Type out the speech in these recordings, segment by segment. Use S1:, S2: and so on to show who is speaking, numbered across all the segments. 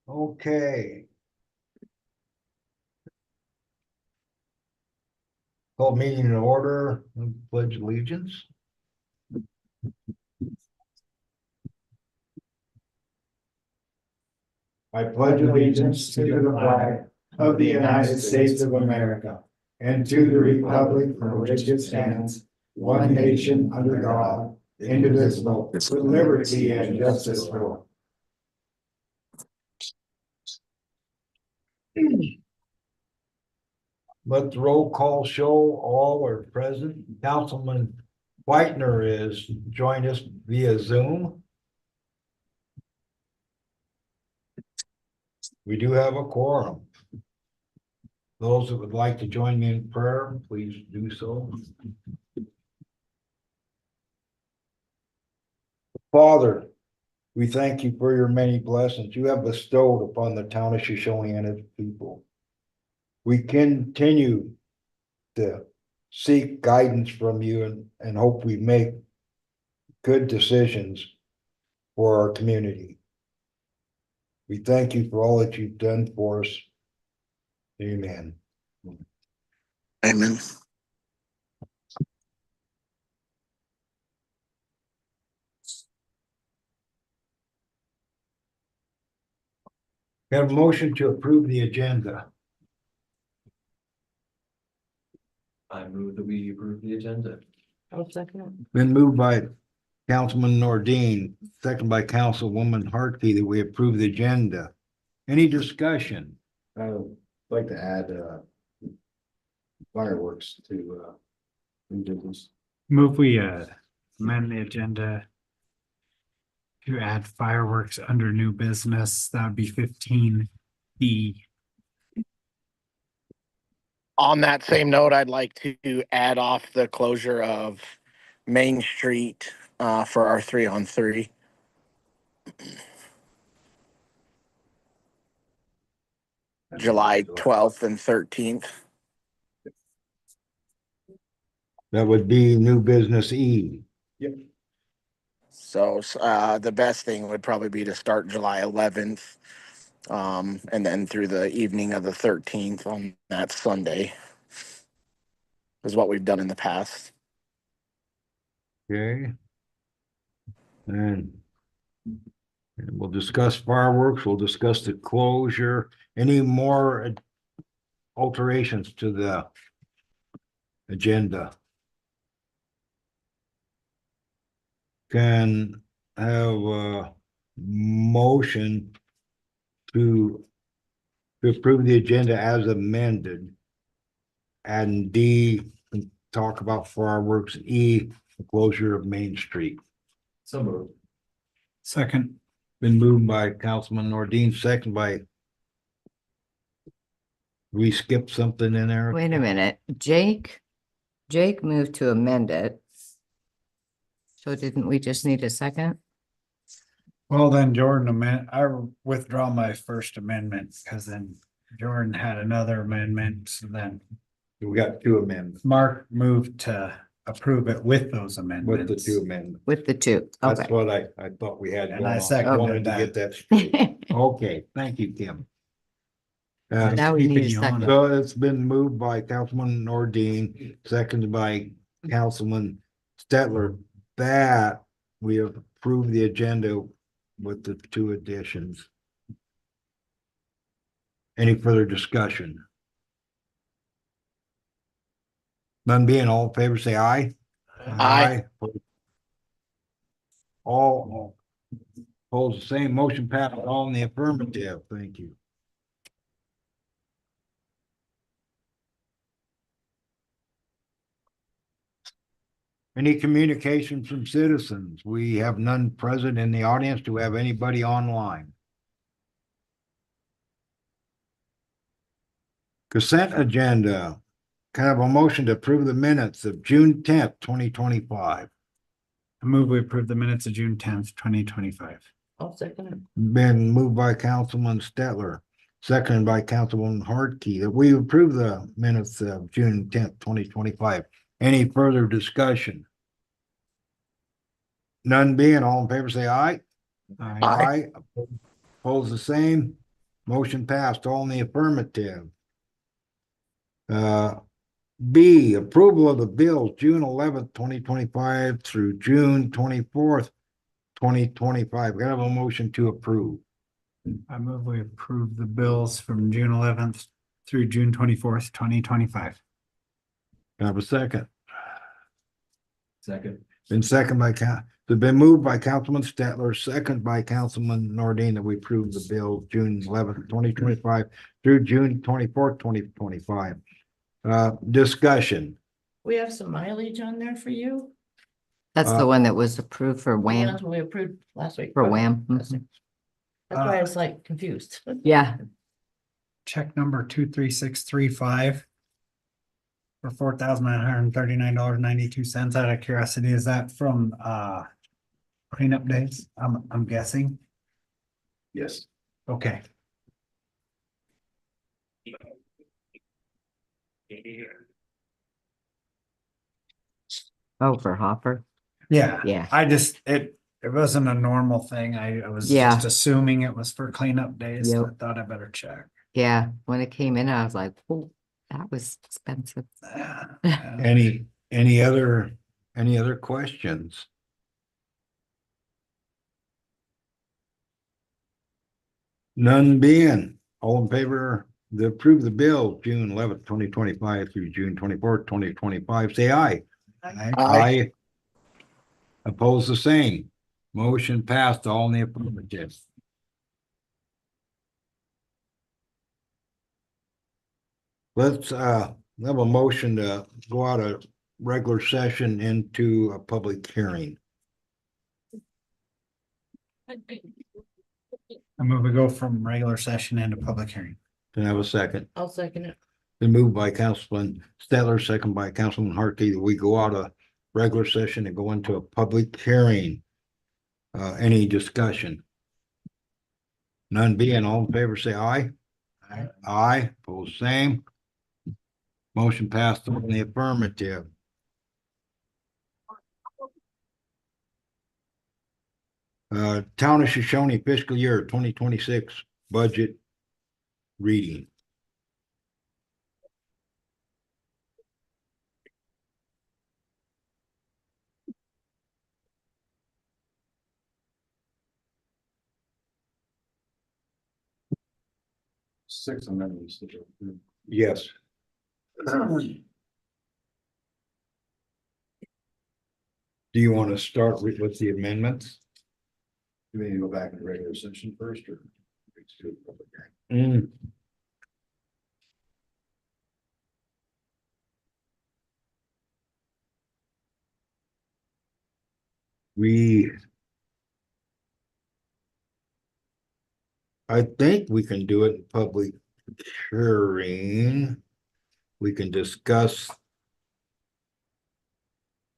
S1: Okay. Call meeting in order, pledge allegiance.
S2: I pledge allegiance to the flag of the United States of America and to the republic for which it stands, one nation under God, indivisible, with liberty and justice for all.
S1: Let the roll call show all are present. Councilman Whitener is joined us via Zoom. We do have a quorum. Those that would like to join me in prayer, please do so. Father, we thank you for your many blessings you have bestowed upon the town of Shoshoni and its people. We continue to seek guidance from you and hope we make good decisions for our community. We thank you for all that you've done for us. Amen.
S3: Amen.
S1: We have a motion to approve the agenda.
S4: I move that we approve the agenda.
S5: I'll second it.
S1: Been moved by Councilman Nordine, second by Councilwoman Hartke, that we approve the agenda. Any discussion?
S2: I would like to add fireworks to new business.
S6: Move we amend the agenda to add fireworks under new business. That would be 15B.
S3: On that same note, I'd like to add off the closure of Main Street for our 3-on-3. July 12th and 13th.
S1: That would be new business E.
S3: So the best thing would probably be to start July 11th, and then through the evening of the 13th on that Sunday, is what we've done in the past.
S1: Okay. And we'll discuss fireworks, we'll discuss the closure. Any more alterations to the agenda? Can have a motion to approve the agenda as amended. And D, talk about fireworks. E, the closure of Main Street.
S4: So moved.
S6: Second.
S1: Been moved by Councilman Nordine, second by. We skipped something in there.
S5: Wait a minute, Jake moved to amend it. So didn't we just need a second?
S6: Well, then Jordan, I withdraw my first amendment because then Jordan had another amendment. So then
S1: We got two amendments
S6: Mark moved to approve it with those amendments.
S1: with the two amendments.
S5: With the two,
S1: That's
S5: okay.
S1: what I thought we had.
S6: And
S1: going
S6: I
S1: on.
S6: seconded
S1: Wanted to
S6: that.
S1: get that straight. Okay, thank you, Kim.
S5: Now we
S6: Keeping
S5: need a
S6: you on
S5: second.
S6: it.
S1: So it's been moved by Councilman Nordine, seconded by Councilman Stetler, that we have approved the agenda with the two additions. Any further discussion? None being, all in favor, say aye.
S3: Aye.
S1: All opposed, the same, motion passed, all in the affirmative, thank you. Any communication from citizens? We have none present in the audience. Do we have anybody online? Consent agenda. Kind of a motion to approve the minutes of June 10th, 2025.
S6: I move we approve the minutes of June 10th, 2025.
S5: I'll second it.
S1: Been moved by Councilman Stetler, seconded by Councilwoman Hartke, that we approve the minutes of June 10th, 2025. Any further discussion? None being, all in favor, say aye.
S3: Aye.
S1: Opposed, the same. Motion passed, all in the affirmative. B, approval of the bills, June 11th, 2025 through June 24th, 2025. Got to have a motion to approve.
S6: I move we approve the bills from June 11th through June 24th, 2025.
S1: Can I have a second?
S4: Second.
S1: Been second by it's been moved by Councilman Stetler, second by Councilman Nordine, that we approve the bill June 11th, 2025 through June 24th, 2025. Discussion.
S7: We have some mileage on there for you.
S5: That's the one that was approved for
S7: The
S5: Wham,
S7: ones we approved last week.
S5: for Wham.
S7: That's
S5: Mhm.
S7: why I was like confused.
S5: Yeah,
S6: Check number 23635 for $4,939.92. Out of curiosity, is that from cleanup days? I'm guessing.
S4: Yes.
S6: Okay.
S5: oh, for Hopper,
S6: Yeah.
S5: yeah.
S6: It wasn't a normal thing. I was
S5: Yeah.
S6: just assuming it was for cleanup days.
S5: Yep.
S6: I thought I better check.
S5: Yeah, when it came in, I was like, oh, that was expensive.
S1: Any other questions? None being, all in favor to approve the bill June 11th, 2025 through June 24th, 2025, say aye.
S3: Aye.
S1: Oppose the same. Motion passed, all in the affirmative. Let's have a motion to go out of regular session into a public hearing.
S6: I move we go from regular session into public hearing.
S1: Can I have a second?
S7: I'll second it.
S1: Been moved by Councilman Stettler, second by Councilman Harkey, that we go out of regular session and go into a public hearing. Any discussion? None being, all in favor, say aye.
S6: Aye.
S1: Aye, pose same. Motion passed in the affirmative. Town of Shoshone fiscal year 2026 budget reading.
S2: Six amendments. that are approved.
S1: Yes. Do you want to start with the amendments?
S2: Do we need to go back into regular session first or? let's do a public hearing?
S1: We. I think we can do it in public hearing. We can discuss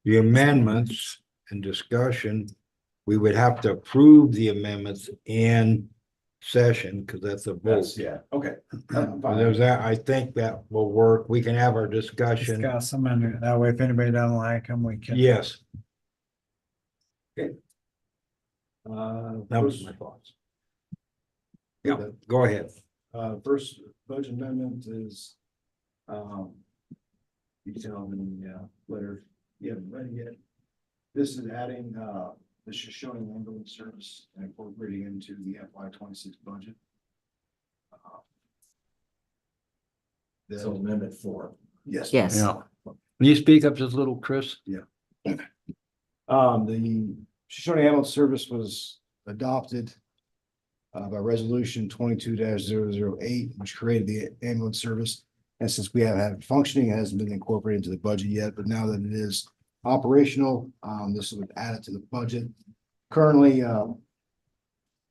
S1: the amendments and discussion. We would have to approve the amendments in session because that's a vote.
S2: That's, yeah, okay.
S1: There's that, I think that will work. We can have our discussion.
S6: Discuss them, and that way if anybody doesn't like them, we can.
S1: Yes,
S2: Uh,
S1: that was
S2: first-
S1: my thoughts. Yeah, go ahead.
S2: First budget amendment is, detailed in the, letter, you haven't read it yet. This is adding, the Shoshone ambulance service and incorporating into the FY 26 budget.
S4: So amendment 4.
S2: Yes.
S5: Yes.
S1: Yeah. Can you speak up just a little, Chris?
S2: The Shoshone ambulance service was adopted by resolution 22-008, which created the ambulance service. And since we have had it functioning, it hasn't been incorporated into the budget yet, but now that it is operational, this would add it to the budget. Currently,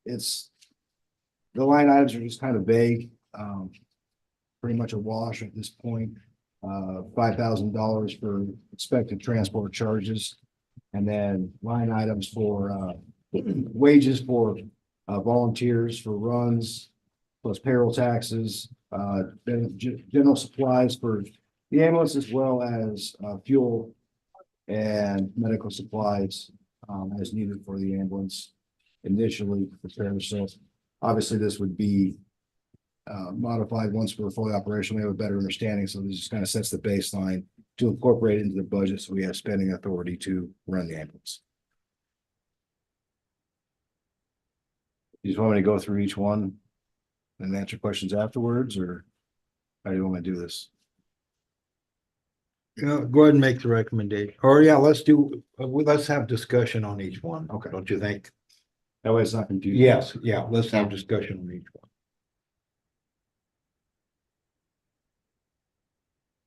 S2: it's, the line items are just kind of vague, pretty much a wash at this point. $5,000 for expected transport charges. And then line items for wages for volunteers for runs, plus payroll taxes, general supplies for the ambulance, as well as fuel and medical supplies as needed for the ambulance initially prepared. So obviously this would be modified once we're fully operational. We have a better understanding. So this just kind of sets the baseline to incorporate into the budget. So we have spending authority to run the ambulance. You just want me to go through each one and answer questions afterwards, or how do you want me to do this?
S1: Yeah, go ahead and make the recommendation. Or yeah, let's have discussion on each one.
S2: Okay.
S1: Don't you think?
S2: That way it's not confusing.
S1: Yes, yeah, let's have discussion on each one.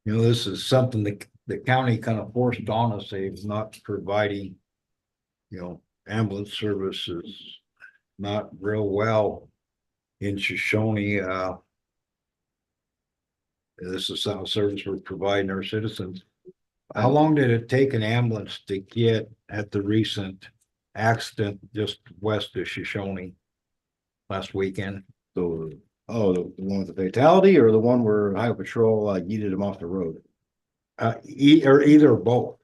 S1: You know, this is something that the county kind of forced on us. They've not providing, ambulance services not real well in Shoshone. This is some service we're providing our citizens. How long did it take an ambulance to get at the recent accident just west of Shoshone last weekend?
S2: So, the one with the fatality or the one where Highway Patrol yeeted him off the road?
S1: Either or both.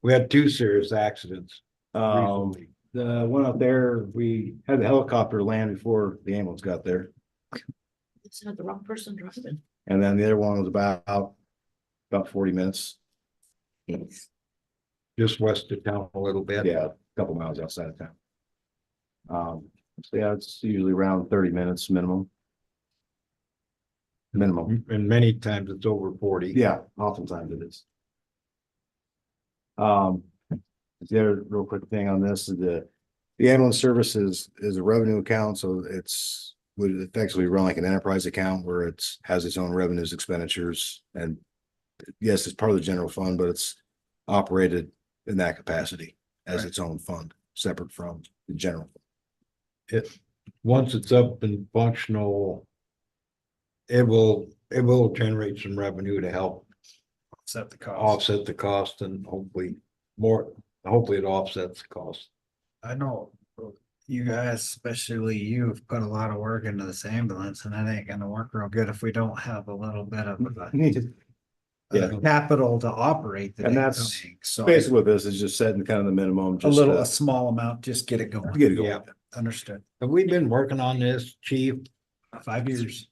S1: We had two serious accidents.
S2: The one up there, we had the helicopter land before the ambulance got there.
S7: It's not the wrong person driving.
S2: And then the other one was about 40 minutes.
S1: Just west of town a little bit.
S2: Yeah, a couple miles outside of town. So yeah, it's usually around 30 minutes minimum. Minimum.
S1: And many times it's over 40.
S2: Yeah, oftentimes it is. The other real quick thing on this is the ambulance service is a revenue account, so would effectively run like an enterprise account where it's has its own revenues, expenditures, and yes, it's part of the general fund, but it's operated in that capacity as its own fund, separate from the general.
S1: Once it's up and functional, it will it will generate some revenue to help
S6: Set the cost.
S1: offset the cost and hopefully it offsets the cost.
S6: I know you guys, especially you, have put a lot of work into this ambulance and that ain't gonna work real good if we don't have a little bit of
S2: Yeah.
S6: capital to operate the
S2: And
S6: damn
S2: that's
S6: thing. So
S2: basically what this is, just setting kind of the minimum,
S6: a
S2: just
S6: little, a small amount, just get it going.
S2: to get it going.
S1: Yeah.
S6: Understood.
S1: Have we been working on this, chief?
S6: 5 years.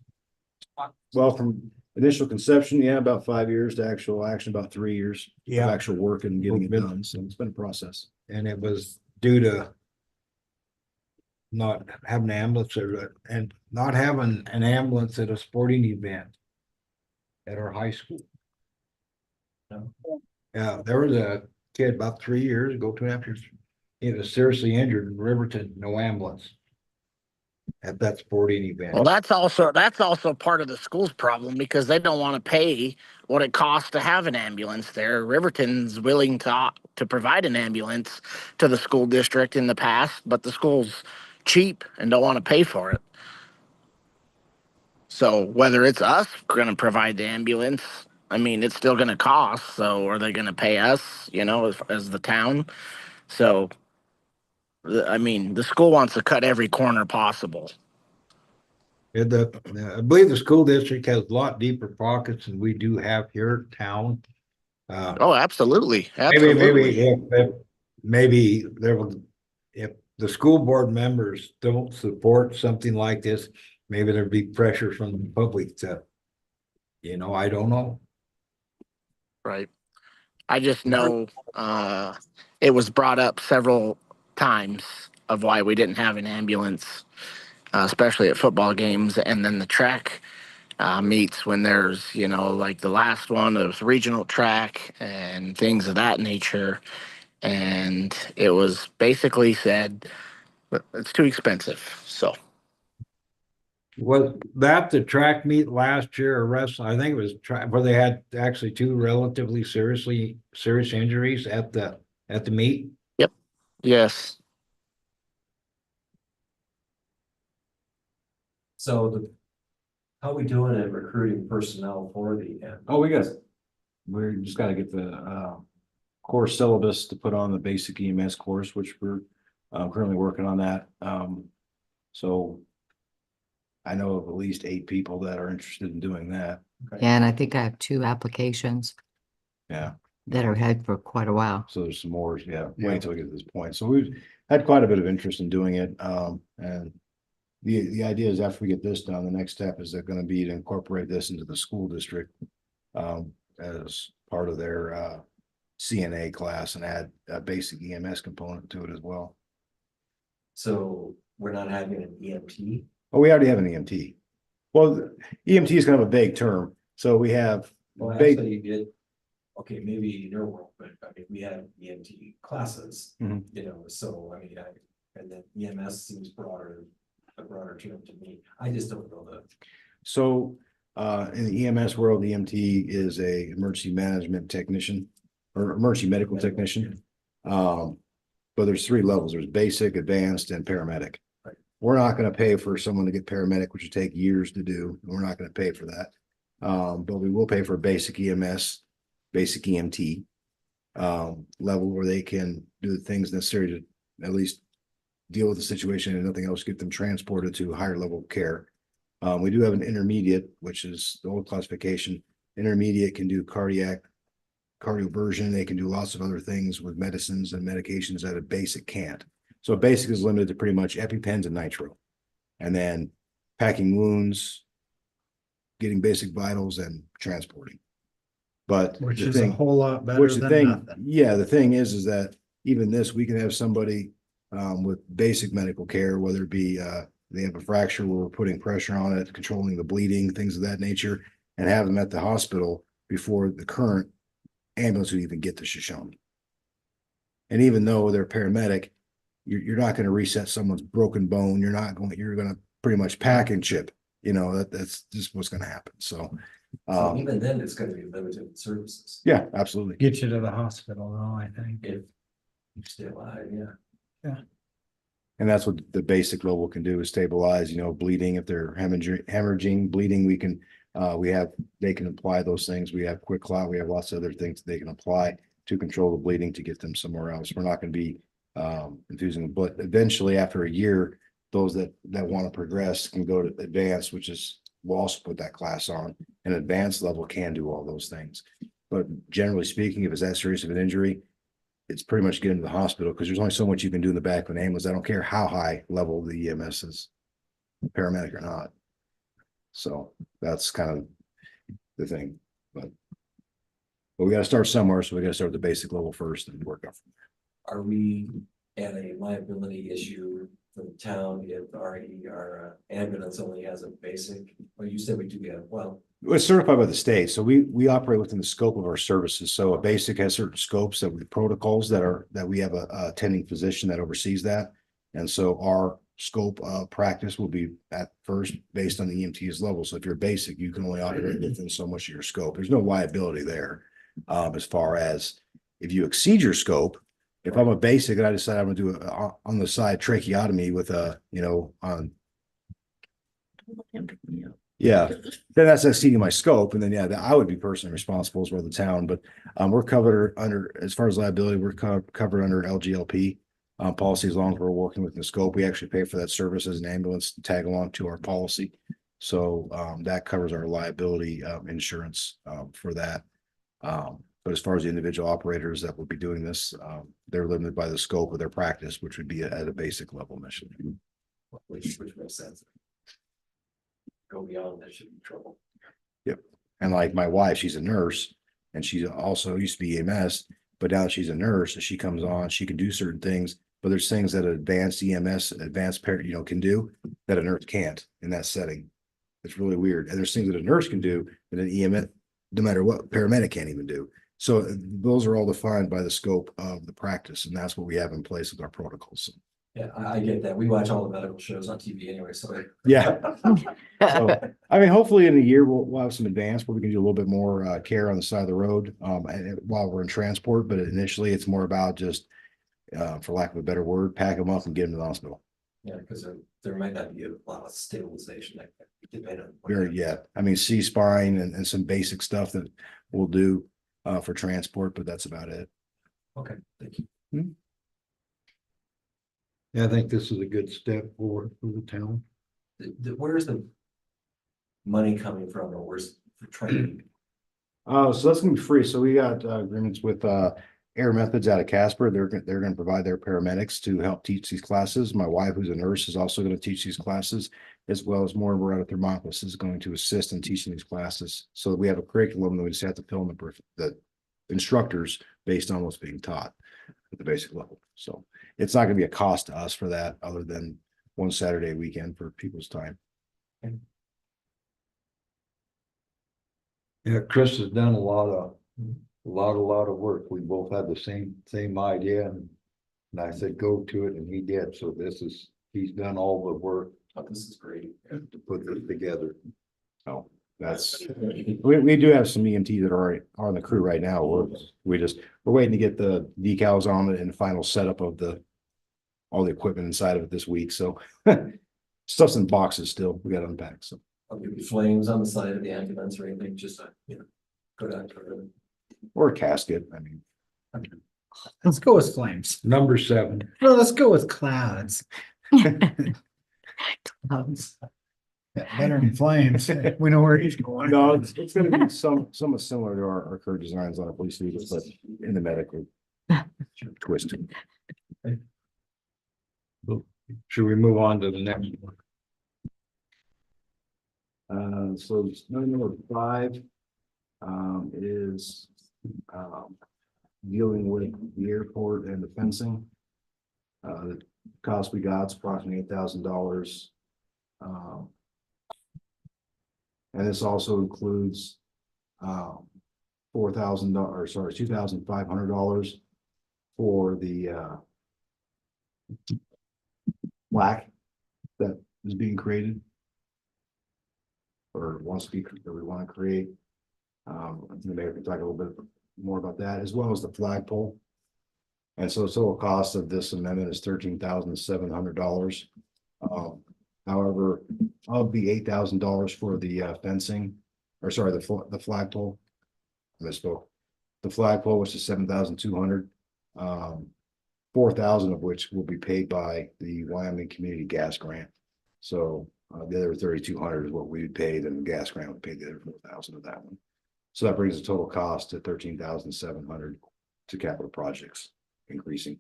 S2: Well, from initial conception, yeah, about 5 years to actual action, about 3 years.
S1: Yeah.
S2: Of actual work and getting it
S1: Been-
S2: done. So it's been a process.
S1: And it was due to not having an ambulance and not having an ambulance at a sporting event at our high school.
S4: No.
S1: Yeah, there was a kid about 3 years ago, 2.5 years. He was seriously injured in Riverton, no ambulance at that sporting event.
S3: Well, that's also part of the school's problem because they don't want to pay what it costs to have an ambulance there. Riverton's willing to provide an ambulance to the school district in the past, but the school's cheap and don't want to pay for it. So whether it's us going to provide the ambulance, I mean, it's still going to cost. So are they going to pay us, as the town? So, I mean, the school wants to cut every corner possible.
S1: And I believe the school district has a lot deeper pockets than we do have here at town.
S3: Oh, absolutely.
S1: Maybe
S3: Absolutely.
S1: maybe if the school board members don't support something like this, maybe there'd be pressure from the public to, I don't know.
S3: Right. I just know it was brought up several times of why we didn't have an ambulance, especially at football games. And then the track meets when there's, like the last one, it was regional track and things of that nature. And it was basically said, it's too expensive. So.
S1: Was that the track meet last year or wrestling? I think it was track where they had actually two relatively serious injuries at the meet.
S3: Yep. Yes.
S4: So how are we doing at recruiting personnel for the end?
S2: Oh, we just gotta get the course syllabus to put on the basic EMS course, which we're currently working on that. So I know of at least 8 people that are interested in doing that.
S5: Yeah, and I think I have 2 applications
S2: Yeah.
S5: that are had for quite a while.
S2: So there's some more, yeah,
S1: Yeah.
S2: wait until we get to this point. So we've had quite a bit of interest in doing it. And the idea is after we get this done, the next step is they're gonna be to incorporate this into the school district as part of their CNA class and add a basic EMS component to it as well.
S4: So we're not having an EMT?
S2: Oh, we already have an EMT. Well, EMT is kind of a vague term. So we have
S4: Well,
S2: big,
S4: actually, okay, maybe in your world, but I mean, we have EMT classes,
S2: Mhm.
S4: so I mean, and then EMS seems a broader term to me. I just don't know that.
S2: so in the EMS world, the EMT is a emergency management technician or emergency medical technician. But there's 3 levels. There's basic, advanced, and paramedic.
S4: Right.
S2: We're not going to pay for someone to get paramedic, which would take years to do. We're not going to pay for that. But we will pay for basic EMS, basic EMT level where they can do the things necessary to at least deal with the situation and nothing else, get them transported to higher level care. We do have an intermediate, which is the old classification. Intermediate can do cardioversion. They can do lots of other things with medicines and medications that a basic can't. So basic is limited to pretty much EpiPens and nitro. And then packing wounds, getting basic vitals and transporting. But
S6: Which
S2: the
S6: is a
S2: thing,
S6: whole lot better
S2: which the
S6: than
S2: thing,
S6: nothing.
S2: yeah, the thing is that even this, we can have somebody with basic medical care, whether it be they have a fracture where we're putting pressure on it, controlling the bleeding, things of that nature, and have them at the hospital before the current ambulance would even get to Shoshoni. And even though they're paramedic, you're not going to reset someone's broken bone. You're going to pretty much pack and chip. That's just what's going to happen. So
S4: So even then, it's gonna be limited services.
S2: yeah, absolutely.
S6: Get you to the hospital though, I think.
S4: If you stay alive, yeah.
S2: And that's what the basic level can do is stabilize, bleeding. If they're hemorrhaging, bleeding, we can
S8: they can apply those things. We have quick clot. We have lots of other things they can apply to control the bleeding to get them somewhere else. We're not going to be infusing, but eventually after a year, those that want to progress can go to advanced, which is, we'll also put that class on. An advanced level can do all those things. But generally speaking, if it's that serious of an injury, it's pretty much get into the hospital because there's only so much you can do in the back of an ambulance. I don't care how high level the EMS is, paramedic or not. So that's kind of the thing, but we got to start somewhere. So we got to start at the basic level first and work up from there.
S4: Are we at a liability issue for the town if our ambulance only has a basic? Well, you said we do have, well,
S8: It's certified by the state, so we operate within the scope of our services. So a basic has certain scopes that with protocols that we have a attending physician that oversees that. And so our scope of practice will be at first based on the EMT's level. So if you're basic, you can only operate within so much of your scope. There's no liability there. As far as if you exceed your scope, if I'm a basic and I decide I'm gonna do a on the side tracheotomy with a, on yeah, then that's exceeding my scope. And then, yeah, I would be personally responsible as well as the town, but we're covered under, as far as liability, we're covered under LGLP policy as long as we're working within the scope. We actually pay for that service as an ambulance to tag along to our policy. So that covers our liability insurance for that. But as far as the individual operators that will be doing this, they're limited by the scope of their practice, which would be at a basic level initially.
S4: which makes sense. Go beyond, there should be trouble.
S8: Yep. And like my wife, she's a nurse and she also used to be EMS, but now she's a nurse and she comes on, she can do certain things, but there's things that an advanced EMS, can do that a nurse can't in that setting. It's really weird. And there's things that a nurse can do that an EMS, no matter what, paramedic can't even do. So those are all defined by the scope of the practice. And that's what we have in place with our protocols.
S4: Yeah, I get that. We watch all the medical shows on TV anyway, so.
S8: Yeah. So, I mean, hopefully in a year, we'll have some advance where we can do a little bit more care on the side of the road while we're in transport. But initially, it's more about just, for lack of a better word, pack them up and get them to the hospital.
S4: Yeah, because there might not be a lot of stabilization that depending on.
S8: Very, yeah. I mean, C-spine and some basic stuff that we'll do for transport, but that's about it.
S4: Okay, thank you.
S1: Yeah, I think this is a good step forward for the town.
S4: Where's the money coming from, or where's the training?
S8: So that's gonna be free. So we got agreements with Air Methods out of Casper. They're gonna provide their paramedics to help teach these classes. My wife, who's a nurse, is also gonna teach these classes, as well as Mortimer out of Thermopolis is going to assist in teaching these classes. So we have a curriculum that we just have to fill in the instructors based on what's being taught at the basic level. So it's not gonna be a cost to us for that, other than one Saturday weekend for people's time.
S1: Yeah, Chris has done a lot of work. We both had the same idea and I said, go to it, and he did. So he's done all the work
S4: Oh, this is great.
S1: to put this together.
S8: So that's, we do have some EMTs that are on the crew right now. We're waiting to get the decals on it and the final setup of all the equipment inside of it this week. So stuff's in boxes still. We got to unpack. So
S4: I'll give you flames on the side of the ambulance or anything, just go down to it.
S8: or a casket. I mean,
S6: Let's go with flames.
S1: Number 7.
S6: No, let's go with clouds.
S5: Clouds.
S6: Yeah, better than flames. We know where he's going.
S8: no, it's going to be somewhat similar to our current designs on our police vehicles, but in the medical twist.
S1: Should we move on to the next one?
S8: So number 5 is dealing with the airport and the fencing. The cost we got is approximately $8,000. And this also includes $2,500 for the plaque that is being created. Or we want to create. I think the mayor can talk a little bit more about that, as well as the flagpole. And so the total cost of this amendment is $13,700. However, of the $8,000 for the fencing, or sorry, the flagpole. I misspoke. The flagpole, which is 7,200. 4,000 of which will be paid by the Wyoming Community Gas Grant. So the other 3,200 is what we paid, and the gas grant would pay the other 4,000 of that one. So that brings the total cost to 13,700 to capital projects, increasing.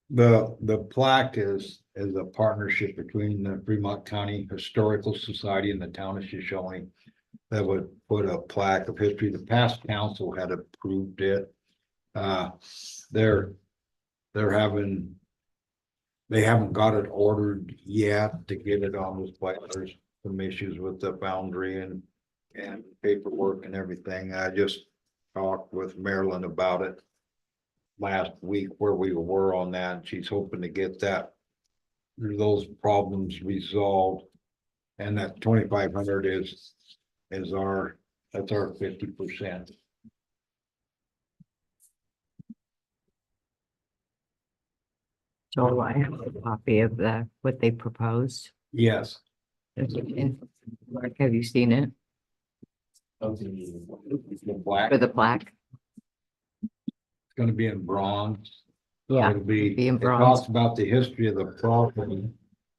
S1: The plaque is a partnership between the Fremont County Historical Society and the town of Shoshoni. That would put a plaque of history. The past council had approved it. They're having, they haven't got it ordered yet to get it on this place. There's some issues with the boundary and paperwork and everything. I just talked with Marilyn about it last week where we were on that, and she's hoping to get those problems resolved. And that 2,500 is that's our 50%.
S5: So I have a copy of what they proposed.
S1: Yes,
S5: Mark, have you seen it
S4: Of the,
S1: the black,
S5: for
S1: it's
S5: the plaque?
S1: gonna be in bronze.
S5: Yeah,
S1: It'll be
S5: in
S1: it
S5: bronze.
S1: talks about the history of the property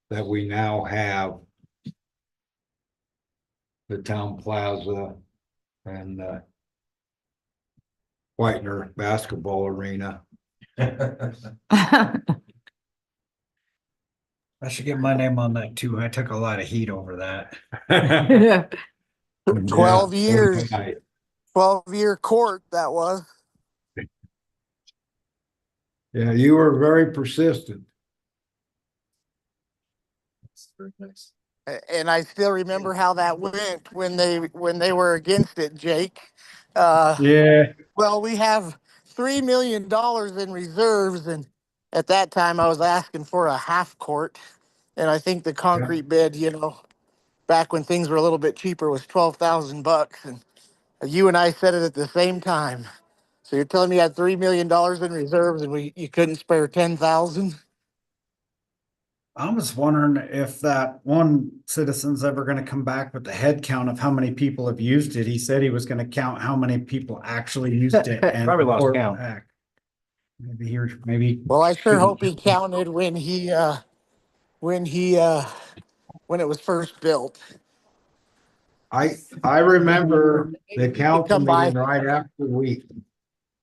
S1: that we now have. The town plaza and Whitener basketball arena.
S6: I should get my name on that too. I took a lot of heat over that.
S3: 12
S1: Yeah,
S3: years,
S1: right.
S3: 12-year court that was.
S1: Yeah, you were very persistent.
S4: it's very nice.
S3: And I still remember how that went when they were against it, Jake. Uh,
S6: Yeah.
S3: well, we have $3 million in reserves, and at that time I was asking for a half court, and I think the concrete bid, back when things were a little bit cheaper, was $12,000, and you and I said it at the same time. So you're telling me you had $3 million in reserves, and you couldn't spare 10,000?
S6: I was wondering if that one citizen's ever gonna come back with the head count of how many people have used it. He said he was gonna count how many people actually used it. And
S8: Probably lost
S6: report
S8: count.
S6: back. Maybe.
S3: Well, I sure
S6: shouldn't-
S3: hope he counted when it was first built.
S1: I remember the council
S3: Come by.
S1: meeting right after we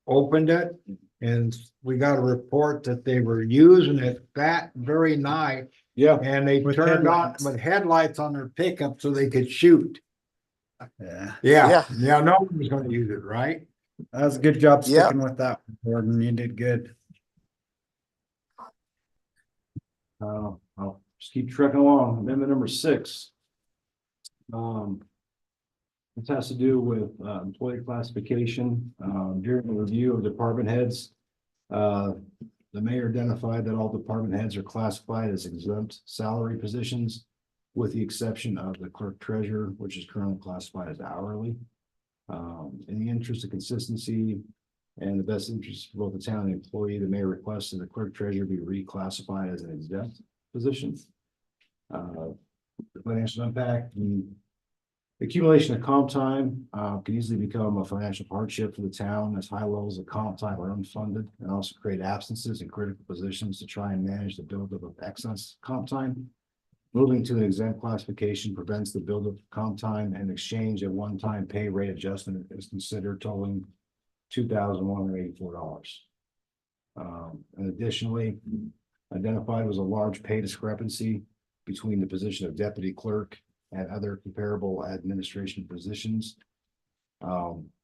S1: opened it, and we got a report that they were using it that very night,
S8: Yeah.
S1: and they
S6: With
S1: turned on
S6: headlights.
S1: with headlights on their pickup so they could shoot.
S6: Yeah,
S1: Yeah, no one was gonna use it, right?
S6: that was a good job
S3: Yep.
S6: sticking with that, Gordon. You did good.
S8: I'll just keep trucking along. Amendment number 6. This has to do with employee classification. During the review of department heads, the mayor identified that all department heads are classified as exempt salary positions, with the exception of the clerk treasurer, which is currently classified as hourly. In the interest of consistency and the best interest for both the town and the employee, the mayor requested the clerk treasurer be reclassified as an exempt position. The financial impact, the accumulation of comp time can easily become a financial hardship for the town, as high levels of comp time are unfunded and also create absences in critical positions to try and manage the buildup of excess comp time. Moving to an exempt classification prevents the buildup of comp time, and exchange a one-time pay rate adjustment is considered totaling $2,184. And additionally, identified was a large pay discrepancy between the position of deputy clerk and other comparable administration positions.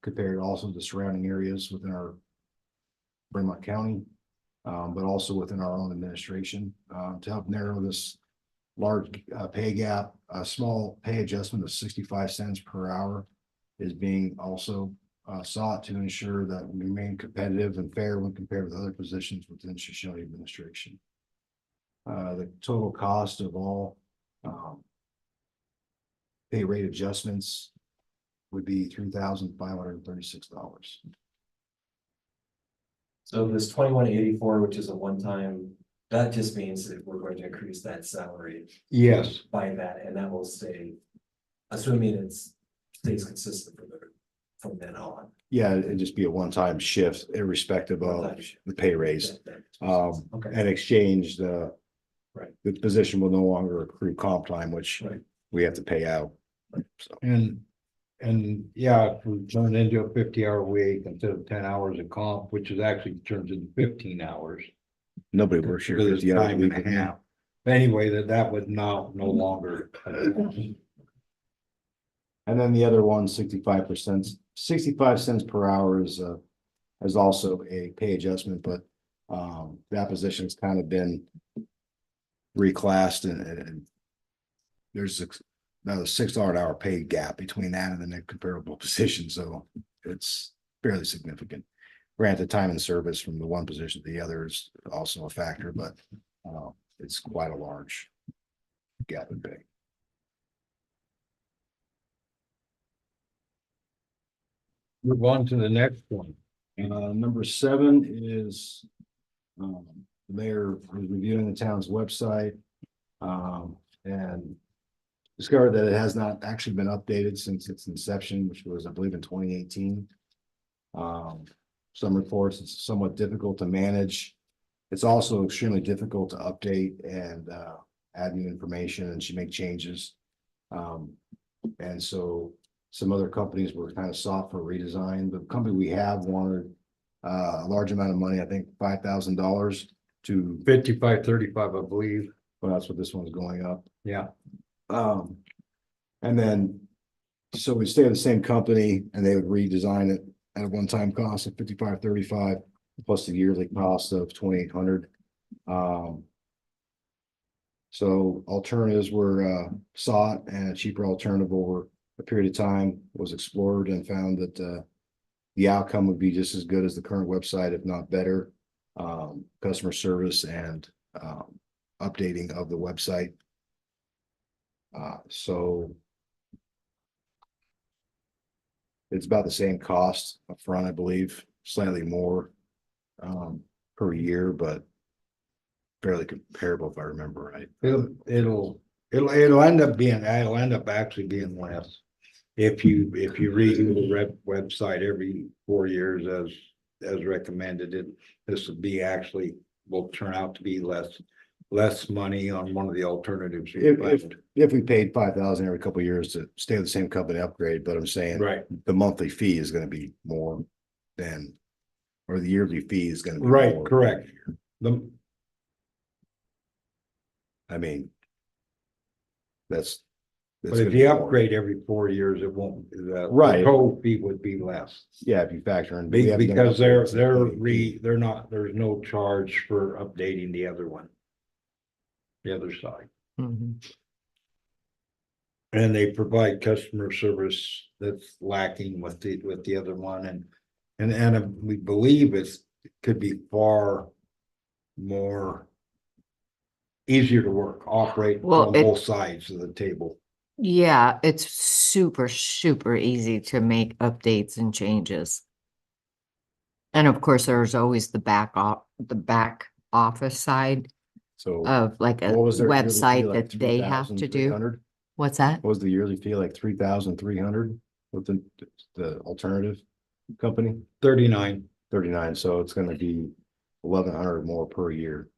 S8: Compared also to surrounding areas within our Fremont County, but also within our own administration. To help narrow this large pay gap, a small pay adjustment of 65 cents per hour is being also sought to ensure that we remain competitive and fair when compared with other positions within Shoshone administration. The total cost of all pay rate adjustments would be $3,536.
S4: So this 2184, which is a one-time, that just means that we're going to increase that salary
S1: Yes,
S4: by that, and that will stay Assuming it's stays consistent from then on.
S8: Yeah, it'd just be a one-time shift irrespective of the pay raise.
S4: Okay.
S8: And exchange the.
S4: Right.
S8: The position will no longer accrue comp time, which
S4: Right.
S8: we have to pay out. So,
S1: And yeah, if we turn it into a 50-hour week instead of 10 hours of comp, which is actually turns into 15 hours.
S8: nobody works here
S1: Because it's
S8: 50 hours a
S1: time and
S8: week.
S1: a half. Anyway, that would no longer.
S8: And then the other one, 65%, 65 cents per hour is also a pay adjustment, but that position's kind of been reclassed and there's now a $6 an hour pay gap between that and the next comparable position, so it's fairly significant. Granted, time and service from the one position to the other is also a factor, but it's quite a large gap in pay.
S1: Move on to the next one.
S8: Number 7 is the mayor was reviewing the town's website and discovered that it has not actually been updated since its inception, which was, I believe, in 2018. Some reports it's somewhat difficult to manage. It's also extremely difficult to update and add new information and she make changes. And so some other companies were kind of sought for redesign. The company we have wanted a large amount of money, I think $5,000 to,
S1: 5535, I believe.
S8: well, that's what this one's going up.
S1: Yeah.
S8: And then, so we stay with the same company and they would redesign it at a one-time cost of $55.35 plus the yearly cost of $2,800. So alternatives were sought and a cheaper alternative over a period of time was explored and found that the outcome would be just as good as the current website, if not better. Customer service and updating of the website. So it's about the same cost upfront, I believe, slightly more per year, but fairly comparable if I remember right.
S1: It'll end up actually being less. If you redo the website every 4 years as recommended, this would be actually will turn out to be less money on one of the alternatives.
S8: If we paid 5,000 every couple of years to stay with the same company upgrade, but I'm saying
S1: Right,
S8: the monthly fee is gonna be more than, or the yearly fee is gonna be.
S1: Right,
S8: more
S1: correct.
S8: than-
S1: the,
S8: I mean. That's.
S1: but if you upgrade every 4 years, it won't,
S8: Right.
S1: the total fee would be less.
S8: Yeah, if you factor in. we haven't done
S1: Because
S8: upgrades since 2018.
S1: they're not, there's no charge for updating the other one. The other side.
S5: Mhm.
S1: And they provide customer service that's lacking with the other one and we believe it could be far more easier to operate
S5: Well,
S1: on
S5: it-
S1: both sides of the table.
S5: Yeah, it's super, super easy to make updates and changes. And of course, there's always the back office side
S8: So
S5: of like a
S8: what was their yearly fee,
S5: website
S8: like
S5: that they have to do.
S8: 3,300?
S5: What's that?
S8: What was the yearly fee, like 3,300 with the alternative company?
S1: 39.
S8: 39, so it's gonna be 1,100 more per year.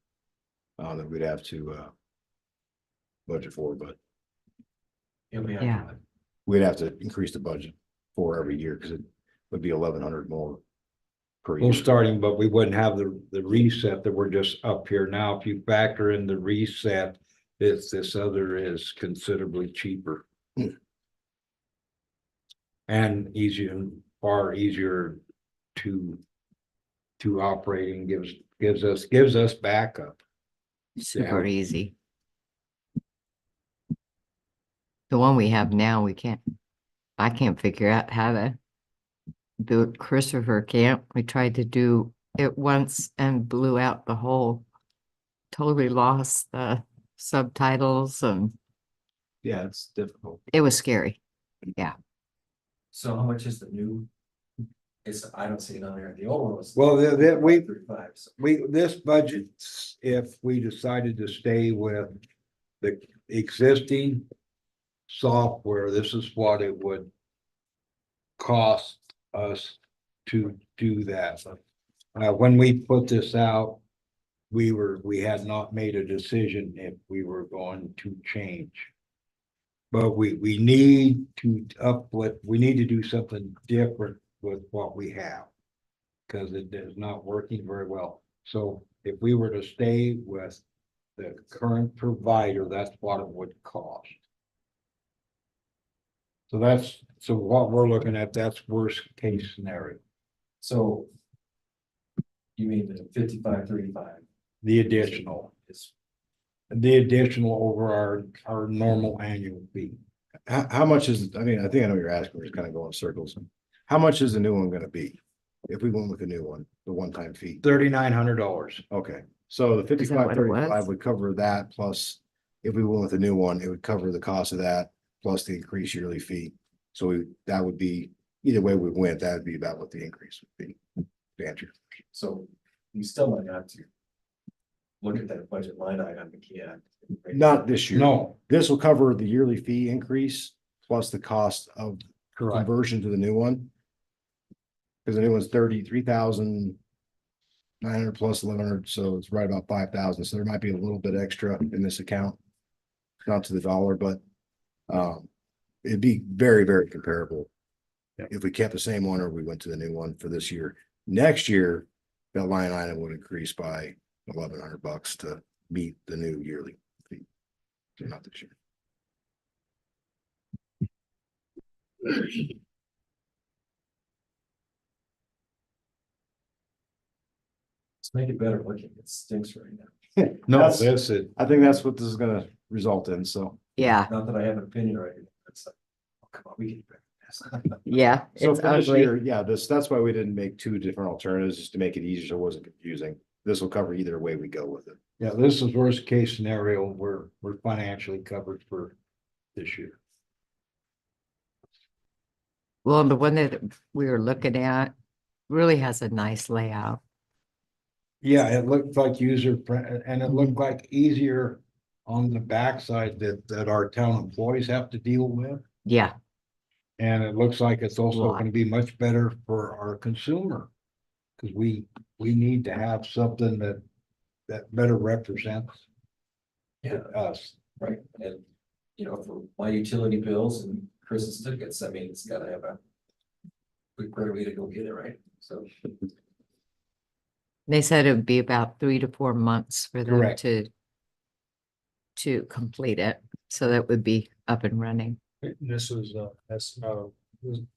S8: That we'd have to budget for, but
S5: Yeah.
S8: we'd have to increase the budget for every year because it would be 1,100 more per
S1: Well,
S8: year.
S1: starting, but we wouldn't have the reset that we're just up here now. If you factor in the reset, this other is considerably cheaper. And far easier to operate and gives us backup.
S5: Super easy. The one we have now, I can't figure out how to do it. Christopher can't. We tried to do it once and blew out the whole, totally lost the subtitles and
S8: Yeah, it's difficult.
S5: it was scary.
S4: So how much is the new? I don't see it on there. The old one was.
S1: Well, we
S4: 35. So
S1: this budget, if we decided to stay with the existing software, this is what it would cost us to do that. When we put this out, we had not made a decision if we were going to change. But we need to we need to do something different with what we have. Cause it is not working very well. So if we were to stay with the current provider, that's what it would cost. So what we're looking at, that's worst case scenario,
S4: So. You mean the 5535
S1: the additional
S4: is,
S1: over our normal annual fee.
S8: How much is, I mean, I think I know what you're asking, we're just kind of going in circles. How much is the new one gonna be? If we went with the new one, the one-time fee?
S1: $3,900.
S8: Okay, so the
S5: Is that what it was?
S8: 5535 would cover that, plus if we went with a new one, it would cover the cost of that, plus the increased yearly fee. So that would be, either way we went, that would be about what the increase would be. To answer your question.
S4: so you still might have to. Look at that budget line item again.
S8: Not this year.
S1: No,
S8: This will cover the yearly fee increase plus the cost of
S1: correct.
S8: conversion to the new one. Cause the new one's 33,900 plus 1,100, so it's right about 5,000, so there might be a little bit extra in this account. Not to the dollar, but it'd be very, very comparable.
S1: Yeah.
S8: If we kept the same one or we went to the new one for this year. Next year, that line item would increase by $1,100 to meet the new yearly fee. So not this year.
S4: Let's make it better looking. It stinks right now.
S1: No,
S8: That's-
S1: this is,
S8: I think that's what this is gonna result in, so.
S5: Yeah,
S4: Not that I have an opinion right now. It's like, oh, come on, we can do better than this.
S5: yeah,
S8: So
S5: it's
S8: for this
S5: ugly.
S8: year, yeah, that's why we didn't make two different alternatives, just to make it easier, so it wasn't confusing. This will cover either way we go with it.
S1: yeah, this is worst case scenario. We're financially covered for this year.
S5: Well, the one that we were looking at really has a nice layout.
S1: Yeah, it looked like user friendly, and it looked like easier on the backside that our town employees have to deal with.
S5: Yeah,
S1: And it looks like it's also
S5: Lot.
S1: gonna be much better for our consumer. Cause we need to have something that better represents
S4: Yeah,
S1: us.
S4: right. And, you know, for my utility bills and Chris's tickets, I mean, it's gotta have a quick way to go get it, right? So.
S5: they said it would be about 3 to 4 months for them
S1: Correct.
S5: to complete it. So that would be up and running.
S2: This was,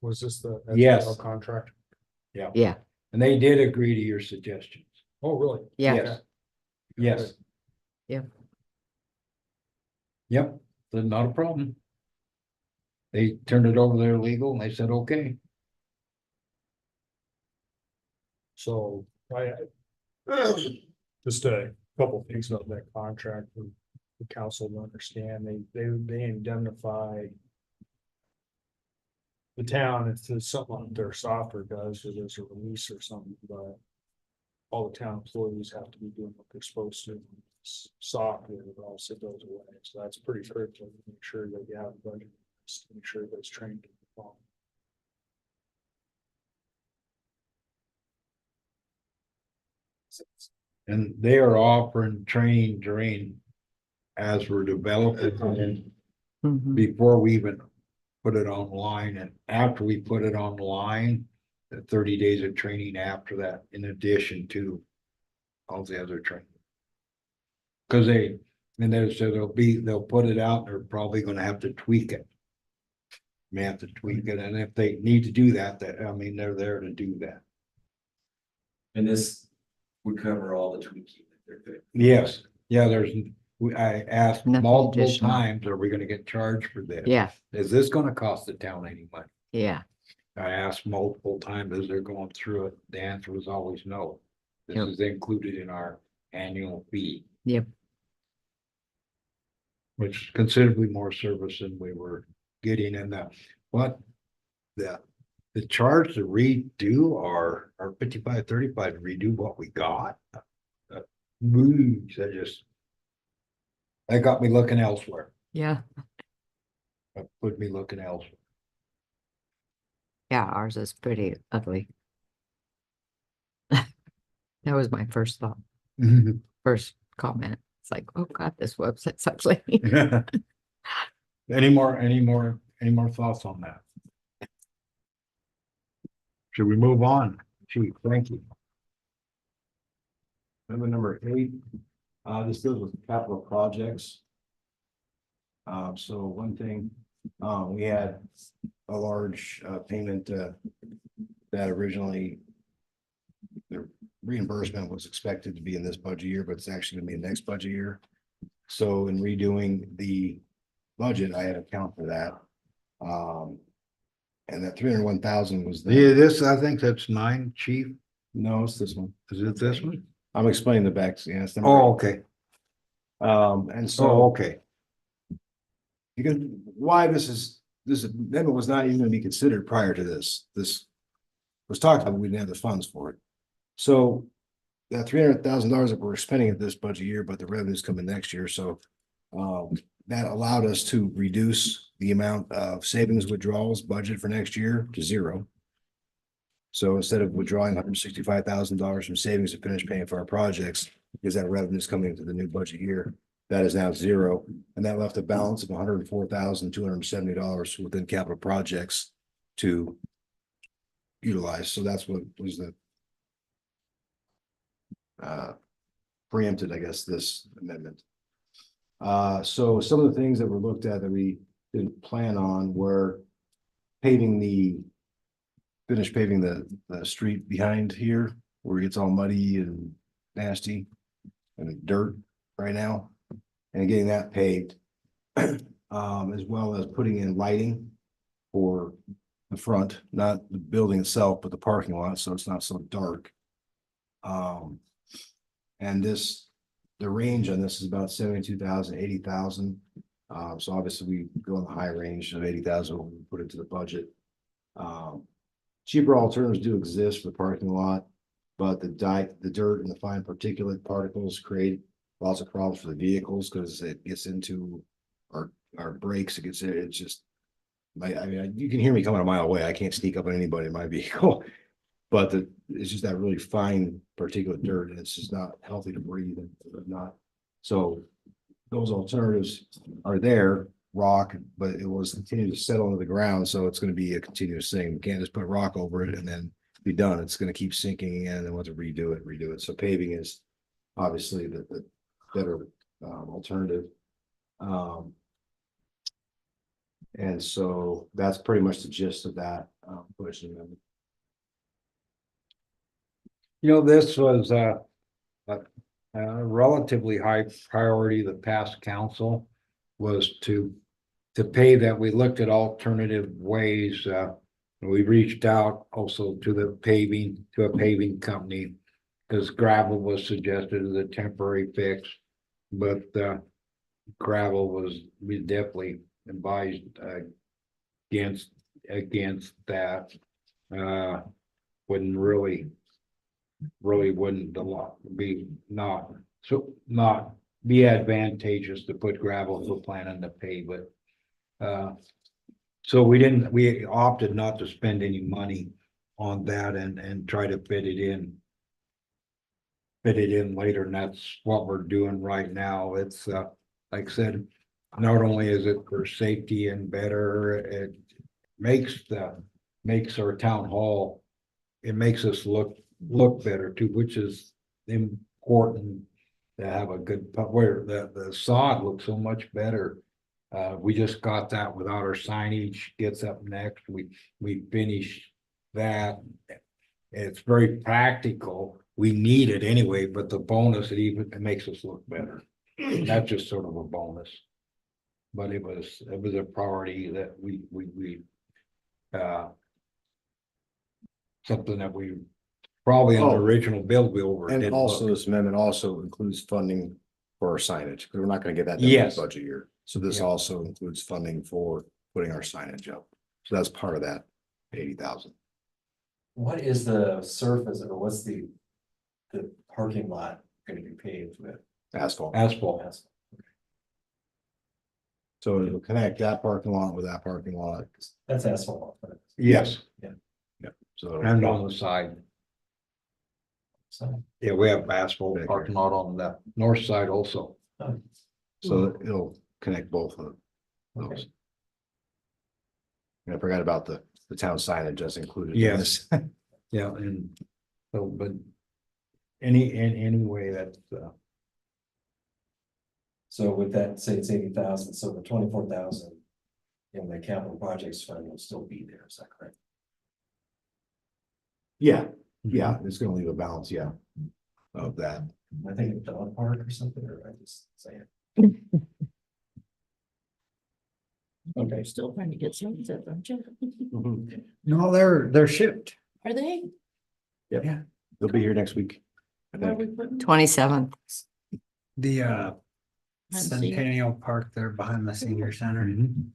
S2: was this the?
S1: Yes.
S2: SPL contract?
S5: Yeah,
S1: And they did agree to your suggestions.
S2: Oh, really?
S5: yeah,
S1: Yes. Yes.
S5: Yeah.
S1: Yep, that's not a problem. They turned it over to their legal and they said, okay.
S2: So I just a couple of things about that contract for the council to understand. They indemnify the town if there's something like their software does, or there's a release or something, but all the town employees have to be doing what they're supposed to. Software, but also goes away. So that's pretty critical to make sure that you have a budget, to make sure everybody's trained.
S1: And they are offering training during as we're developing it
S5: mhm,
S1: before we even put it online, and after we put it online, the 30 days of training after that, in addition to all the other training. Cause they'll put it out, they're probably gonna have to tweak it. May have to tweak it, and if they need to do that, they're there to do that.
S4: And this would cover all the tweaking that they're doing.
S1: Yes, yeah, I asked
S5: Nothing
S1: multiple
S5: additional.
S1: times, are we gonna get charged for this?
S5: yeah,
S1: Is this gonna cost the town any money?
S5: yeah,
S1: I asked multiple times as they're going through it, the answer was always no. This
S5: Yep.
S1: is included in our annual fee.
S5: Yep.
S1: Which is considerably more service than we were getting in the charge to redo our 5535 redo what we got. That got me looking elsewhere.
S5: yeah.
S1: That put me looking elsewhere.
S5: Yeah, ours is pretty ugly. That was my first thought, first comment. It's like, oh God, this website's ugly.
S1: Any more thoughts on that? Should we move on? Chief, thank you.
S8: Number 8, this deals with capital projects. So one thing, we had a large, payment, that originally the reimbursement was expected to be in this budget year, but it's actually gonna be next budget year. So in redoing the budget, I had to account for that. And that 301,000 was the.
S1: Yeah, this, I think that's 9, Chief.
S8: No, it's this one.
S1: Is it this one?
S8: I'm explaining the backs, yeah. It's number
S1: Oh,
S8: 8.
S1: okay.
S8: And
S1: Oh,
S8: so,
S1: okay.
S8: because why this amendment was not even gonna be considered prior to this. This was talked about, we didn't have the funds for it. So that $300,000 that we're spending at this budget year, but the revenues coming next year, so that allowed us to reduce the amount of savings withdrawals budget for next year to 0. So instead of withdrawing $165,000 from savings to finish paying for our projects, because that revenue is coming into the new budget year, that is now 0. And that left a balance of $104,270 within capital projects to utilize. So that's what was the preempted, I guess, this amendment. So some of the things that were looked at that we didn't plan on were finish paving the street behind here where it gets all muddy and nasty and dirt right now, and getting that paved. As well as putting in lighting for the front, not the building itself, but the parking lot, so it's not so dark. And the range on this is about 72,000, 80,000. So obviously we go in the high range of 80,000 when we put into the budget. Cheaper alternatives do exist for the parking lot, but the dirt and the fine particulate particles create lots of problems for the vehicles because it gets into our brakes. It's just, I mean, you can hear me coming a mile away. I can't sneak up on anybody in my vehicle. But it's just that really fine particulate dirt, and it's just not healthy to breathe and not. So those alternatives are there, rock, but it will continue to settle into the ground. So it's going to be a continuous thing. We can't just put rock over it and then be done. It's going to keep sinking in, and then we'll have to redo it. So paving is obviously the better alternative. And so that's pretty much the gist of that pushing them.
S1: You know, this was a relatively high priority. The past council was to pay that. We looked at alternative ways. We reached out also to a paving company because gravel was suggested as a temporary fix, but gravel we definitely advised against that. Wouldn't really wouldn't not be advantageous to put gravel if we're planning to pave it. So we opted not to spend any money on that and try to fit it in later, and that's what we're doing right now. It's like I said, not only is it for safety and better, it makes our town hall, it makes us look better too, which is important to have a good where the sod looks so much better. We just got that without our signage. Gets up next. We finish that. It's very practical. We need it anyway, but the bonus, it makes us look better. That's just sort of a bonus. But it was a priority that we something that we probably in the original bill we overdid.
S8: And also this amendment also includes funding for our signage, because we're not gonna get that done
S1: Yes.
S8: this budget year. So this
S1: Yeah.
S8: also includes funding for putting our signage up. So that's part of that 80,000.
S4: What is the surface or what's the parking lot gonna be paved with?
S8: Asphalt.
S1: Asphalt.
S4: Asphalt.
S8: So it'll connect that parking lot with that parking lot.
S4: That's asphalt.
S1: Yes,
S8: So.
S1: and on the side.
S4: So,
S1: Yeah, we have asphalt parking lot on the north side also.
S8: So it'll connect both of those.
S4: okay.
S8: And I forgot about the town signage that's included. in
S1: Yes.
S8: this.
S1: Yeah, and so, but in any way that,
S4: So with that, say it's 80,000, so the 24,000 in the capital projects fund will still be there, is that correct?
S8: Yeah, yeah, it's gonna leave a balance, yeah. Of that.
S4: I think it's dog park or something, or I just say it.
S7: Okay, you're still trying to get some of that, aren't you?
S6: No, they're shipped.
S7: Are they?
S8: Yeah, they'll be here next week. I
S7: Where are
S8: think.
S7: we putting?
S5: 27th.
S6: The
S7: Haven't seen it.
S6: Centennial Park there behind the senior center.
S1: Mhm.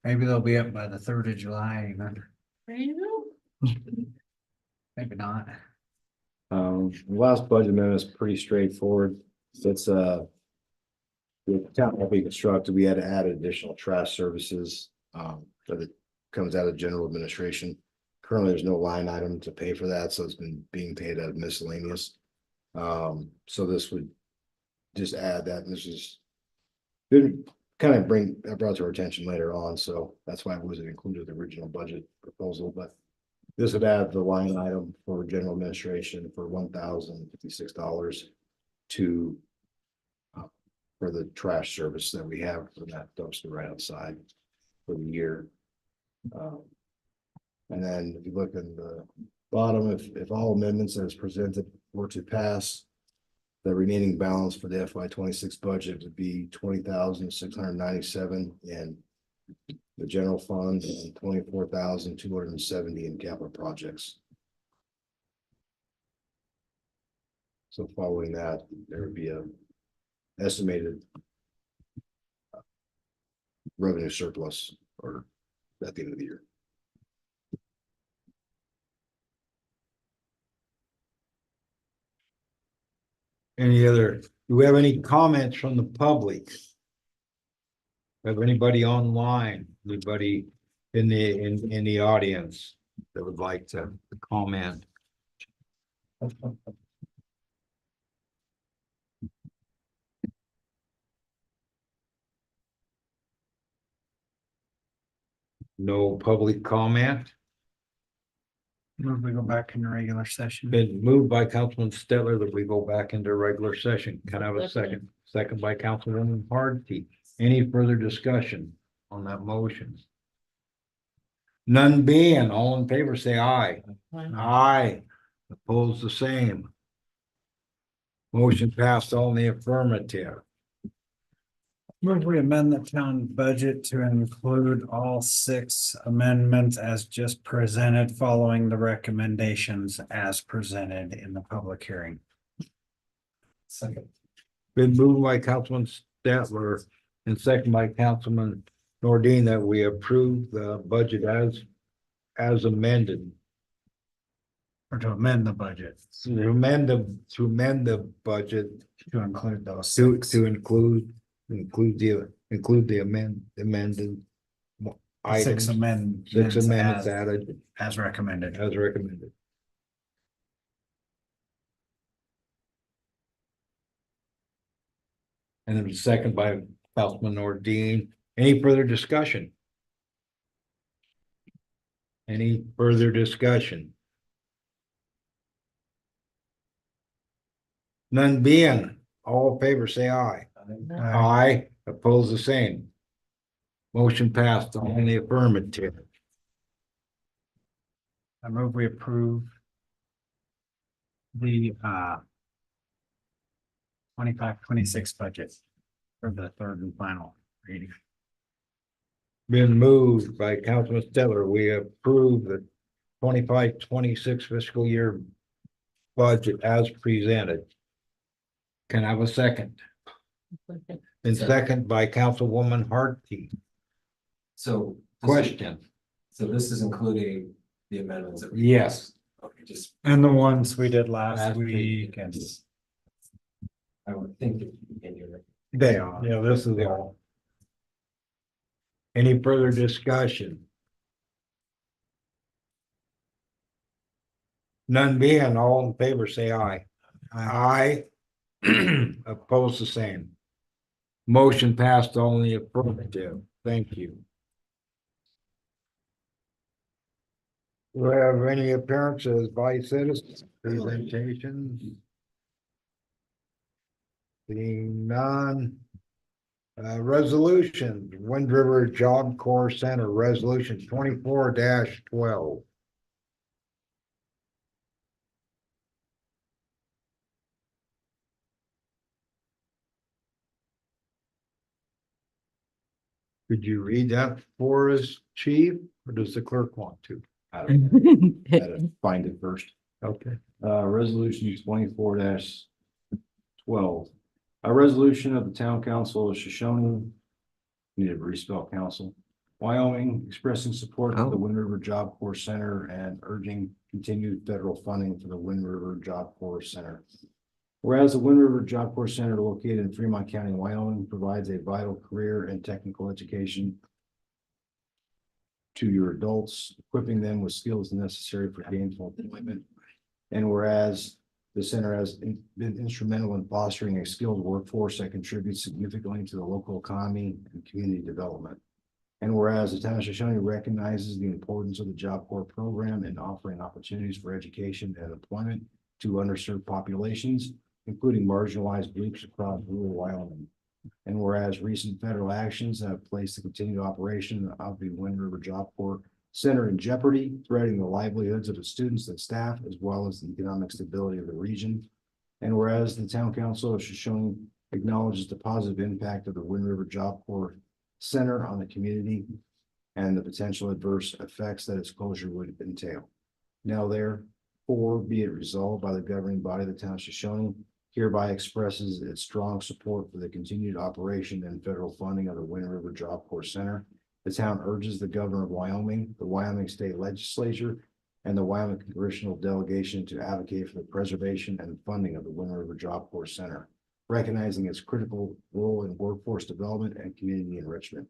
S6: Maybe they'll be up by the 3rd of July, even.
S7: There you go.
S6: Maybe not.
S8: The last budget amendment is pretty straightforward. It's the town will be constructed, we had to add additional trash services, that it comes out of general administration. Currently, there's no line item to pay for that, so it's been being paid out of miscellaneous. So this would just add that, and this is didn't kind of brought to our attention later on, so that's why it wasn't included in the original budget proposal, but this would add the line item for general administration for $1,056 to for the trash service that we have for that dumpster right outside for the year. And then if you look in the bottom, if all amendments as presented were to pass, the remaining balance for the FY 26 budget would be $20,697 in the general fund and $24,270 in capital projects. So following that, there would be a estimated revenue surplus or at the end of the year.
S1: Any other, do we have any comments from the public? Have anybody online, anybody in the audience that would like to comment? No public comment?
S6: Move we go back into regular session.
S1: Been moved by Councilman Stetler that we go back into regular session. Can I have a second? Second by Councilwoman Hardy. Any further discussion on that motion? None being, all in favor, say aye. Aye. Opposed, the same. Motion passed all in the affirmative.
S6: Move we amend the town budget to include all 6 amendments as just presented following the recommendations as presented in the public hearing.
S4: Second,
S1: Been moved by Councilman Stetler and second by Councilman Nordine that we approve the budget as amended.
S6: Or to amend the budget
S1: To amend the budget
S6: to include those
S1: to
S6: 6.
S1: include the amended
S6: 6
S1: items,
S6: amendments.
S1: 6 amendments added
S6: as recommended.
S1: as recommended. And it was second by Councilman Nordine. Any further discussion? Any further discussion? None being, all in favor, say aye. Aye, oppose the same. Motion passed on the affirmative.
S6: I move we approve the 25-26 budget for the 3rd and final reading.
S1: Been moved by Councilman Stetler. We approve the 25-26 fiscal year budget as presented. Can I have a second? And second by Councilwoman Harty.
S4: so.
S1: Question?
S4: So this is including the amendments that we.
S1: Yes.
S4: Okay, just,
S6: And the ones we did last
S1: Last
S6: week and
S4: I would think that in your.
S6: they are.
S1: Yeah, this is all. Any further discussion? None being, all in favor, say aye. Aye. Opposed, the same. Motion passed on the affirmative. Thank you. Do we have any appearances by citizens, presentations? Seeing none. Resolutions, Wind River Job Corps Center, resolution 24-12. Could you read that for us, chief, or does the clerk want to?
S8: I don't know. Gotta find it first.
S1: Okay.
S8: Resolution 24-12. A resolution of the town council of Shoshoni. Need to respell council. Wyoming, expressing support for the
S5: Oh.
S8: Wind River Job Corps Center and urging continued federal funding for the Wind River Job Corps Center. Whereas the Wind River Job Corps Center, located in Fremont County, Wyoming, provides a vital career and technical education to your adults, equipping them with skills necessary for gainful employment. And whereas the center has been instrumental in fostering a skilled workforce that contributes significantly to the local economy and community development. And whereas the town of Shoshoni recognizes the importance of the Job Corps program in offering opportunities for education and employment to underserved populations, including marginalized groups across rural Wyoming. And whereas recent federal actions have placed the continued operation of the Wind River Job Corps Center in jeopardy, threatening the livelihoods of its students and staff, as well as the economic stability of the region. And whereas the town council of Shoshone acknowledges the positive impact of the Wind River Job Corps Center on the community and the potential adverse effects that its closure would entail. Now therefore be it resolved by the governing body of the town of Shoshone hereby expresses its strong support for the continued operation and federal funding of the Wind River Job Corps Center. The town urges the governor of Wyoming, the Wyoming State Legislature, and the Wyoming Congressional Delegation to advocate for the preservation and funding of the Wind River Job Corps Center, recognizing its critical role in workforce development and community enrichment.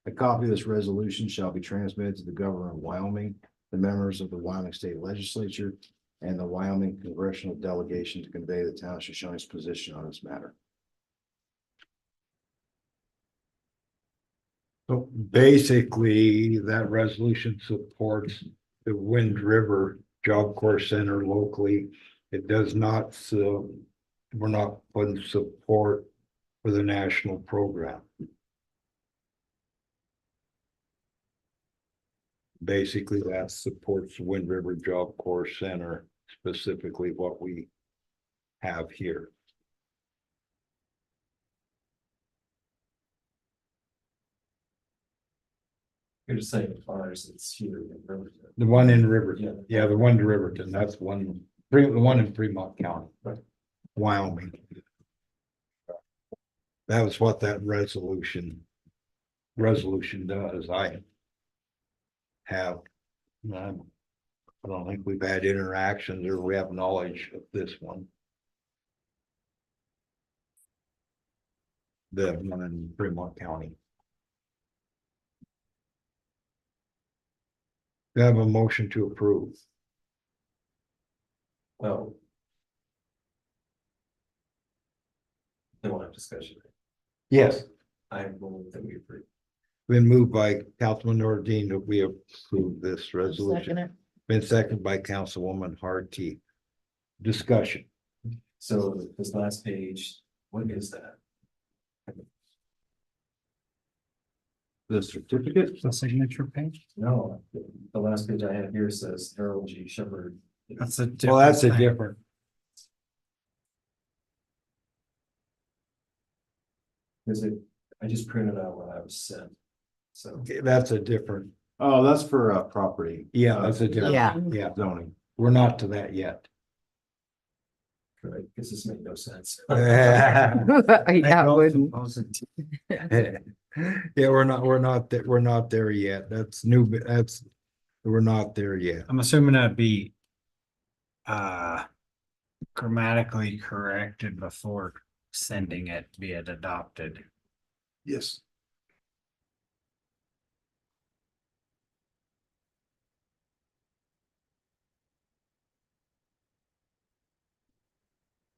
S8: A copy of this resolution shall be transmitted to the governor of Wyoming, the members of the Wyoming State Legislature, and the Wyoming Congressional Delegation to convey the town of Shoshone's position on this matter.
S1: So basically, that resolution supports the Wind River Job Corps Center locally. It does not, so we're not putting support for the national program. Basically, that supports Wind River Job Corps Center, specifically what we have here.
S4: You're just saying ours, it's here in Riverton.
S1: The one in Riverton,
S4: Yeah.
S1: yeah, the one to Riverton, that's one, the one in Fremont County,
S4: Right.
S1: Wyoming. That was what that resolution does. I don't think we've had interactions or we have knowledge of this one. The one in Fremont County. We have a motion to approve.
S4: Well. They won't have discussion.
S1: Yes.
S4: I move that we approve.
S1: Been moved by Councilman Nordine that we approve this
S7: Second
S1: resolution.
S7: it.
S1: Been seconded by Councilwoman Harty. Discussion.
S4: So this last page, what is that?
S8: The certificate,
S6: The signature page?
S4: No, the last page I have here says Harold G. Shepherd.
S6: That's a.
S1: Well, that's a
S6: different thing.
S1: different,
S4: Is it, I just printed out what I was sent. So,
S1: that's a different,
S8: oh, that's for property.
S1: yeah, that's a different,
S5: Yeah.
S1: yeah.
S8: Zoning.
S1: We're not to that yet.
S4: I guess this made no sense.
S5: Yeah, it wouldn't.
S1: Yeah, we're not there yet. That's new, we're not there yet.
S6: I'm assuming that'd be grammatically corrected before sending it, be it adopted.
S8: Yes.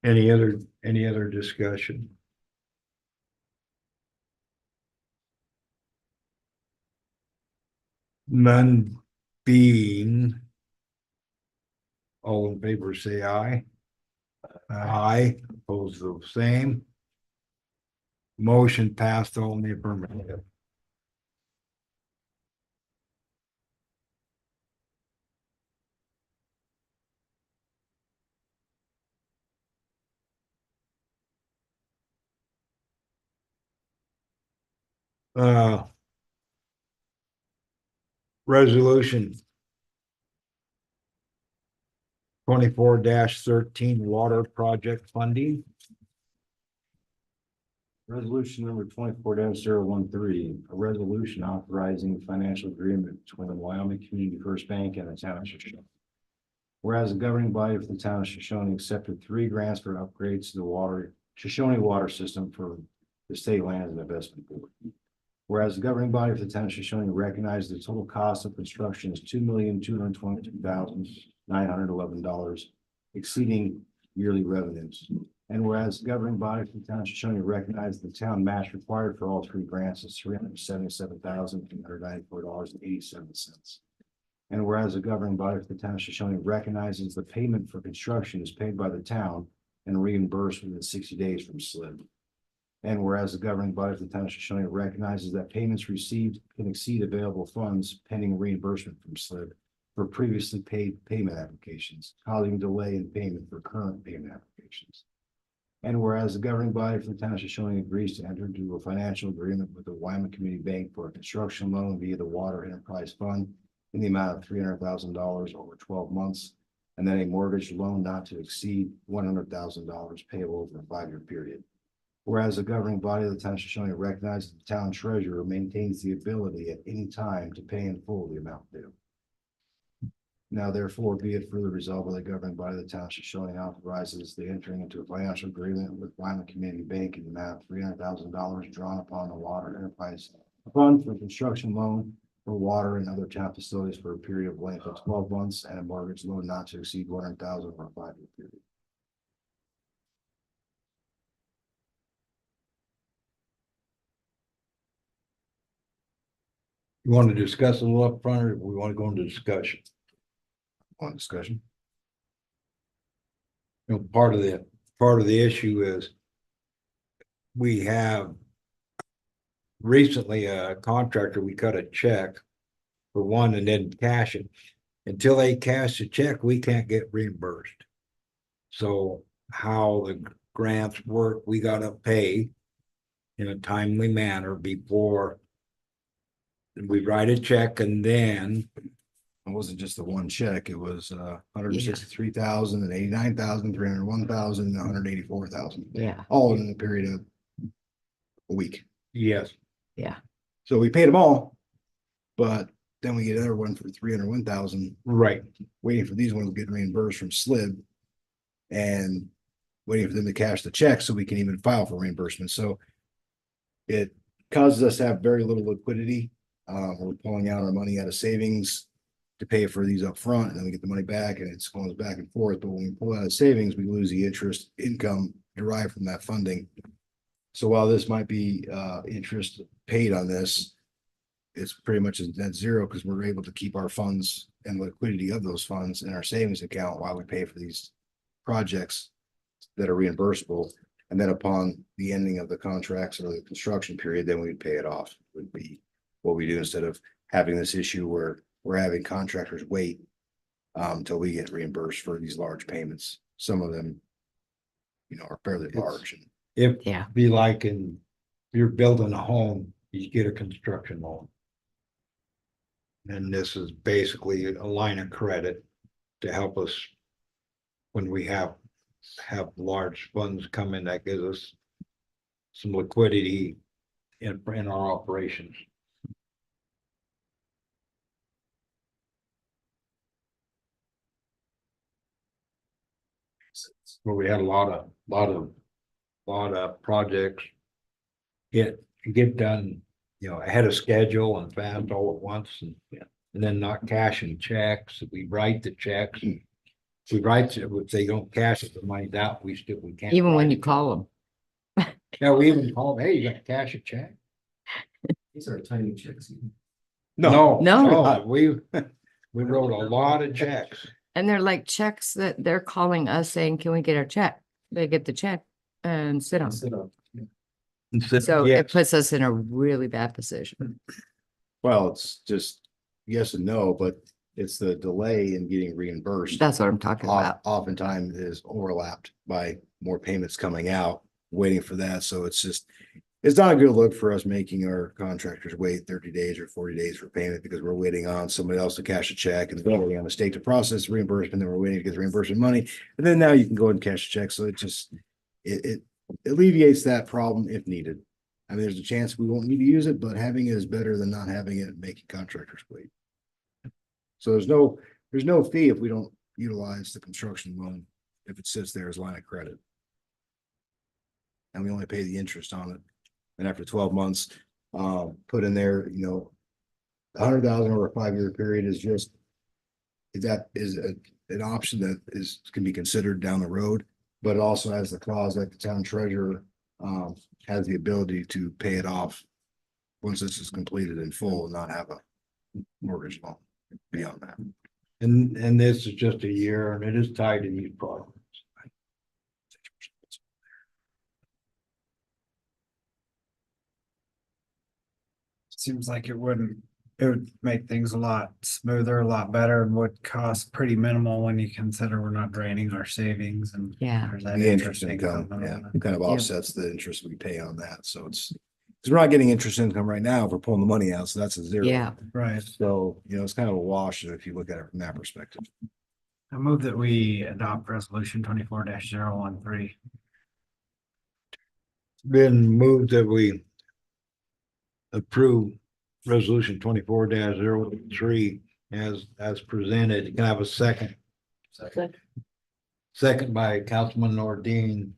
S1: Any other discussion? None being. All in favor, say aye. Aye, opposed the same. Motion passed all in the affirmative. Uh. Resolution. 24-13 water project funding.
S8: Resolution number 24-013, a resolution authorizing the financial agreement between the Wyoming Community First Bank and the town of Shoshoni. Whereas the governing body of the town of Shoshoni accepted 3 grants for upgrades to the Shoshoni water system for the state lands and investment board. Whereas the governing body of the town of Shoshoni recognized the total cost of construction is $2,222,911, exceeding yearly revenues. And whereas the governing body of the town of Shoshoni recognized the town match required for all 3 grants is $377,894.87. And whereas the governing body of the town of Shoshoni recognizes the payment for construction is paid by the town and reimbursed within 60 days from SLIB. And whereas the governing body of the town of Shoshoni recognizes that payments received can exceed available funds pending reimbursement from SLIB for previously paid payment applications, causing delay in payment for current payment applications. And whereas the governing body for the town of Shoshoni agrees to enter into a financial agreement with the Wyoming Community Bank for a construction loan via the Water Enterprise Fund in the amount of $300,000 over 12 months, and then a mortgage loan not to exceed $100,000 payable over a 5-year period. Whereas the governing body of the town of Shoshoni recognizes the town treasurer maintains the ability at any time to pay in full the amount due. Now therefore be it further resolved by the governing body of the town of Shoshoni authorizes the entering into a financial agreement with Wyoming Community Bank in the amount of $300,000 drawn upon the Water Enterprise Fund for construction loan for water and other town facilities for a period of length of 12 months and a mortgage loan not to exceed $100,000 for a 5-year period.
S1: You want to discuss a little up front, or we want to go into discussion?
S8: On discussion.
S1: You know, part of the issue is we have recently a contractor, we cut a check for one and didn't cash it. Until they cash the check, we can't get reimbursed. So how the grants work, we gotta pay in a timely manner before we write a check, and then
S8: It wasn't just the one check, it was 163,000 and 89,000, 301,000, 184,000,
S5: Yeah,
S8: all in the period of a week.
S1: yes,
S8: So we paid them all, but then we get another one for 301,000,
S1: right.
S8: waiting for these ones getting reimbursed from SLIB and waiting for them to cash the check so we can even file for reimbursement. So it causes us to have very little liquidity. We're pulling out our money out of savings to pay for these up front, and then we get the money back, and it's going back and forth. But when we pull out of savings, we lose the interest income derived from that funding. So while this might be interest paid on this, it's pretty much net zero because we're able to keep our funds and liquidity of those funds in our savings account while we pay for these projects that are reimbursable. And then upon the ending of the contracts or the construction period, then we'd pay it off, would be what we do, instead of having this issue where we're having contractors wait until we get reimbursed for these large payments. Some of them, are fairly large.
S1: If
S5: yeah,
S1: be like if you're building a home, you get a construction loan. And this is basically a line of credit to help us when we have large funds come in, that gives us some liquidity in our operations. Where we had a lot of projects get done, ahead of schedule and fast all at once, and then not cashing checks. We write the checks, We write it, if they don't cash it, the money's out, we can't.
S5: Even when
S1: write
S5: you
S1: it.
S5: call them.
S1: Yeah, we even call them, hey, you got to cash a check?
S4: These are tiny checks.
S5: No.
S1: We wrote a lot of checks.
S5: And they're like checks that they're calling us saying, can we get our check? They get the check and sit on.
S4: Sit up.
S5: So
S1: Yes.
S5: it puts us in a really bad position.
S8: Well, it's just yes and no, but it's the delay in getting reimbursed.
S5: That's what I'm talking about.
S8: Oftentimes is overlapped by more payments coming out, waiting for that. So it's just, it's not a good look for us making our contractors wait 30 days or 40 days for payment because we're waiting on somebody else to cash a check and then waiting on the state to process reimbursement. Then we're waiting to get the reimbursement money. And then now you can go ahead and cash a check. So it just, it alleviates that problem if needed. I mean, there's a chance we won't need to use it, but having it is better than not having it and making contractors wait. So there's no fee if we don't utilize the construction loan, if it sits there as line of credit. And we only pay the interest on it. And after 12 months, put in there, 100,000 over a 5-year period is just, that is an option that can be considered down the road, but it also has the clause that the town treasurer has the ability to pay it off once this is completed in full and not have a mortgage loan beyond that.
S1: And this is just a year and it is tied to these problems.
S6: Seems like it would make things a lot smoother, a lot better, and would cost pretty minimal when you consider we're not draining our savings and.
S5: Yeah.
S6: there's that
S8: The interest income,
S6: coming
S8: yeah,
S6: on
S8: it kind of
S5: Yeah.
S8: offsets the interest we pay on that. So it's, because we're not getting interest income right now if we're pulling the money out. So that's a zero.
S5: Yeah.
S6: it. Right.
S8: So, it's kind of a wash if you look at it from that perspective.
S6: I move that we adopt resolution 24-013.
S1: Been moved that we approve resolution 24-03 as presented. Can I have a second? Second by Councilman Nordine.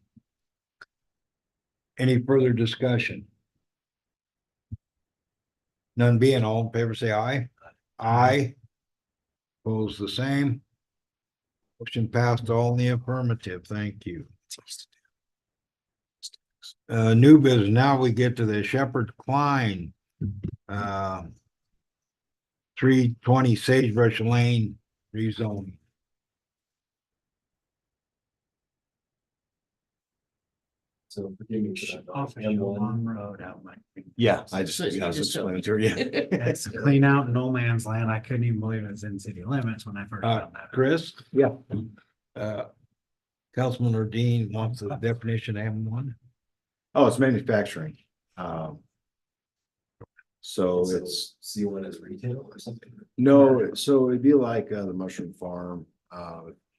S1: Any further discussion? None being, all in favor, say aye. Aye. Opposed, the same. Motion passed all in the affirmative. Thank you. New business. Now we get to the Shepherd Klein. 320 Sagebrush Lane rezoning.
S4: So forgive me for that.
S6: Off of
S4: M1.
S6: Long Road out my.
S8: Yeah,
S7: I was explaining
S8: to her, yeah.
S6: It's clean out no man's land. I couldn't even believe it was in city limits when I first found that.
S1: Chris?
S8: Yeah.
S1: Councilman Ordine wants the definition of M1.
S8: Oh, it's manufacturing. So
S4: So
S8: it's,
S4: C1 is retail or something?
S8: no, so it'd be like the mushroom farm,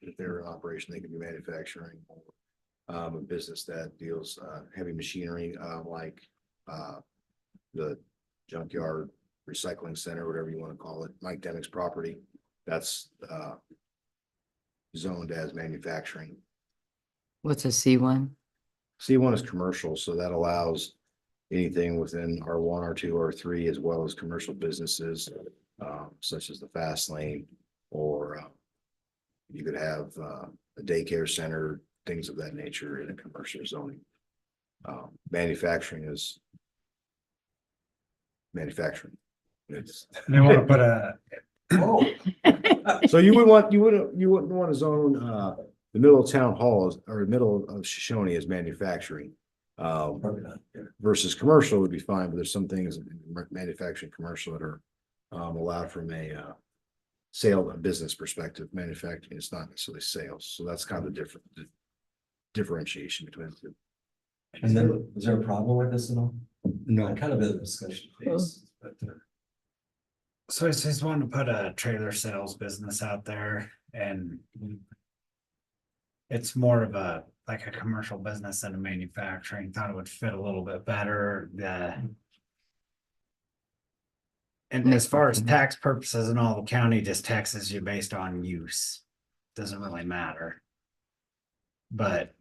S8: if they're in operation, they could be manufacturing. Or a business that deals heavy machinery, like the junkyard recycling center, whatever you want to call it, Mike Demick's property, that's zoned as manufacturing.
S5: What's a C1?
S8: C1 is commercial, so that allows anything within R1, R2, R3, as well as commercial businesses, such as the fast lane, or you could have a daycare center, things of that nature in a commercial zoning. Manufacturing is manufacturing. It's,
S6: They want to put a,
S4: Oh,
S8: so you wouldn't want to zone the middle of town hall or middle of Shoshoni as manufacturing.
S4: probably not. Yeah.
S8: Versus commercial would be fine, but there's some things in manufacturing commercial that are allowed from a a business perspective. Manufacturing is not necessarily sales, so that's kind of the differentiation between the two.
S4: And then, is there a problem with this at all?
S1: No.
S4: I'm kind of in a discussion phase, but
S6: so it's just wanting to put a trailer sales business out there and. It's more of like a commercial business than a manufacturing, thought it would fit a little bit better, and as far as tax purposes and all, the county just taxes you based on use. Doesn't really matter. But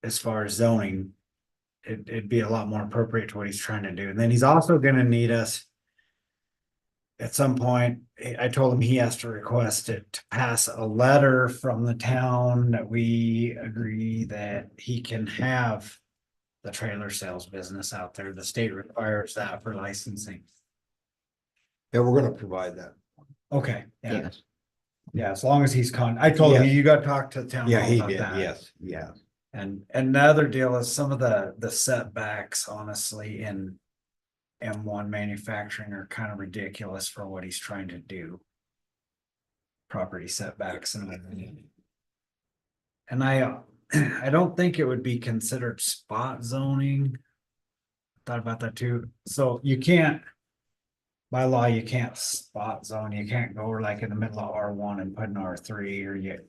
S6: as far as zoning, it'd be a lot more appropriate to what he's trying to do. And then he's also gonna need us at some point, I told him he has to request it to pass a letter from the town that we agree that he can have the trailer sales business out there. The state requires that for licensing.
S1: Yeah, we're gonna provide that.
S6: Okay, yeah,
S5: Yes.
S6: yeah, as long as he's I told him,
S1: Yes.
S6: you got to talk to the town
S1: Yeah,
S6: hall
S1: he
S6: about
S1: did,
S6: that.
S1: yes, yeah.
S6: And the other deal is some of the setbacks, honestly, in M1 manufacturing are kind of ridiculous for what he's trying to do. Property setbacks and everything. And I don't think it would be considered spot zoning. Thought about that too. So you can't, by law, you can't spot zone. You can't go like in the middle of R1 and put an R3, or you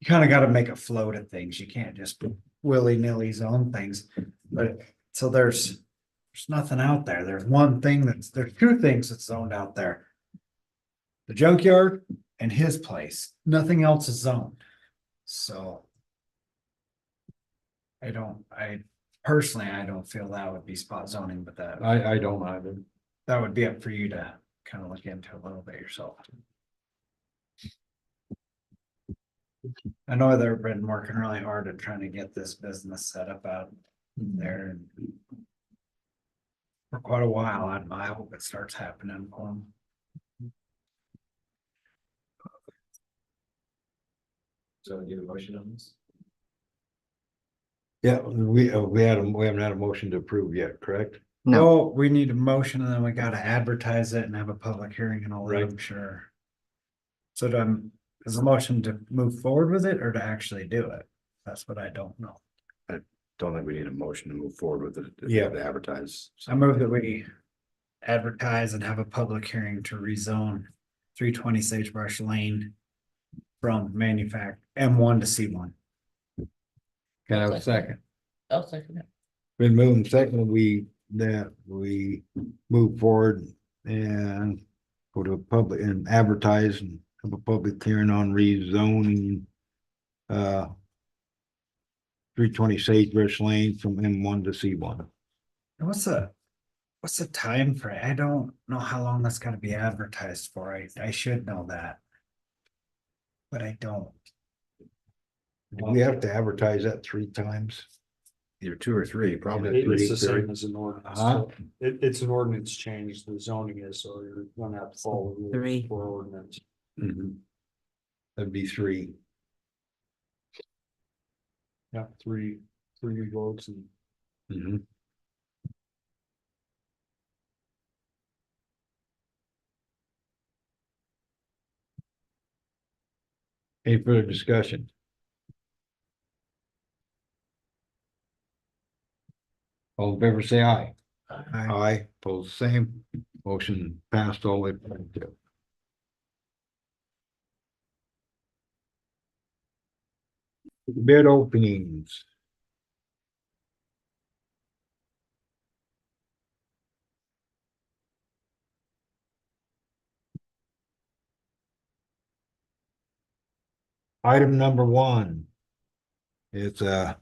S6: kind of got to make a float of things. You can't just willy-nilly zone things. But so there's nothing out there. There's there's two things that's zoned out there. The junkyard and his place. Nothing else is zoned. So I personally, I don't feel that would be spot zoning, but
S1: I don't either.
S6: that would be up for you to kind of look into a little bit yourself. I know they've been working really hard at trying to get this business set up out there. For quite a while, I hope it starts happening for them.
S4: So do a motion on this?
S1: Yeah, we haven't had a motion to approve yet, correct?
S5: No,
S6: Well, we need a motion and then we gotta advertise it and have a public hearing and all that, I'm
S1: Right.
S6: sure. So is the motion to move forward with it or to actually do it? That's what I don't know.
S8: Don't think we need a motion to move forward with it.
S1: Yeah.
S8: To advertise.
S6: I move that we advertise and have a public hearing to rezone 320 Sagebrush Lane from M1 to C1.
S1: Can I have a second?
S7: I'll second it.
S1: Been moving second, we move forward and go to a public and advertise and have a public hearing on rezoning. 320 Sagebrush Lane from M1 to C1.
S6: And what's the time frame? I don't know how long that's gotta be advertised for. I should know that. But I don't.
S1: We have to advertise that 3 times.
S8: Either 2 or 3, probably.
S9: It's the
S1: Three.
S9: same as an ordinance.
S1: Uh-huh.
S9: So it's an ordinance change, the zoning is, so you're gonna have to follow the rules
S5: 3.
S9: for ordinance.
S1: That'd be 3.
S9: Yeah, three votes and
S1: Mhm. Any further discussion? All in favor, say aye. Aye, pose same, motion passed all the way. Bid openings. Item number 1. It's there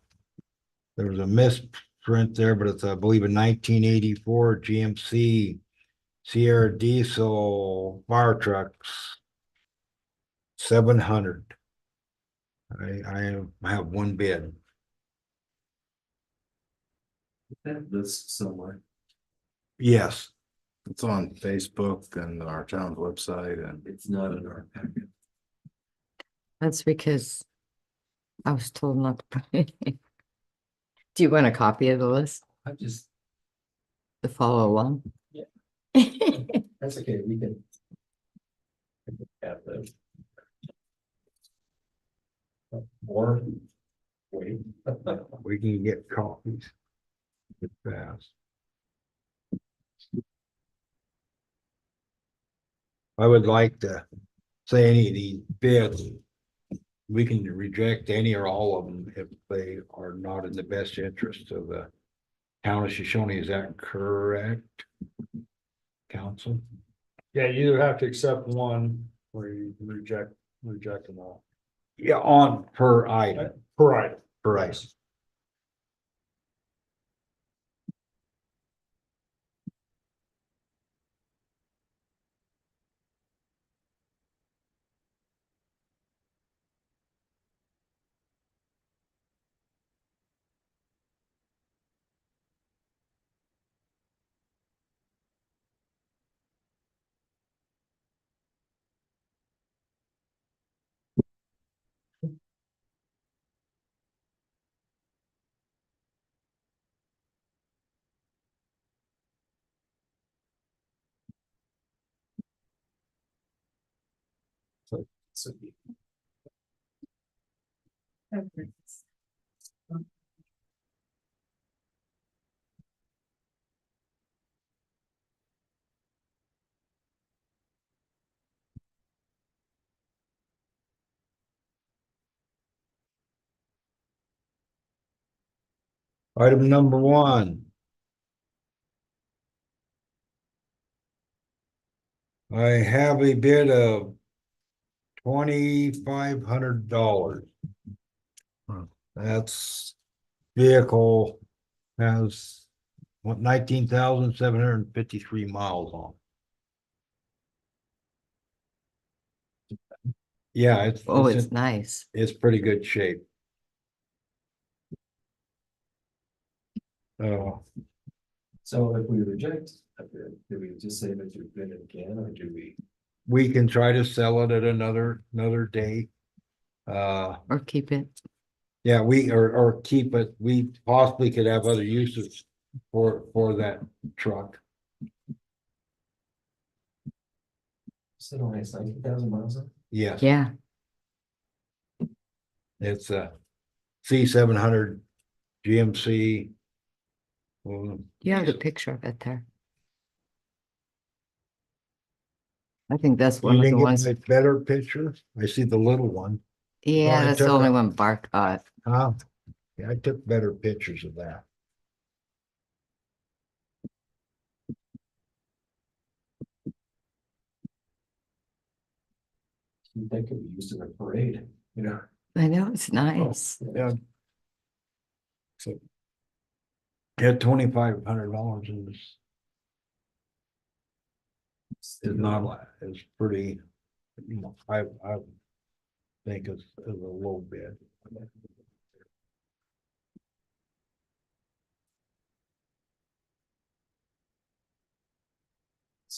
S1: was a misprint there, but it's, I believe, a 1984 GMC Sierra diesel fire trucks. 700. I have 1 bid.
S4: That list somewhere.
S1: Yes,
S8: It's on Facebook and our town's website and.
S4: It's not in our packet.
S5: that's because I was told not to. put it in. Do you want a copy of the list,
S4: I just,
S5: to follow along?
S4: Yeah. that's okay, we can. Have those. Or. Wait.
S1: we can get copies. It's fast. I would like to say any of these bids, we can reject any or all of them if they are not in the best interest of the town of Shoshone. Is that correct? Council?
S9: yeah, you either have to accept one or you can reject them all.
S1: Yeah, on per item,
S9: Right.
S1: per item. Item number one. I have a bid of $2,500. That's vehicle has 19,753 miles on. Yeah,
S5: Oh, it's nice.
S1: it's pretty good shape.
S4: So if we reject a bid, do we just say that you bid it again, or do we?
S1: We can try to sell it at another day.
S5: Or keep it.
S1: Yeah, or keep it. We possibly could have other uses for that truck.
S4: Said only it's 90,000 miles on?
S1: Yes,
S5: Yeah,
S1: it's a C700 GMC.
S5: you have the picture of it there. I think that's one
S1: You
S5: of the
S1: didn't get
S5: ones.
S1: a better picture? I see the little one.
S5: Yeah,
S1: I
S5: that's the
S1: took
S5: only
S1: a-
S5: one Bart got.
S1: Huh? Yeah, I took better pictures of that.
S4: That could be used in a parade, you know?
S5: I know, it's nice.
S1: Yeah. So. Had $2,500 in this. Is not, is pretty, I think is a low bid.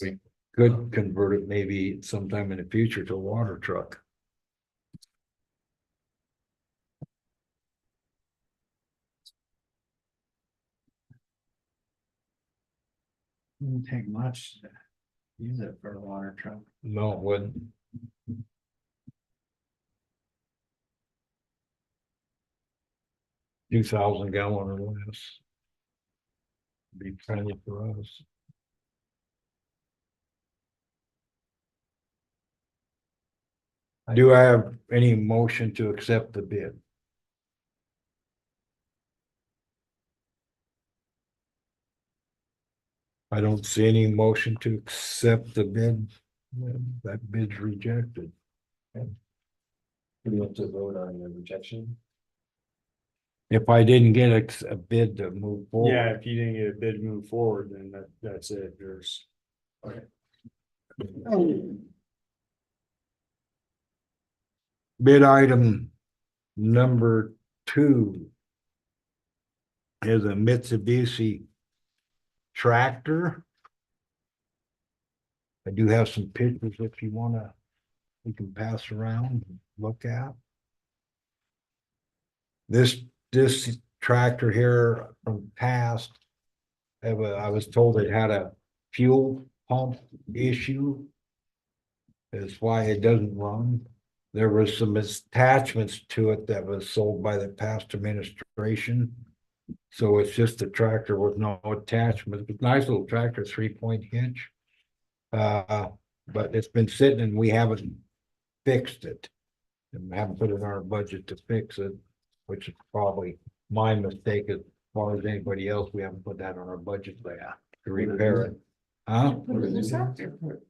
S1: We could convert it maybe sometime in the future to a water truck.
S6: Wouldn't take much to use it for a water truck.
S1: No, it wouldn't. 2,000 gallon or less. Be plenty for us. Do I have any motion to accept the bid? I don't see any motion to accept the bid. That bid's rejected.
S4: Do we have to vote on the rejection?
S1: If I didn't get a bid to move
S9: Yeah,
S1: forward,
S9: if you didn't get a bid move forward, then that's it, there's.
S1: bid item number 2 is a Mitsubishi tractor. I do have some pictures if you wanna, we can pass around, and look at. This tractor here from past, I was told it had a fuel pump issue. That's why it doesn't run. There was some attachments to it that was sold by the past administration. So it's just a tractor with no attachment. It's a nice little tractor, 3-point hitch. But it's been sitting and we haven't fixed it. And we haven't put it in our budget to fix it, which is probably my mistake as far as anybody else. We haven't put that on our budget there to repair it. Huh?
S7: Put it in the tractor for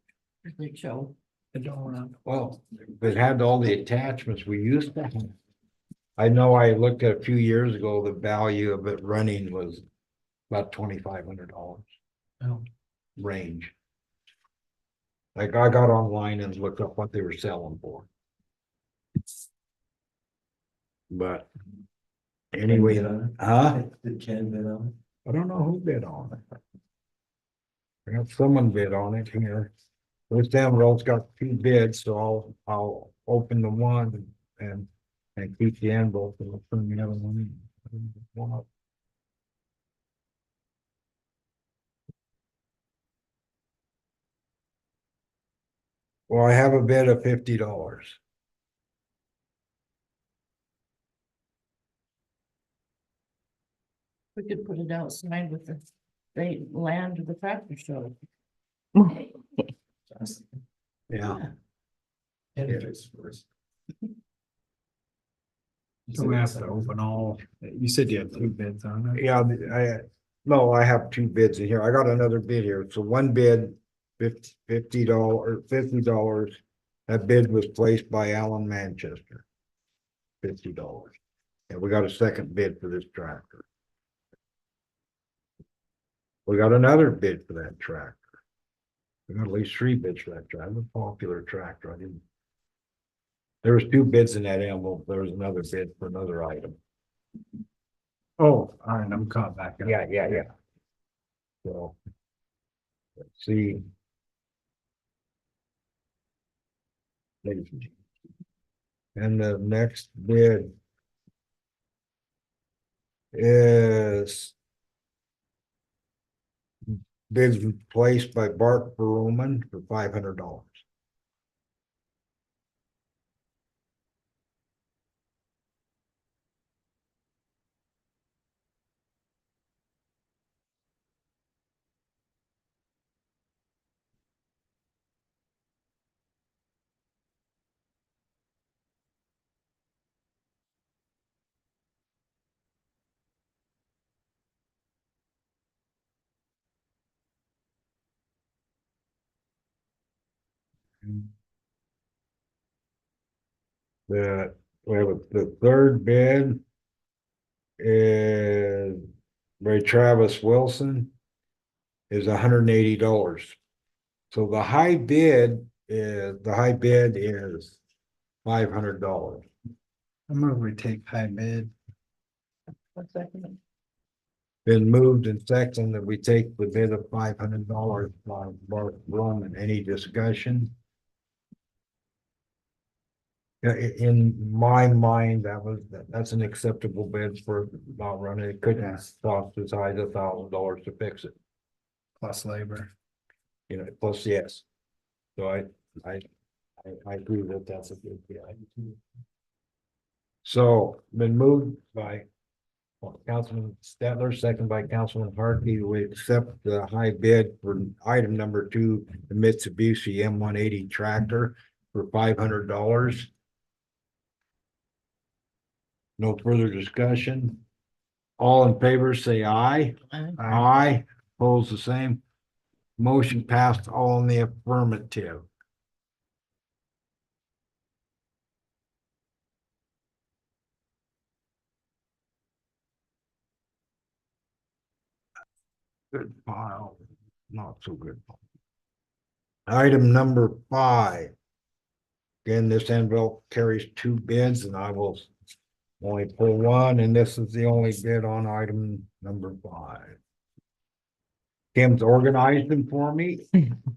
S7: big show.
S1: Well, if it had all the attachments we used to have. I know I looked at a few years ago, the value of it running was about $2,500 range. Like I got online and looked up what they were selling for. But anyway, huh?
S4: Did Ken bid on
S1: I don't know who bid on it. I got someone bid on it here. This Emerald's got 2 bids, so I'll open the one and keep the envelope and we'll turn the other one in. Well, I have a bid of $50.
S7: We could put it outside with the, they land of the tractor show.
S1: Yeah.
S4: Interface first.
S6: So we have to open all, you said you had 2 bids on it.
S1: Yeah, no, I have 2 bids in here. I got another bid here. So one bid, $50. That bid was placed by Alan Manchester. $50. And we got a second bid for this tractor. We got another bid for that tractor. We got at least 3 bids for that tractor. It's a popular tractor. I didn't. There was 2 bids in that envelope. There was another bid for another item.
S6: Oh, all right, I'm caught back up.
S1: Yeah. So. Let's see. And the next bid is bids placed by Bart Berman for $500. The, we have the third bid is by Travis Wilson is $180. So the high bid is $500.
S6: I move we take high bid.
S7: One second.
S1: Been moved and seconded that we take the bid of $500 by Bart Berman. Any discussion? Yeah, in my mind, that's an acceptable bid for not running. It couldn't cost as high as $1,000 to fix it,
S6: Plus labor.
S1: you know, plus yes. So I agree that that's a good bid. So been moved by Councilman Stetler, second by Councilman Hartney. We accept the high bid for item number 2, the Mitsubishi M180 tractor for $500. No further discussion. All in favor, say aye. Aye. Opposed, the same. Motion passed, all in the affirmative. Good file, not so good. Item number 5. Again, this envelope carries 2 bids and I will only pull one, and this is the only bid on item number 5. Kim's organized them for me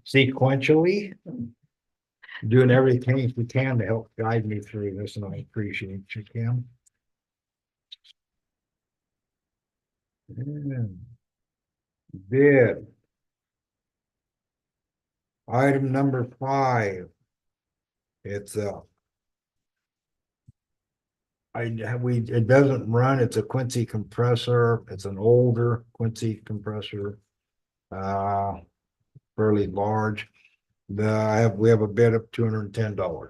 S1: sequentially. Doing everything we can to help guide me through this, and I appreciate you, Kim. And bid. Item number 5. It's it doesn't run, it's a Quincy compressor, it's an older Quincy compressor. Fairly large. We have a bid of $210.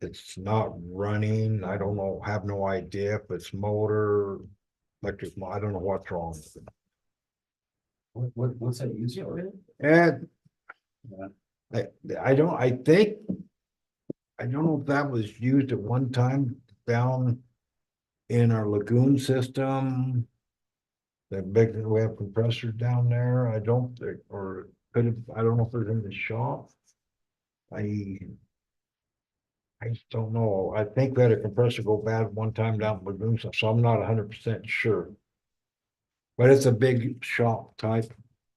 S1: It's not running, I don't know, have no idea if it's motor, electric, I don't know what's wrong with it.
S4: What's that used for?
S1: And I don't know if that was used at one time down in our lagoon system. That big, we have compressors down there. I don't think, or could have, I don't know if they're in the shop. I just don't know. I think we had a compressor go bad one time down in lagoon, so I'm not 100% sure. But it's a big shop type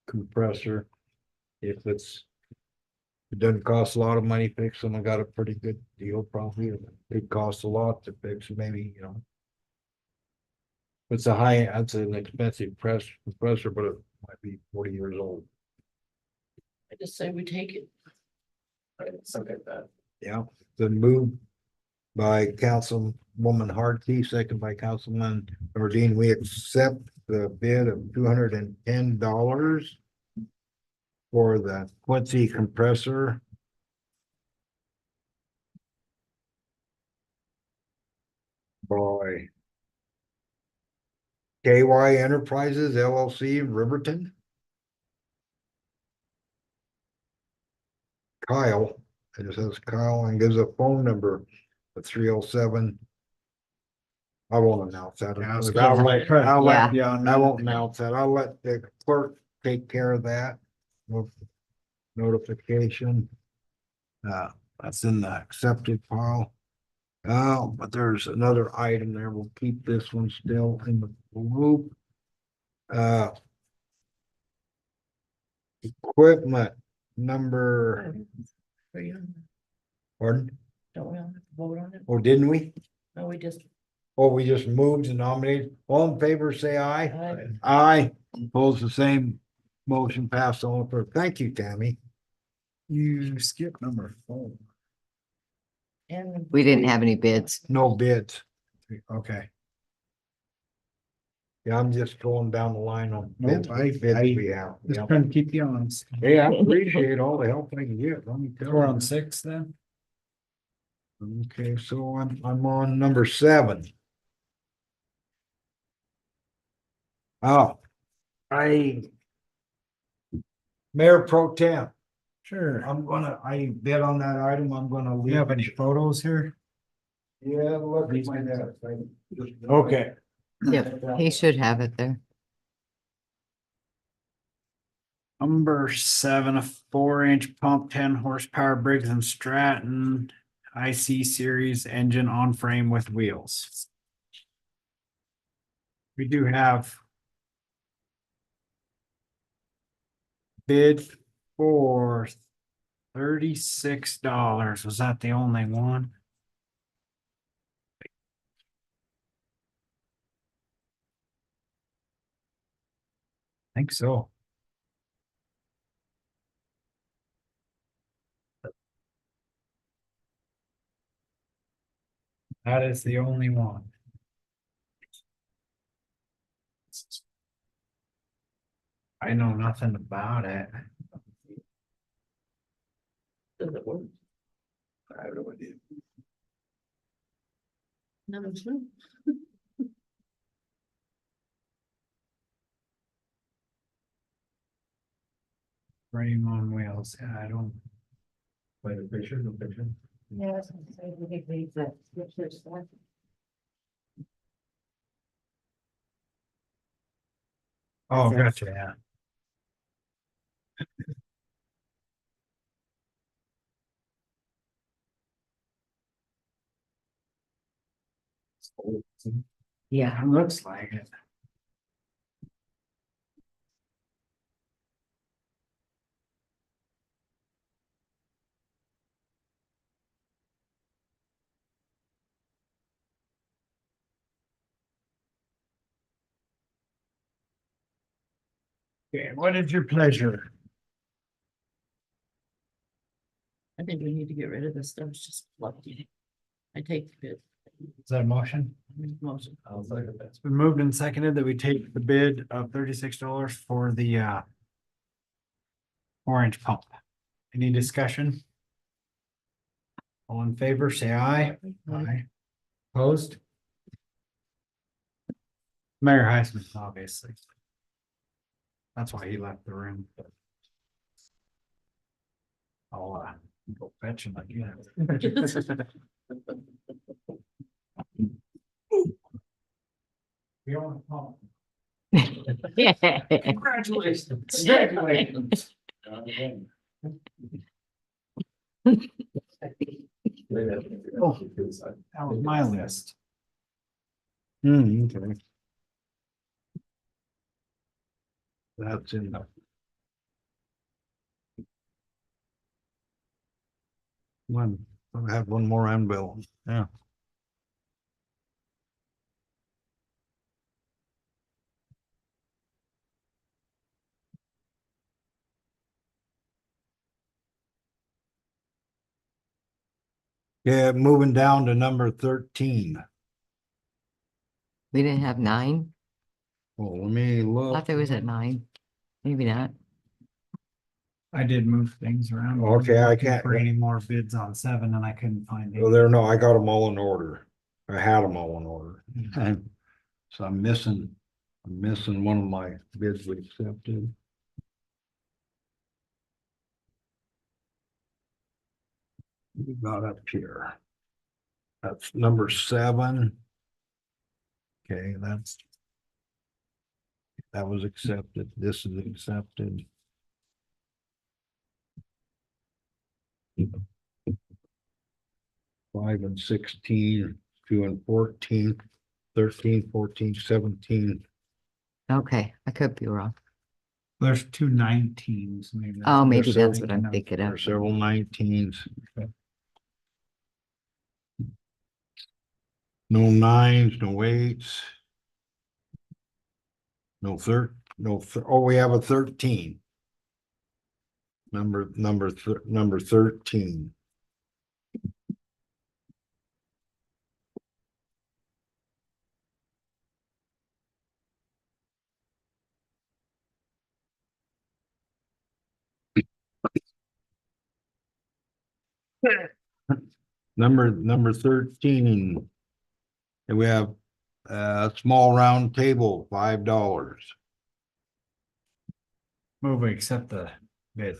S1: compressor. If it doesn't cost a lot of money to fix them, I got a pretty good deal probably. It costs a lot to fix, maybe, you know. It's that's an expensive compressor, but it might be 40 years old.
S7: I just say we take it.
S4: Right, something like that.
S1: Yeah, the move by Councilwoman Hartke, second by Councilman Nordine. We accept the bid of $210 for the Quincy compressor. By KY Enterprises LLC, Riverton. Kyle, it just says Kyle and gives a phone number of 307. I won't announce that.
S6: Yeah, I was
S1: I'll
S6: gonna-
S1: let, I'll let,
S6: Yeah.
S1: I won't announce that. I'll let the clerk take care of that. Notification. That's in the accepted pile. But there's another item there. We'll keep this one still in the loop. Uh. Equipment number,
S7: Are you,
S1: pardon?
S7: don't we all have to vote on it?
S1: Oh, didn't we?
S7: No, we just.
S1: Oh, we just moved and nominated. All in favor, say aye.
S7: Aye.
S1: Aye. Opposed, the same. Motion passed all for. Thank you, Tammy.
S6: You skipped number 4.
S7: And.
S5: We didn't have any bids.
S1: No bids.
S6: Okay.
S1: Yeah, I'm just going down the line on
S6: Nope,
S1: bids. We have.
S6: Just
S1: Yep.
S6: trying to keep you honest.
S1: Hey, I appreciate all the help I can get. Let me tell
S6: We're
S1: you.
S6: on 6 then?
S1: Okay, so I'm on number 7. Oh, Mayor Pro Tem,
S6: Sure.
S1: I bid on that item. I'm gonna
S6: Do
S1: leave.
S6: you have any photos here?
S1: Yeah, look at my desk. Okay.
S5: Yep, he should have it there.
S6: Number 7, a 4-inch pump, 10 horsepower Briggs and Stratton IC series engine on frame with wheels. We do have bid for $36. Was that the only one? I think so. That is the only one. I know nothing about it.
S7: Does it work?
S1: I have no idea.
S7: Never seen.
S6: Frame on wheels. Yeah, I don't.
S4: Wait, a picture, no picture.
S7: Yes, I say we could leave that. Which there's one.
S6: Oh, gotcha, yeah.
S5: Yeah.
S6: It looks like it. Okay, what is your pleasure?
S7: I think we need to get rid of this stuff. It's just lucky. I take the bid.
S6: Is that a motion?
S7: Motion.
S4: I'll second that.
S6: It's been moved and seconded that we take the bid of $36 for the 4-inch pump. Any discussion? All in favor, say aye. Aye. Opposed? Mayor Heisman, obviously. That's why he left the room. I'll go fetch him again. We on the pump. Congratulations. Congratulations. Oh, that was my list.
S1: Okay. That's in the. I have one more anvil. Yeah. Okay, moving down to number 13.
S5: We didn't have 9.
S1: Well, let me
S5: I
S1: look.
S5: thought there was at 9. Maybe not.
S6: I did move things around.
S1: Okay, I
S6: Looking
S1: can't-
S6: For any more bids on 7 and I couldn't find
S1: Well,
S6: any.
S1: there, no, I got them all in order. I had them all in order. So I'm missing one of my bids we accepted. We got up here. That's number 7. Okay, that was accepted. This is accepted. Five and 16, 2 and 14, 13, 14, 17.
S5: Okay, I could be wrong.
S6: There's 2 19s maybe.
S5: Oh, maybe
S1: There's
S5: that's what I'm thinking
S1: There
S5: of.
S1: are several 19s. No 9s, no 8s. Oh, we have a 13. Number 13. Number 13. And we have a small round table, $5.
S6: Move, we accept the bid.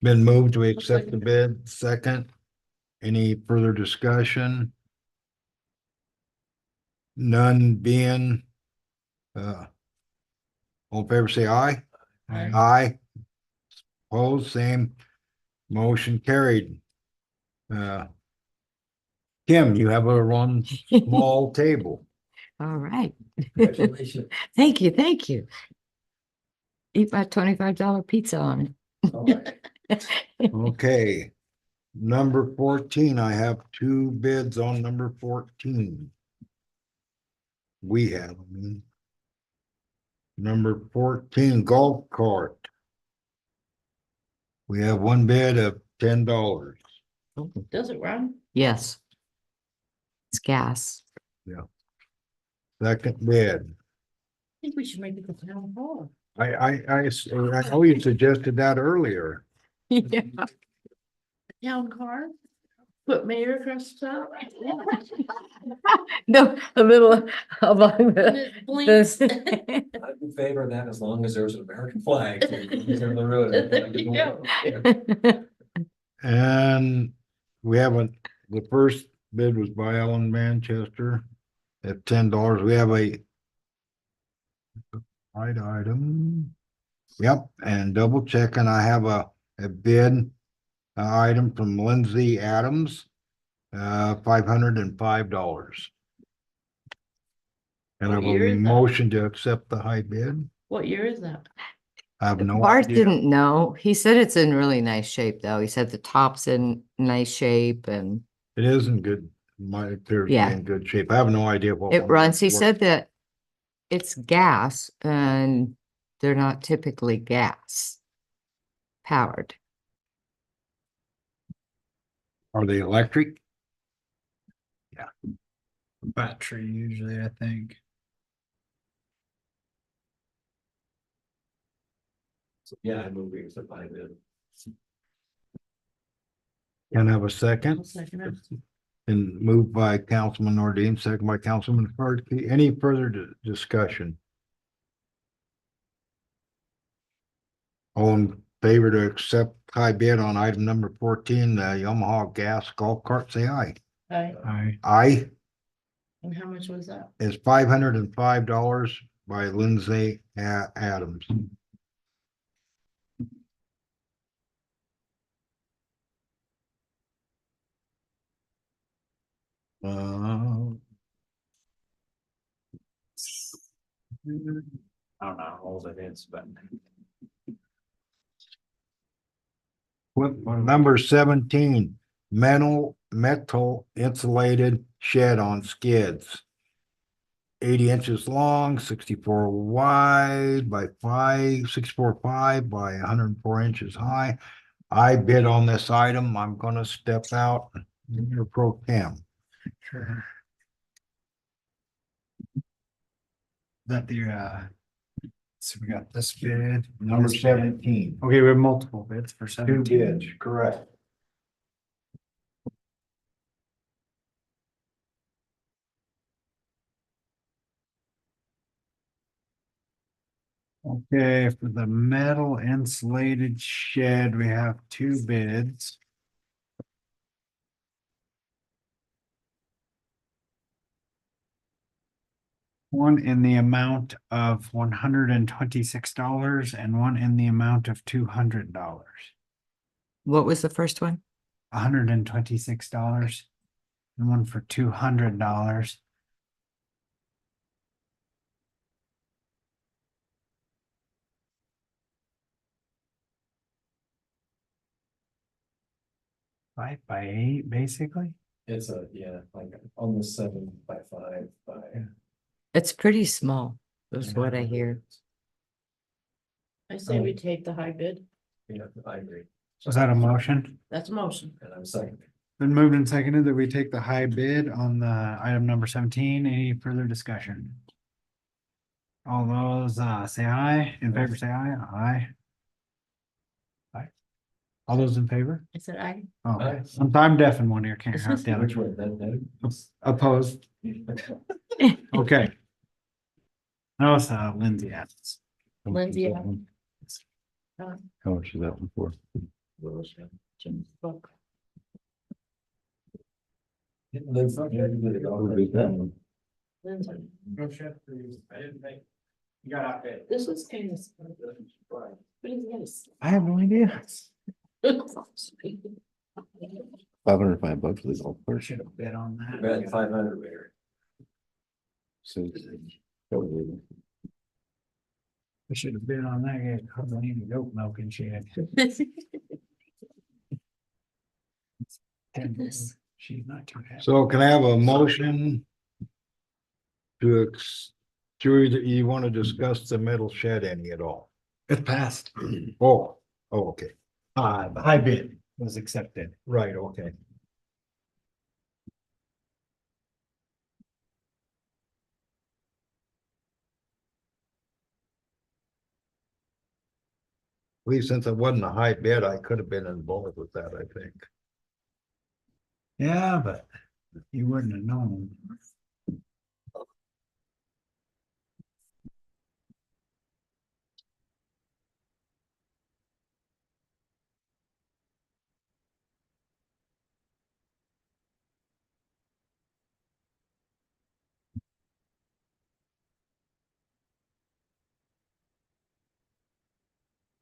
S1: Been moved to accept the bid. Second. Any further discussion? None being, all in favor, say aye.
S6: Aye.
S1: Aye. Opposed, same. Motion carried. Kim, you have a one small table.
S5: All right.
S4: Congratulations.
S5: Thank you, thank you. Eat my $25 pizza on
S4: All right.
S5: it.
S1: Okay. Number 14, I have 2 bids on number 14. We have, I mean. Number 14, golf cart. We have 1 bid of $10.
S7: Does it run?
S5: Yes. It's gas.
S1: Second bid.
S7: I think we should make it the town hall.
S1: I know you suggested that earlier.
S5: Yeah.
S7: Town car? Put mayor across the top?
S5: No, a little along
S7: And
S5: the.
S7: it blinks.
S5: the-
S4: I'm in favor of that as long as there's an American flag. on the road.
S7: There you go.
S1: And we haven't, the first bid was by Ellen Manchester at $10. We have a right item. Yep, and double checking, I have a bid item from Lindsay Adams, $505. And I
S7: What
S1: will
S7: year is that?
S1: motion to accept the high bid.
S7: What year is that?
S1: I have no
S5: Bart
S1: idea.
S5: didn't know. He said it's in really nice shape, though. He said the top's in nice shape and
S1: It is in good, my, appears to be
S5: Yeah.
S1: in good shape. I have no idea what.
S5: it
S1: one
S5: runs. He
S1: works.
S5: said that it's gas and they're not typically gas powered.
S1: Are they electric?
S6: Battery usually, I think.
S4: So, yeah, I move we accept by bid.
S1: Can I have a
S7: I'll
S1: second?
S7: second it.
S1: And moved by Councilman Nordine, second by Councilman Hardkey. Any further discussion? All in favor to accept high bid on item number 14, the Yamaha gas golf cart, say aye.
S6: Aye.
S1: Aye
S7: And how much was that?
S1: is $505 by Lindsay Adams.
S6: I don't know how old it is, but.
S1: Number 17, metal insulated shed on skids. 80 inches long, 64 wide by 64.5 by 104 inches high. I bid on this item. I'm gonna step out Mayor Pro Tem.
S6: Sure. That the, so we got this bid.
S1: Number
S6: this bid.
S1: 17.
S6: Okay, we have multiple bids for 17.
S1: Two bids, correct.
S6: Okay, for the metal insulated shed, we have two bids. One in the amount of $126 and one in the amount of $200.
S5: What was the first one?
S6: $126 and one for $200. Five by eight, basically.
S4: It's a, yeah, like almost 7 by 5 by.
S5: It's pretty small, is what I hear.
S7: I say we take the high bid.
S4: Yeah, I agree.
S6: Was that a motion?
S7: That's a motion.
S4: And I'm second.
S6: Been moved and seconded that we take the high bid on the item number 17. Any further discussion? All those say aye. In favor, say aye. Aye. Aye. All those in favor?
S7: I said I.
S6: Okay, I'm deaf in one ear, can't hear the other.
S4: Which one, then?
S6: Opposed? Okay. No, it's Lindsay asks.
S7: Lindsay,
S8: How much is that one for?
S7: Jim's book.
S4: Lindsay.
S7: Lindsay.
S6: I didn't think. You got out there.
S7: This was kind of. But he's nice.
S6: I have no idea.
S8: $505 for the golf course.
S6: Should have bet on that.
S4: About 500 there.
S8: So.
S6: We should have been on that. Yeah, hardly any goat milk and shit. She's not too happy.
S1: So can I have a motion to you want to discuss the metal shed any at all?
S6: It's passed.
S1: Oh, okay,
S6: The high bid was accepted.
S1: right, okay. At least since it wasn't a high bid, I could have been involved with that, I think.
S6: Yeah, but you wouldn't have known.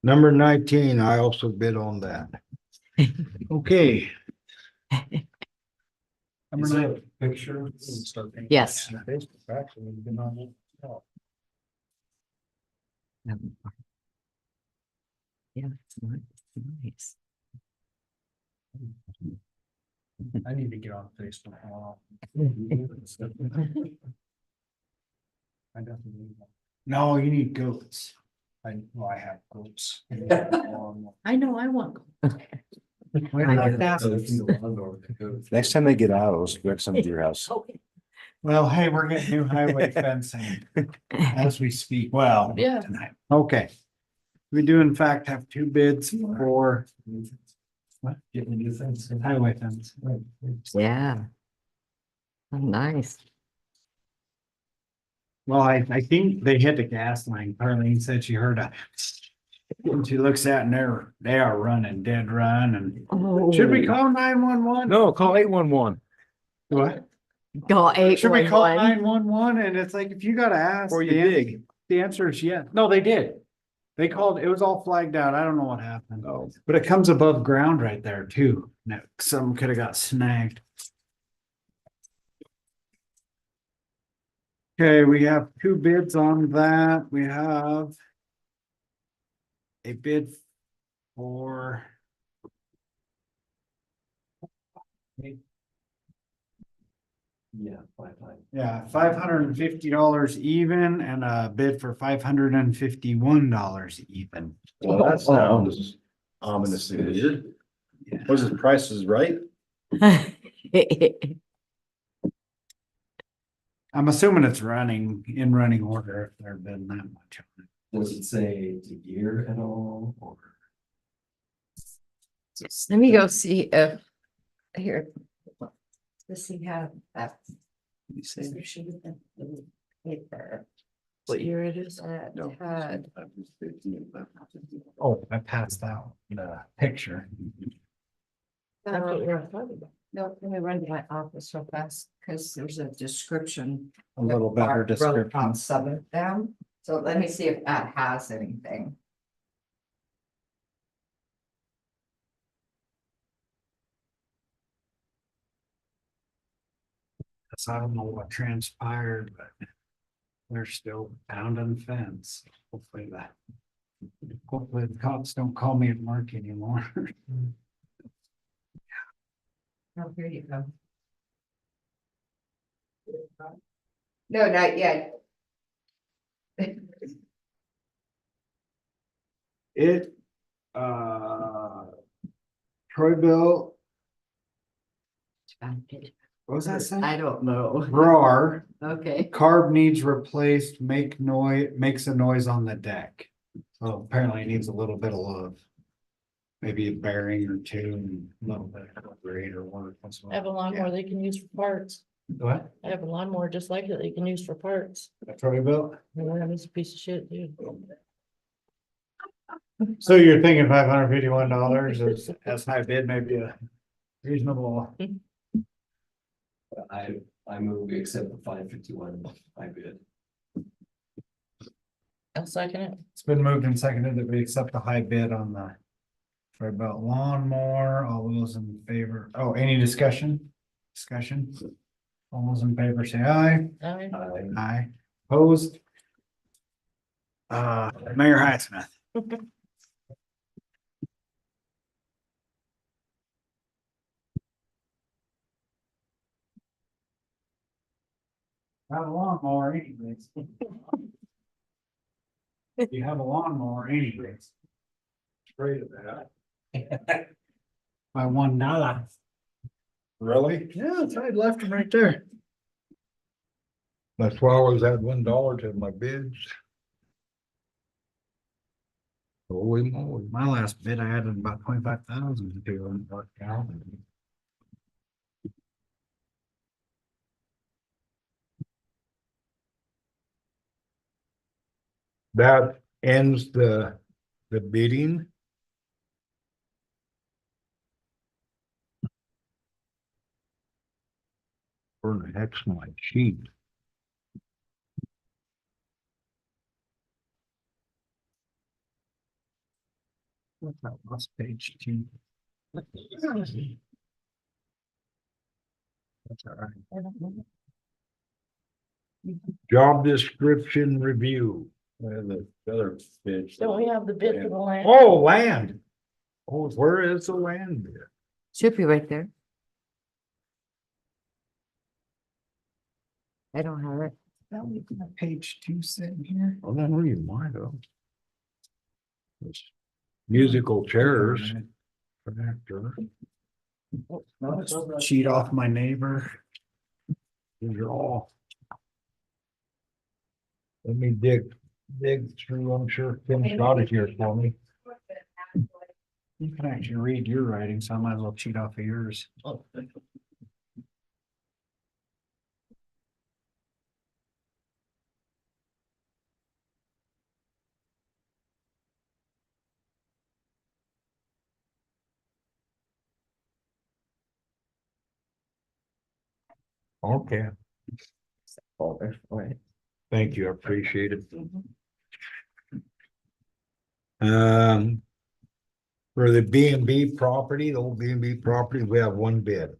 S1: Number 19, I also bid on that.
S6: Okay. Number
S4: Is there
S6: nine.
S4: a picture?
S5: Yes. Yeah, it's nice.
S6: I need to get on Facebook. I definitely need one. No, you need goats. I have goats.
S7: I know, I want.
S8: Next time they get out, I'll direct some to your house.
S7: Okay.
S6: Well, hey, we're getting new highway fencing as we speak. Well,
S7: Yeah.
S6: tonight. Okay. We do in fact have two bids for what? Highway fence.
S5: Yeah. Oh, nice.
S6: Well, I think they hit the gas line. Carlene said she heard a. And she looks out and they are running, dead run, and should we call 911?
S8: No, call 811.
S6: What?
S5: Call
S6: Should we call
S5: 811.
S6: 911? And it's like, if you gotta ask.
S8: Before you
S6: the an-
S8: dig.
S6: The answer is yes. No, they did. They called, it was all flagged out. I don't know what happened.
S8: Oh.
S6: But it comes above ground right there too. No, some could have got snagged. Okay, we have two bids on that. We have a bid for
S4: Yeah, 5 times.
S6: yeah, $550 even and a bid for $551 even.
S8: Well, that sounds ominously weird. Was his prices right?
S6: I'm assuming it's in running order if there've been that much on it.
S4: Does it say to year at all, or?
S5: Let me go see if, here. Let's see how that. There should have been the paper
S7: What year it is?
S5: that had.
S6: Oh, I passed out the picture.
S7: That's what we're talking about.
S5: No, let me run to my office real fast, because there's a description.
S6: A little better
S5: Mark wrote
S6: description.
S5: On some of them, so let me see if that has anything.
S6: So I don't know what transpired, but they're still pounding fence. Hopefully the cops don't call me at work anymore.
S5: Oh, here you go. No, not yet.
S6: It, Troy Bill, what was that saying?
S5: I don't know.
S6: Roar,
S5: Okay.
S6: carb needs replaced, makes a noise on the deck. So apparently it needs a little bit of love. Maybe a bearing or two, and a little bit of greater work. That's
S7: I have a lawnmower they can use for parts.
S6: What?
S7: I have a lawnmower just like it they can use for parts.
S6: Troy Bill?
S7: And it's a piece of shit, dude.
S6: So you're thinking $551 as high bid, maybe a reasonable.
S4: I move we accept the 551 I bid.
S7: I'll second it.
S6: It's been moved and seconded that we accept the high bid on the. For about lawnmower, all those in favor, oh, any discussion? Discussion? All those in favor say aye.
S7: Aye.
S6: Aye. Opposed? Mayor Highsmith. Have a lawnmower anyways. You have a lawnmower anyways. Afraid of that. By $1.
S1: Really?
S6: Yeah, it's right, left and right there.
S1: That's why I always had $1 to my bids. Holy moly.
S6: My last bid, I added about 25,000 to it. Worked out.
S1: That ends the bidding. Where the heck's my sheet?
S6: What's that last page? Two? That's all right.
S1: Job description review. Where the other bids?
S7: Don't we have the bid for the land?
S1: Oh, land. Oh, where is the land bid?
S5: Should be right there. I don't have it.
S6: That was page 2 sitting here.
S1: Oh, then where you might have. Musical chairs. Connector.
S6: Cheat off my neighbor.
S1: These are all. Let me dig through. I'm sure Tim's got it here for me.
S6: You can actually read your writing, so I might as well cheat off of yours.
S1: Okay,
S5: Folder for it.
S1: thank you. I appreciate it. For the B and B property, the old B and B property, we have one bid.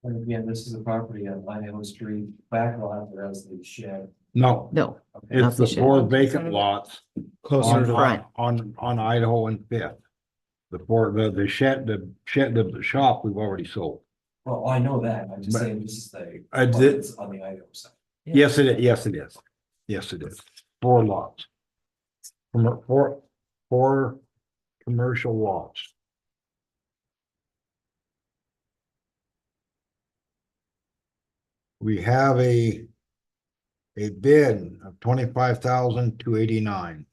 S4: And again, this is a property on Idaho Street, back lot, or else the shed.
S1: No,
S5: No,
S4: Okay.
S1: it's the
S5: Not the
S1: four
S7: shed.
S1: vacant lots.
S6: Closer
S1: On,
S6: to
S5: front.
S1: on Idaho and Fifth. The shed, the shop we've already sold.
S4: Well, I know that, I'm just
S1: But-
S4: saying this is the.
S1: I did-
S4: apartments on the Idaho side.
S1: Yes, it is. Yes, it is. Yes, it is. 4 lots. From 4 commercial lots. We have a bid of 25,289.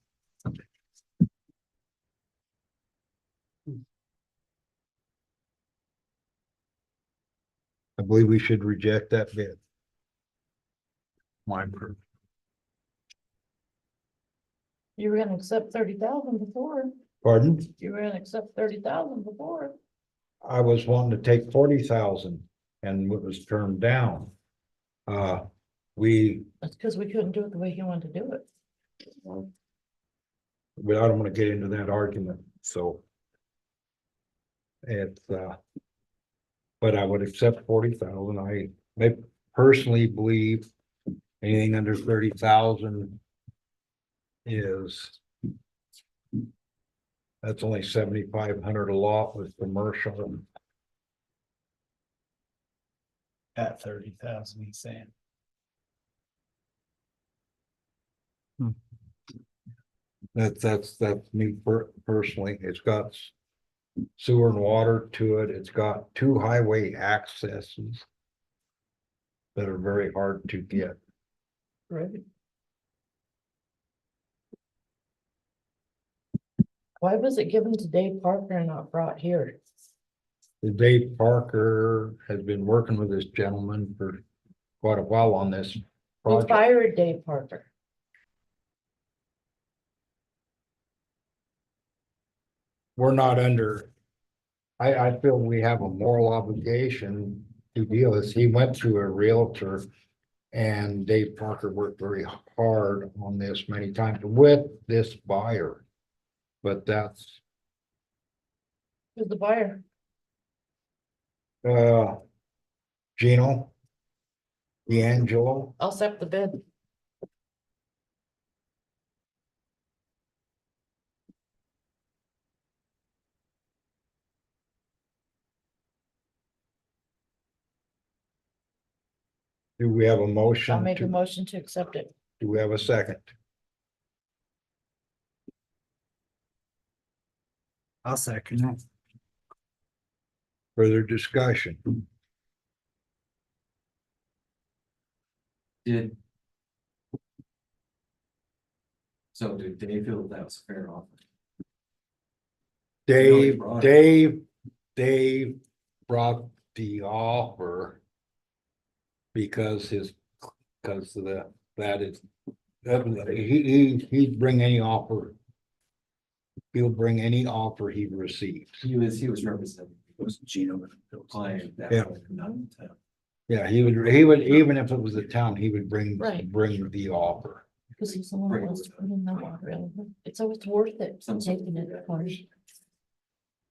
S1: I believe we should reject that bid. My,
S7: You were gonna accept 30,000 before.
S1: pardon?
S7: You were gonna accept 30,000 before.
S1: I was wanting to take 40,000 and it was turned down. We,
S7: That's because we couldn't do it the way he wanted to do it.
S1: but I don't want to get into that argument, so. It's, but I would accept 40,000. I personally believe anything under 30,000 is. That's only 7,500 a lot with commercial.
S6: At 30,000, he's saying.
S1: That's me personally. It's got sewer and water to it. It's got 2 highway accesses that are very hard to get.
S7: Right. Why was it given to Dave Parker and not brought here?
S1: Dave Parker has been working with this gentleman for quite a while on this
S7: We
S1: project.
S7: fired Dave Parker.
S1: We're not under. I feel we have a moral obligation to deal with this. He went through a realtor. And Dave Parker worked very hard on this many times with this buyer. But that's,
S7: Who's the buyer?
S1: Gino. D'Angelo.
S7: I'll accept the bid.
S1: Do we have a
S7: I'll
S1: motion
S7: make a
S1: to,
S7: motion to accept it.
S1: do we have a second?
S6: I'll second it.
S1: Further discussion?
S4: Did. So did Dave feel that was a fair offer?
S1: Dave,
S4: brought
S1: Dave brought the offer. Because because of he'd bring any offer. He'll bring any offer he receives.
S4: He was representing.
S8: Was Gino.
S4: Client that
S1: Yeah.
S4: way, not the town.
S1: Yeah, he would, even if it was the town, he would bring
S7: Right.
S1: the offer.
S7: Because he's the one that wants to put in the water. It's always worth it,
S4: Some sort
S7: taking it.
S4: of
S7: for-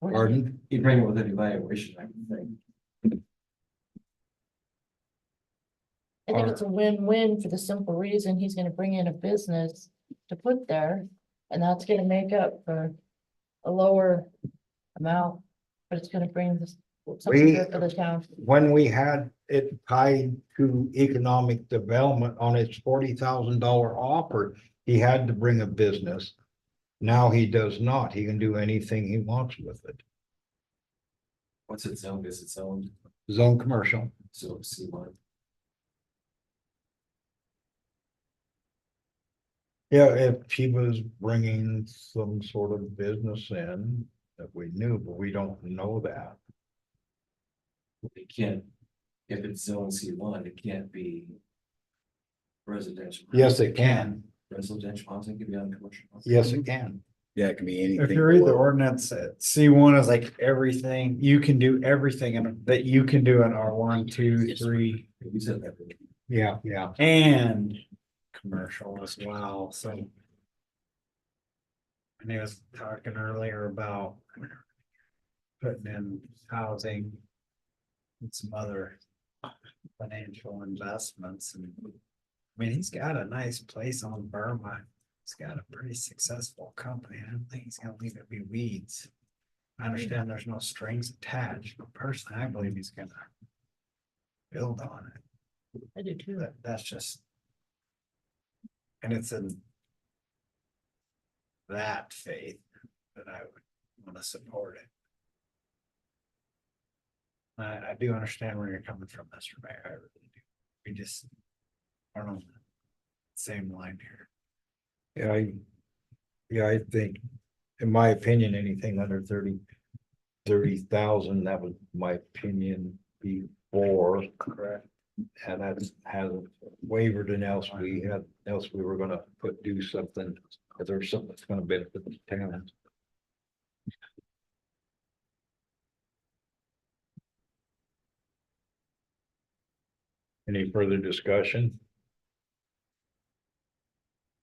S1: Pardon?
S4: He'd bring it with an evaluation, I would think.
S7: I think it's a win-win for the simple reason he's gonna bring in a business to put there. And that's gonna make up for a lower amount, but it's gonna bring this something good for the town.
S1: When we had it tied to economic development on its $40,000 offer, he had to bring a business. Now he does not. He can do anything he wants with it.
S4: What's it zoned? Is it zoned?
S1: Zone commercial.
S4: So C1.
S1: Yeah, if he was bringing some sort of business in that we knew, but we don't know that.
S4: It can't, if it's zone C1, it can't be. Residential.
S1: Yes, it can.
S4: Residential housing can be on commercial. housing.
S1: Yes, it can.
S8: Yeah, it can be anything.
S6: If you read the
S8: below.
S6: ordinance, C1 is like everything, you can do everything that you can do in R1, 2, 3,
S4: We said that.
S1: Yeah.
S6: and commercial as well, so. And he was talking earlier about putting in housing and some other financial investments, and I mean, he's got a nice place on Burma. He's got a pretty successful company. I don't think he's gonna leave it be weeds. I understand there's no strings attached, but personally, I believe he's gonna build on it.
S7: I do too.
S6: That's just. And it's in that faith. that I would want to support it. I do understand where you're coming from, Mr. Mayor, I really do. We just aren't on the same line here.
S1: I think, in my opinion, anything under 30,000, that would, my opinion, be for. Correct. And that hasn't wavered, and else we were gonna do something, if there's something that's gonna benefit the town. Any further discussion?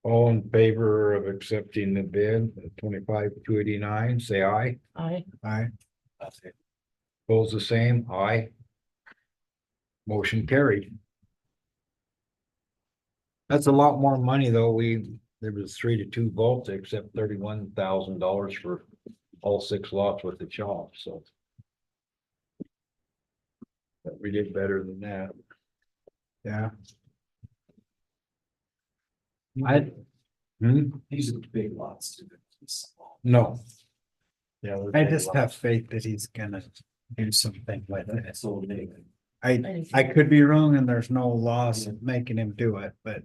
S1: All in favor of accepting the bid at 25,289, say aye.
S7: I,
S1: Aye. Opposed the same, aye. Motion carried. That's a lot more money, though. There was 3-2 votes, except $31,000 for all 6 lots with the chop, so. But we did better than that. Yeah.
S4: These are big lots too.
S1: No. Yeah.
S6: I just have faith that he's gonna do something with it.
S4: That's so big.
S6: I could be wrong and there's no laws making him do it, but.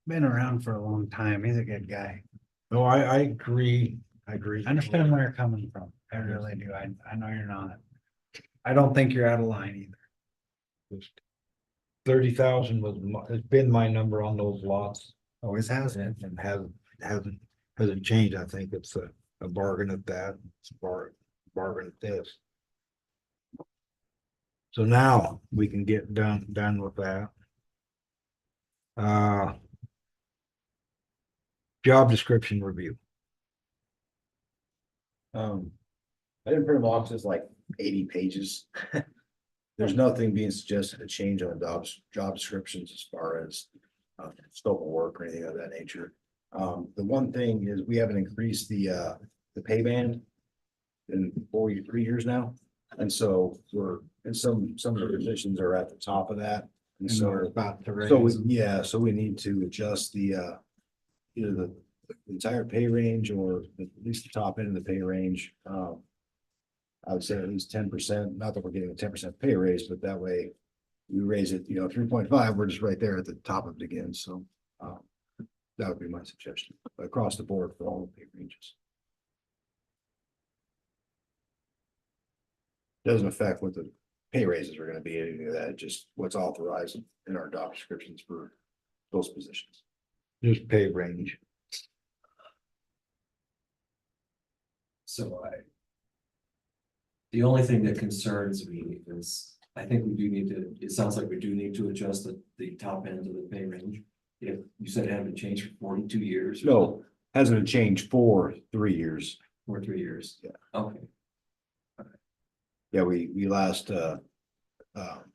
S6: Been around for a long time. He's a good guy.
S1: No, I agree. I agree.
S6: I understand where you're coming from. I really do. I know you're not. I don't think you're out of line either.
S1: 30,000 has been my number on those lots.
S6: Always has.
S1: And hasn't changed. I think it's a bargain at that. It's a bargain at this. So now we can get done with that. Job description review.
S8: I didn't print them off, it's like 80 pages. There's nothing being suggested to change on job descriptions as far as scope of work or anything of that nature. The one thing is we haven't increased the pay band in 43 years now. And so we're, and some of the positions are at the top of that. And
S6: And
S8: so
S6: we're about to raise.
S8: so we need to adjust the either the entire pay range or at least the top end of the pay range. I would say at least 10%, not that we're getting a 10% pay raise, but that way we raise it, 3.5, we're just right there at the top of it again, so that would be my suggestion, across the board for all the pay ranges. Doesn't affect what the pay raises are gonna be, any of that, just what's authorized in our job descriptions for those positions.
S1: Just pay range.
S4: So the only thing that concerns me is, I think we do need to, it sounds like we do need to adjust the top end of the pay range. If you said it hadn't changed for 42 years.
S8: No, hasn't changed for 3 years.
S4: Or 3 years.
S8: Yeah.
S4: Okay.
S8: Yeah, we last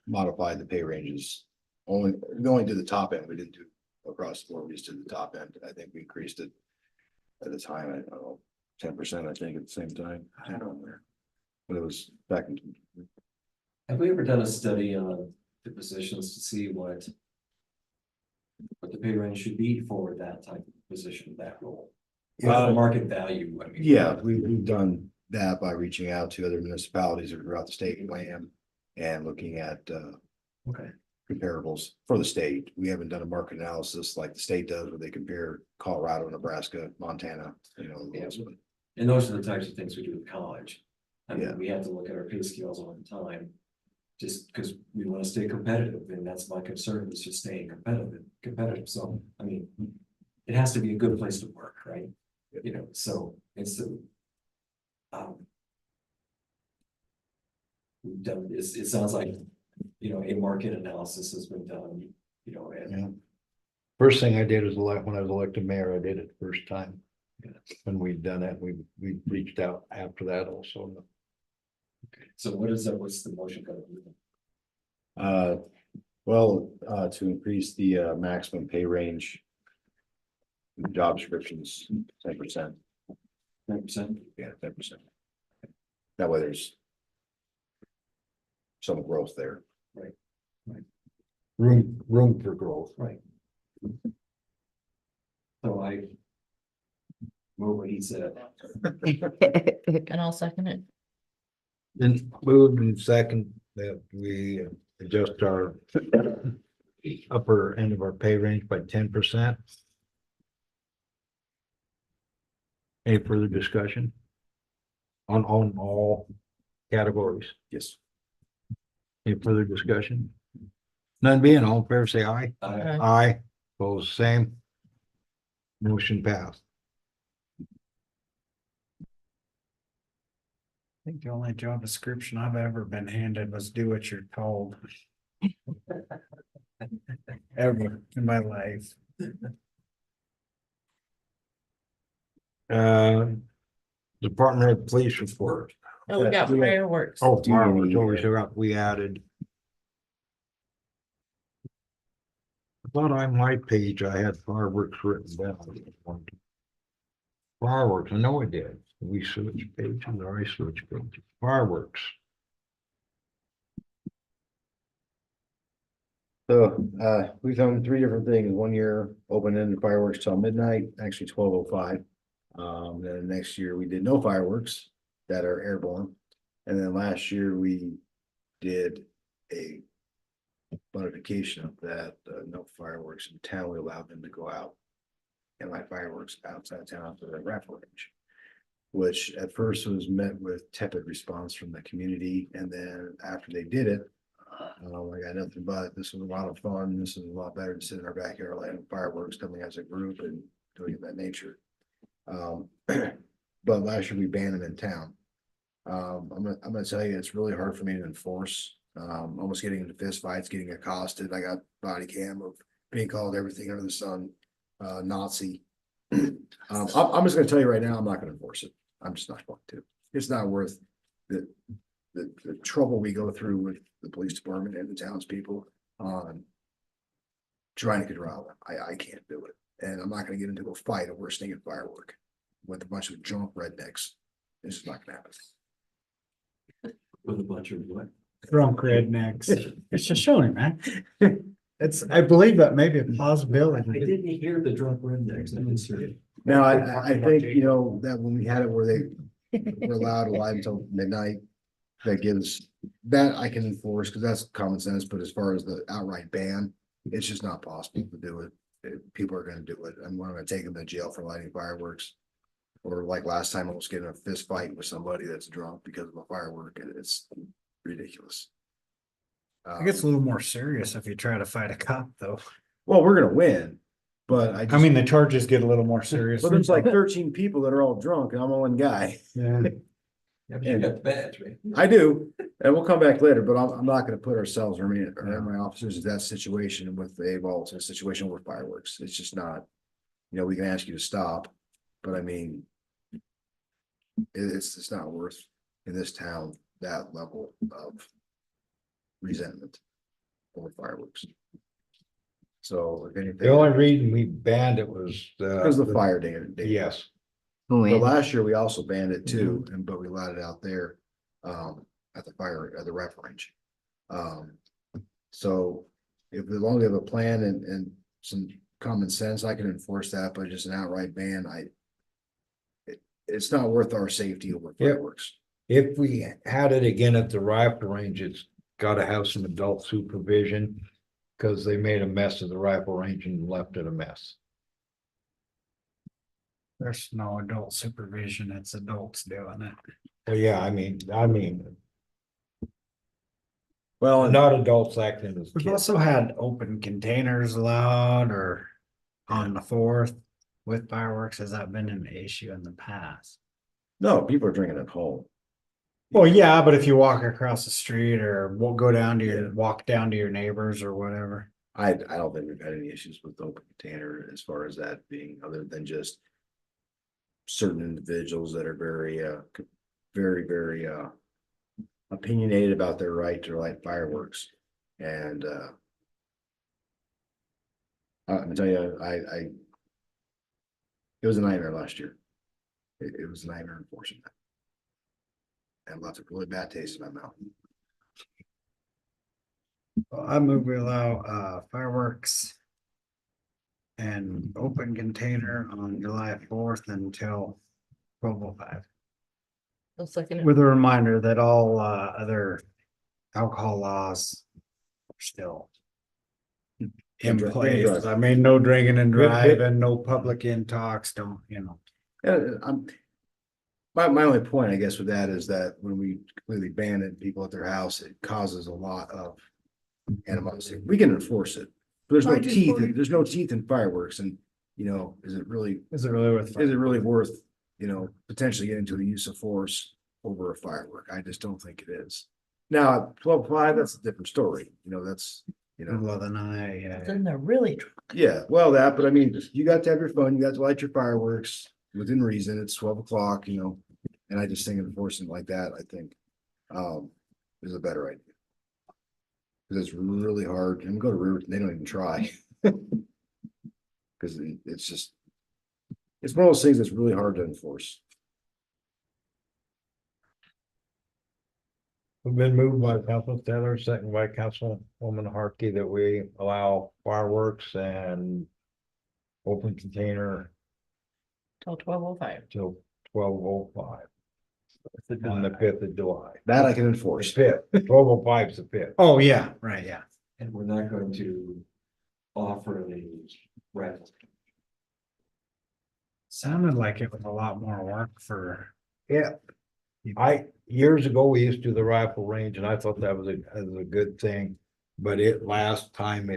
S8: modified the pay ranges. We only did the top end. We didn't do across the board. We just did the top end. I think we increased it at the time. I don't know, 10%, I think, at the same time. I don't remember. But it was back in.
S4: Have we ever done a study on the positions to see what the pay range should be for that type of position, that role? What's the market value? I mean,
S8: Yeah, we've done that by reaching out to other municipalities throughout the state and looking at
S4: okay.
S8: comparables for the state. We haven't done a market analysis like the state does, where they compare Colorado, Nebraska, Montana, those.
S4: And those are the types of things we do at college. I
S8: Yeah.
S4: mean, we have to look at our pay scales all the time. Just because we want to stay competitive, and that's my concern, is just staying competitive. So, I mean, it has to be a good place to work, right? So it's we've done this, it sounds like, a market analysis has been done, and
S1: Yeah. First thing I did was when I was elected mayor, I did it the first time.
S4: Yeah.
S1: When we'd done that, we reached out after that also.
S4: so what's the motion gonna be?
S8: To increase the maximum pay range. Job descriptions, 10%.
S4: 10%?
S8: Yeah, 10%. That way there's some growth there.
S1: Room for growth.
S4: Right. So Move what he said.
S7: And I'll second it.
S1: Then moved and second that we adjust our upper end of our pay range by 10%. Any further discussion? On all categories?
S8: Yes.
S1: Any further discussion? None being, all in favor, say aye.
S7: Aye.
S1: Aye, opposed, same. Motion passed.
S6: I think the only job description I've ever been handed was do what you're told. Ever in my life.
S1: Department of Police report.
S7: Oh, we got fireworks.
S1: Oh,
S8: Do you
S1: fireworks,
S8: need-
S1: oh, we added. I thought on my page I had fireworks written down. Fireworks, I know I did. We switched pages, or I switched pages. Fireworks.
S8: So, we've done 3 different things. 1 year, open-ended fireworks till midnight, actually 12:05. Then the next year we did no fireworks that are airborne. And then last year we did a modification of that, no fireworks in town. We allowed them to go out and light fireworks outside of town for the raffle range. Which at first was met with tepid response from the community, and then after they did it, I got nothing but, this was a lot of fun, this is a lot better than sitting in our backyard lighting fireworks, coming as a group and doing it that nature. But last year we banned them in town. I'm gonna tell you, it's really hard for me to enforce, almost getting into fist fights, getting accosted. I got body cam of being called everything under the sun, Nazi. I'm just gonna tell you right now, I'm not gonna enforce it. I'm just not going to. It's not worth the trouble we go through with the police department and the townspeople on trying to control them. I can't do it. And I'm not gonna get into a fight over a stinking firework with a bunch of drunk rednecks. It's just not gonna happen.
S4: With a bunch of what?
S6: Drunk rednecks. It's Shoshoni, man. It's, I believe that may be a
S4: I
S6: possibility.
S4: didn't hear the drunk rednecks. I didn't hear it.
S8: Now, I think, that when we had it where they were allowed to live until midnight, that gives, that I can enforce, because that's common sense, but as far as the outright ban, it's just not possible to do it. People are gonna do it, and we're gonna take them to jail for lighting fireworks. Or like last time, almost getting a fist fight with somebody that's drunk because of a firework, and it's ridiculous.
S6: I guess a little more serious if you try to fight a cop, though.
S8: Well, we're gonna win, but
S6: I mean, the charges get a little more serious.
S8: but there's like 13 people that are all drunk, and I'm one guy.
S6: Yeah.
S4: Yeah, but you got the badge, right?
S8: I do, and we'll come back later, but I'm not gonna put ourselves or me or my officers in that situation with the vaults, a situation with fireworks. It's just not. We can ask you to stop, but I mean. It's not worth in this town that level of resentment over fireworks. So if anything.
S1: The only reason we banned it was.
S8: Because of the fire day.
S1: Yes,
S8: But
S5: When,
S8: last year we also banned it too, but we allowed it out there, at the ref range. So if as long as we have a plan and some common sense, I can enforce that, but just an outright ban, it's not worth our safety over
S1: Yep.
S8: fireworks.
S1: if we had it again at the rifle range, it's gotta have some adult supervision. Cause they made a mess of the rifle range and left it a mess.
S6: There's no adult supervision, it's adults doing it.
S1: Well, yeah, I mean,
S8: Well,
S1: not adults acting as
S6: We've
S1: kids.
S6: also had open containers allowed or on the 4th with fireworks. Has that been an issue in the past?
S8: no, people are drinking at home.
S6: Well, yeah, but if you walk across the street or walk down to your neighbors or whatever.
S8: I don't think we've had any issues with open container as far as that being, other than just certain individuals that are very opinionated about their right to light fireworks. And I'm gonna tell you, it was a nightmare last year. It was a nightmare enforcing that. And lots of really bad taste in my mouth.
S6: Well, I move we allow fireworks and open container on July 4th until 12:05.
S7: Looks like an
S6: With a reminder that all other alcohol laws are still in
S8: And dri- and
S6: place.
S8: driving.
S6: I mean, no drinking and
S9: Yep, yep.
S6: driving, no public in talks, don't, you know.
S8: My only point, I guess, with that is that when we completely ban it, people at their house, it causes a lot of animosity. We can enforce it. There's no teeth, there's no teeth in fireworks and, you know, is it really worth, you know, potentially getting to the use of force over a firework? I just don't think it is. Now, 12:05, that's a different story. You know, that's, you know,
S6: Well, then
S7: Then they're really drunk.
S8: yeah, well, that, but I mean, you got to have your fun, you got to light your fireworks within reason. It's 12 o'clock, you know, and I just think enforcing like that, I think, is a better idea. Because it's really hard, and go to River, they don't even try. Because it's just, it's one of those things that's really hard to enforce.
S9: We've been moved by Councilman Taylor, second by Councilwoman Harkey, that we allow fireworks and open container
S7: Till 12:05.
S9: till 12:05 on the 5th of July.
S8: That I can
S9: The
S8: enforce.
S9: 5th, 12:05 is the 5th.
S6: Oh, yeah, right, yeah.
S4: And we're not going to offer any raffle.
S6: Sounded like it was a lot more work for.
S9: Yeah, years ago, we used to do the rifle range and I thought that was a good thing. But last time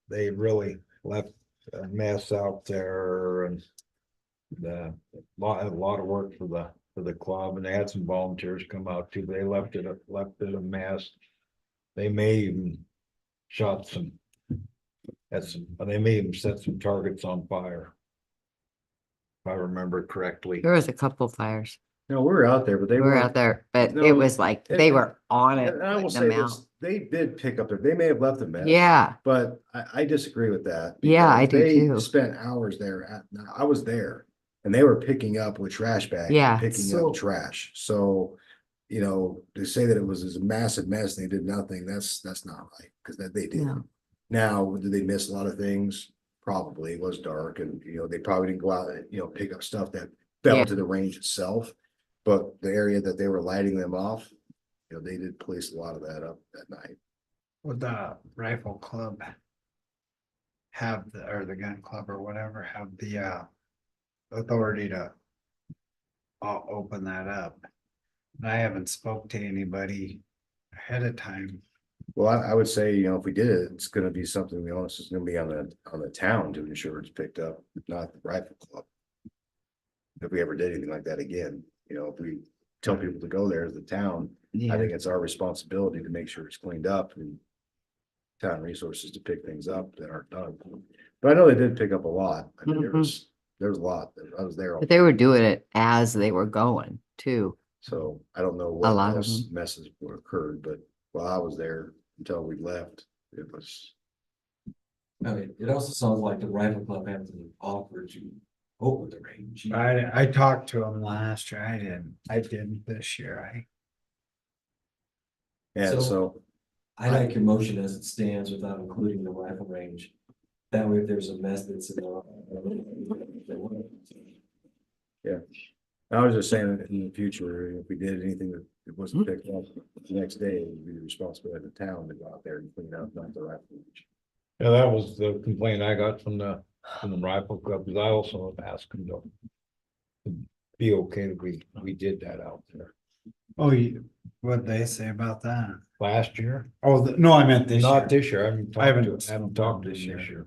S9: they really left a mess out there and a lot of work for the club, and they had some volunteers come out too, but they left it a mess. They may even they may even set some targets on fire. If I remember correctly.
S5: There was a couple fires.
S8: No, we were out there, but they
S5: We were
S8: weren't.
S5: out there, but
S8: No,
S5: it was like, they
S8: and-
S5: were on it,
S8: And I will
S5: putting
S8: say
S5: them out.
S8: this, they did pick up they may have left a mess.
S5: Yeah,
S8: But I disagree with that.
S5: Yeah, I
S8: because
S5: do
S8: they
S5: too.
S8: Spent hours there I was there and they were picking up with trash bags. and
S5: Yeah,
S8: Picking
S7: so-
S8: up trash. So, you know, to say that it was this massive mess, and they did nothing, that's not right, because that they did.
S5: No.
S8: Now, did they miss a lot of things? Probably. It was dark and, you know, they probably didn't go out and, you know, pick up stuff that fell
S5: Yeah.
S8: to the range itself. But the area that they were lighting them off, you know, they did police a lot of that up that night.
S6: Would the rifle club have or the gun club or whatever, have the authority to open that up? I haven't spoke to anybody ahead of time.
S8: Well, I would say, you know, if we did it, it's gonna be something, the onus is gonna be on the town to ensure it's picked up, not the rifle club. If we ever did anything like that again, you know, if we tell people to go there as the town, I think it's our responsibility to make sure it's cleaned up and town resources to pick things up that aren't done. But I know they did pick up a lot. I mean, there was a lot. I was there.
S5: but they were doing it as they were going too.
S8: So I don't know
S5: A
S8: what
S5: lot of
S8: else messes would occurred, but while I was there until we left, it was.
S4: I mean, it also sounds like the rifle club had to offer to open the range.
S6: I talked to them last year. I didn't this year.
S8: And
S4: So-
S8: so,
S4: I like your motion as it stands without including the rifle range. That way, if there's a mess that's in the.
S8: I was just saying that in the future, if we did anything that it wasn't picked up the next day, it would be the responsibility of the town to go out there and clean up, not the rifle.
S9: Yeah, that was the complaint I got from the rifle club, because I also asked them to be okay that we did that out there
S6: Oh, what'd they say about that?
S9: last year.
S6: Oh, no, I meant this year.
S9: Not this year. I haven't
S6: I haven't
S9: talked to
S6: this
S9: them this
S6: year.
S9: year.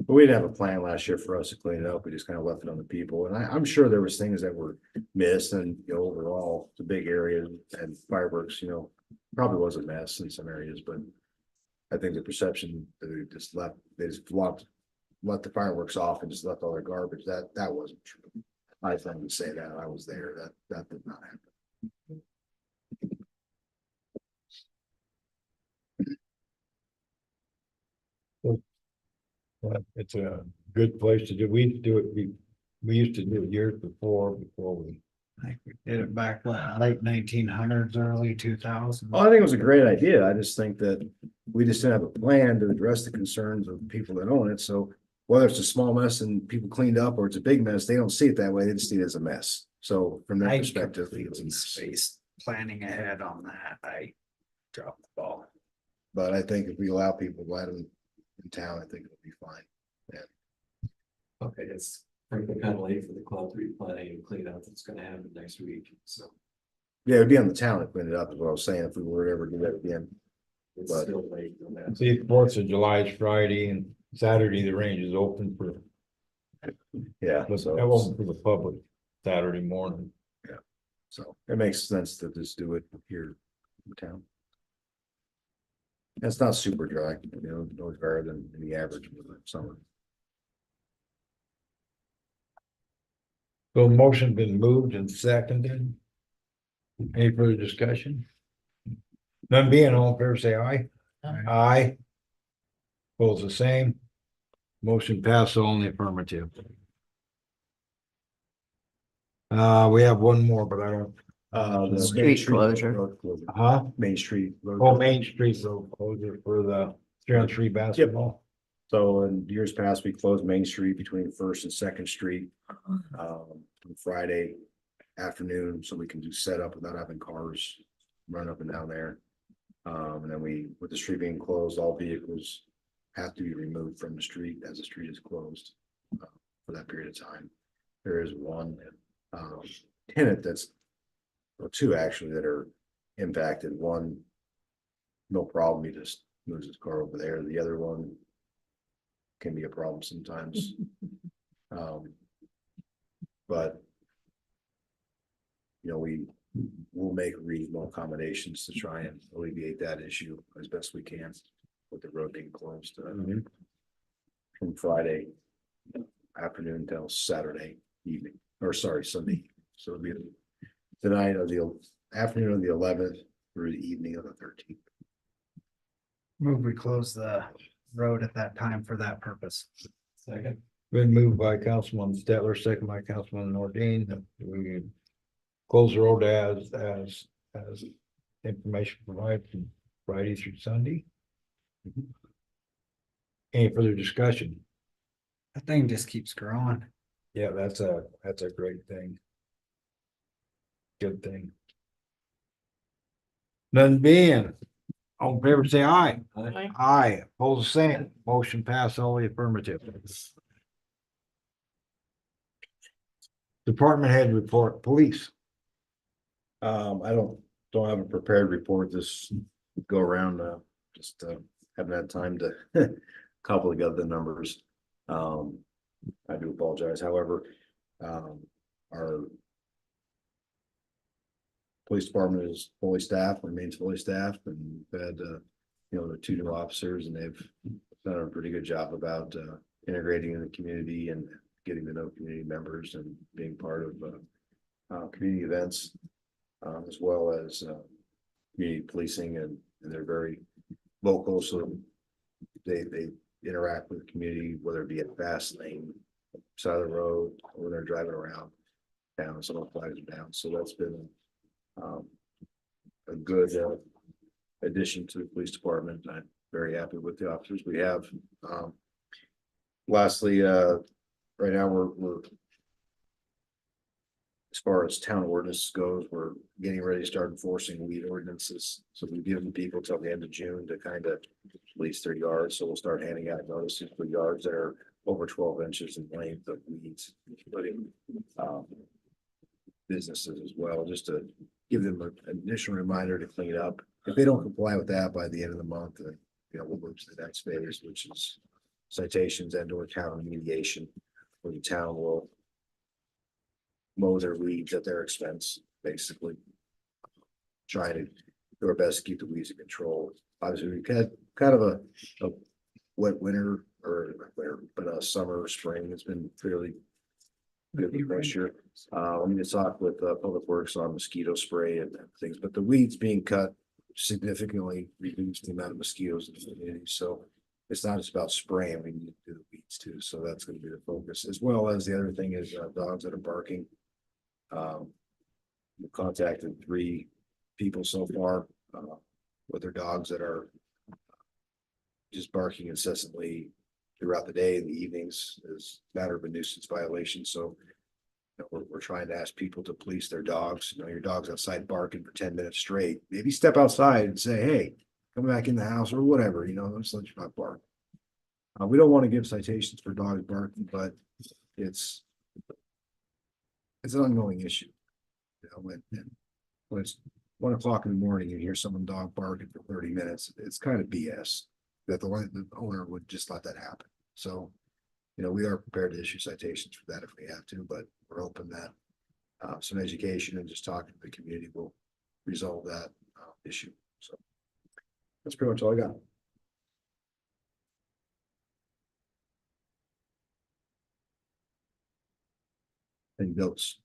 S8: But we didn't have a plan last year for us to clean it up. We just kind of left it on the people. And I'm sure there was things that were missed and, you know, overall, it's a big area and fireworks, you know, probably was a mess in some areas, but I think the perception that they just let the fireworks off and just left all their garbage, that wasn't true. I think to say that I was there, that did not happen.
S9: It's a good place to do. We do it. We used to do it years before we.
S6: I think we did it back late 1900s, early 2000s.
S8: Well, I think it was a great idea. I just think that we just didn't have a plan to address the concerns of people that own it. So whether it's a small mess and people cleaned up or it's a big mess, they don't see it that way. They just see it as a mess. So from their
S6: I
S8: perspective, it's a
S6: completely
S8: mess.
S6: spaced planning ahead on that. I dropped the ball.
S8: But I think if we allow people to let them in town, I think it'll be fine.
S4: Okay, it's frankly kind of late for the club to be planning and clean up that's gonna happen next week, so
S8: Yeah, it'd be on the town to clean it up, is what I was saying, if we were to ever do that again.
S4: it's
S8: But-
S4: still late on that.
S9: See, 4th of July is Friday and Saturday, the range is open for,
S8: Yeah,
S9: but
S8: so.
S9: open for the public Saturday morning.
S8: So it makes sense to just do it here in town. It's not super dry, no better than the average for the summer.
S9: So motion been moved and seconded. Any further discussion? None being all in favor, say aye.
S7: Aye.
S9: Aye. Pulls the same. Motion passed all in the affirmative. We have one more, but I don't.
S8: The
S5: Street
S8: Main Street
S5: closure.
S8: road closure.
S9: Huh?
S8: Main Street. road
S9: Oh,
S8: closure.
S9: Main Street road closure for the 3-on-3 basketball.
S8: So in years past, we closed Main Street between First and Second Street. On Friday afternoon, so we can do setup without having cars run up and down there. And then with the street being closed, all vehicles have to be removed from the street as the street is closed. For that period of time. There is one tenant or two actually that are impacted. One, no problem, he just moves his car over there. The other one can be a problem sometimes. But we will make reasonable accommodations to try and alleviate that issue as best we can with the road being closed from Friday afternoon till Saturday evening, or sorry, Sunday. So it'll be the night of the afternoon of the 11th through the evening of the 13th.
S6: Move, we close the road at that time for that purpose.
S4: Second,
S9: Been moved by Councilman Stetler, second by Councilman Nordine, that we close the road as information provided from Friday through Sunday. Any further discussion?
S6: That thing just keeps growing.
S9: Yeah, that's a great thing. Good thing. None being, all in favor, say aye.
S7: Aye.
S9: Aye, opposed the same, motion passed all the affirmative. Department head report, police.
S8: I don't have a prepared report this go around, just haven't had time to cobble together the numbers. I do apologize, however, our police department is fully staffed, remains fully staffed, and we've had, the 2 new officers, and they've done a pretty good job about integrating in the community and getting to know community members and being part of community events, as well as community policing, and they're very local, so they interact with the community, whether it be at fast lane, side of the road, or when they're driving around town, some of the flags are down, so that's been a good addition to the police department. I'm very happy with the officers we have. Lastly, right now we're as far as town ordinance goes, we're getting ready to start enforcing weed ordinances. So we've given people till the end of June to kind of police their yards. So we'll start handing out notices for yards that are over 12 inches in length of weeds, including businesses as well, just to give them an additional reminder to clean up. If they don't comply with that by the end of the month, then we'll move to the next phase, which is citations and/or town mediation, where the town will mow their weeds at their expense, basically. Trying to do our best to keep the weeds in control. Obviously, we've had kind of a wet winter, or not winter, but a summer, spring. It's been fairly good this year. I'm going to talk with Public Works on mosquito spray and things, but the weeds being cut significantly reduced the amount of mosquitoes in the community. So it's not just about spraying, we need to do the weeds too. So that's going to be the focus, as well as the other thing is dogs that are barking. We contacted 3 people so far with their dogs that are just barking incessantly throughout the day and the evenings is a matter of a nuisance violation, so. We're trying to ask people to police their dogs, your dog's outside barking for 10 minutes straight, maybe step outside and say, hey, come back in the house or whatever, just let your dog bark. We don't want to give citations for dogs barking, but it's an ongoing issue. When it's 1 o'clock in the morning, you hear someone dog barking for 30 minutes, it's kind of BS that the owner would just let that happen. So, we are prepared to issue citations for that if we have to, but we're hoping that some education and just talking to the community will resolve that issue. So that's pretty much all I got. And goats.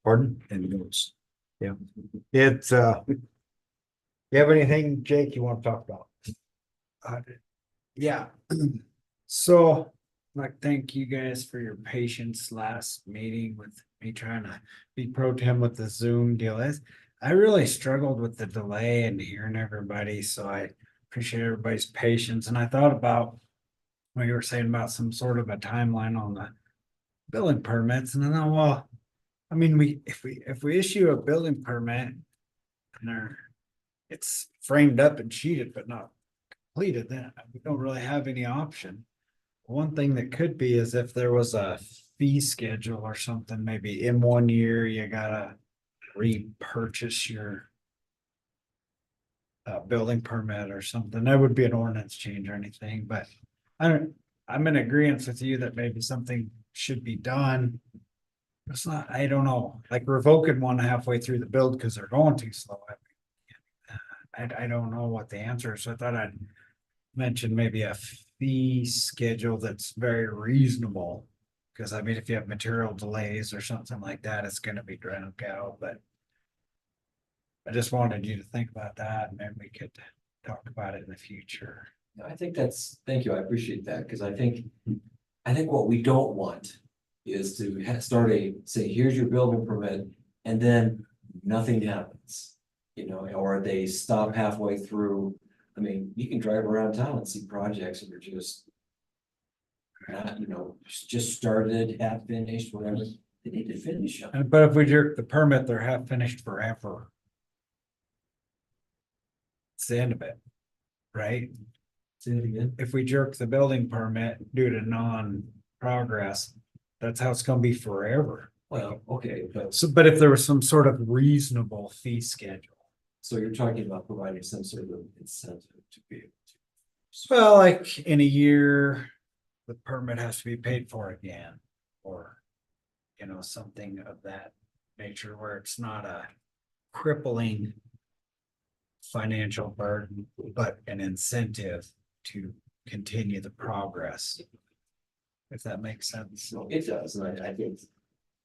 S9: Pardon?
S8: And goats.
S9: It's, you have anything, Jake, you want to talk about?
S6: Yeah. So, like, thank you guys for your patience last meeting with me trying to be pro tem with the Zoom deal. I really struggled with the delay and hearing everybody, so I appreciate everybody's patience. And I thought about what you were saying about some sort of a timeline on the building permits, and I thought, well, I mean, if we issue a building permit and it's framed up and sheeted but not completed, then we don't really have any option. One thing that could be is if there was a fee schedule or something, maybe in 1 year, you gotta repurchase your building permit or something. That would be an ordinance change or anything, but I'm in agreement with you that maybe something should be done. It's not, I don't know, like revoking one halfway through the build because they're going too slow. I don't know what the answer is. So I thought I'd mention maybe a fee schedule that's very reasonable. Because I mean, if you have material delays or something like that, it's gonna be dragged out, but I just wanted you to think about that, and maybe we could talk about it in the future.
S4: I think thank you, I appreciate that, because I think what we don't want is to say, here's your building permit, and then nothing happens. Or they stop halfway through. I mean, you can drive around town and see projects that are just not, just started, half finished, whatever. They need to finish them.
S6: But if we jerk the permit, they're half finished forever. It's the end of it, right?
S4: Say it again.
S6: If we jerk the building permit due to non-progress, that's how it's gonna be forever.
S4: Well, okay,
S6: But if there was some sort of reasonable fee schedule.
S4: so you're talking about providing some sort of incentive to be able to.
S6: Well, like in a year, the permit has to be paid for again, or, something of that nature where it's not a crippling financial burden, but an incentive to continue the progress. If that makes sense.
S4: So it does, and I think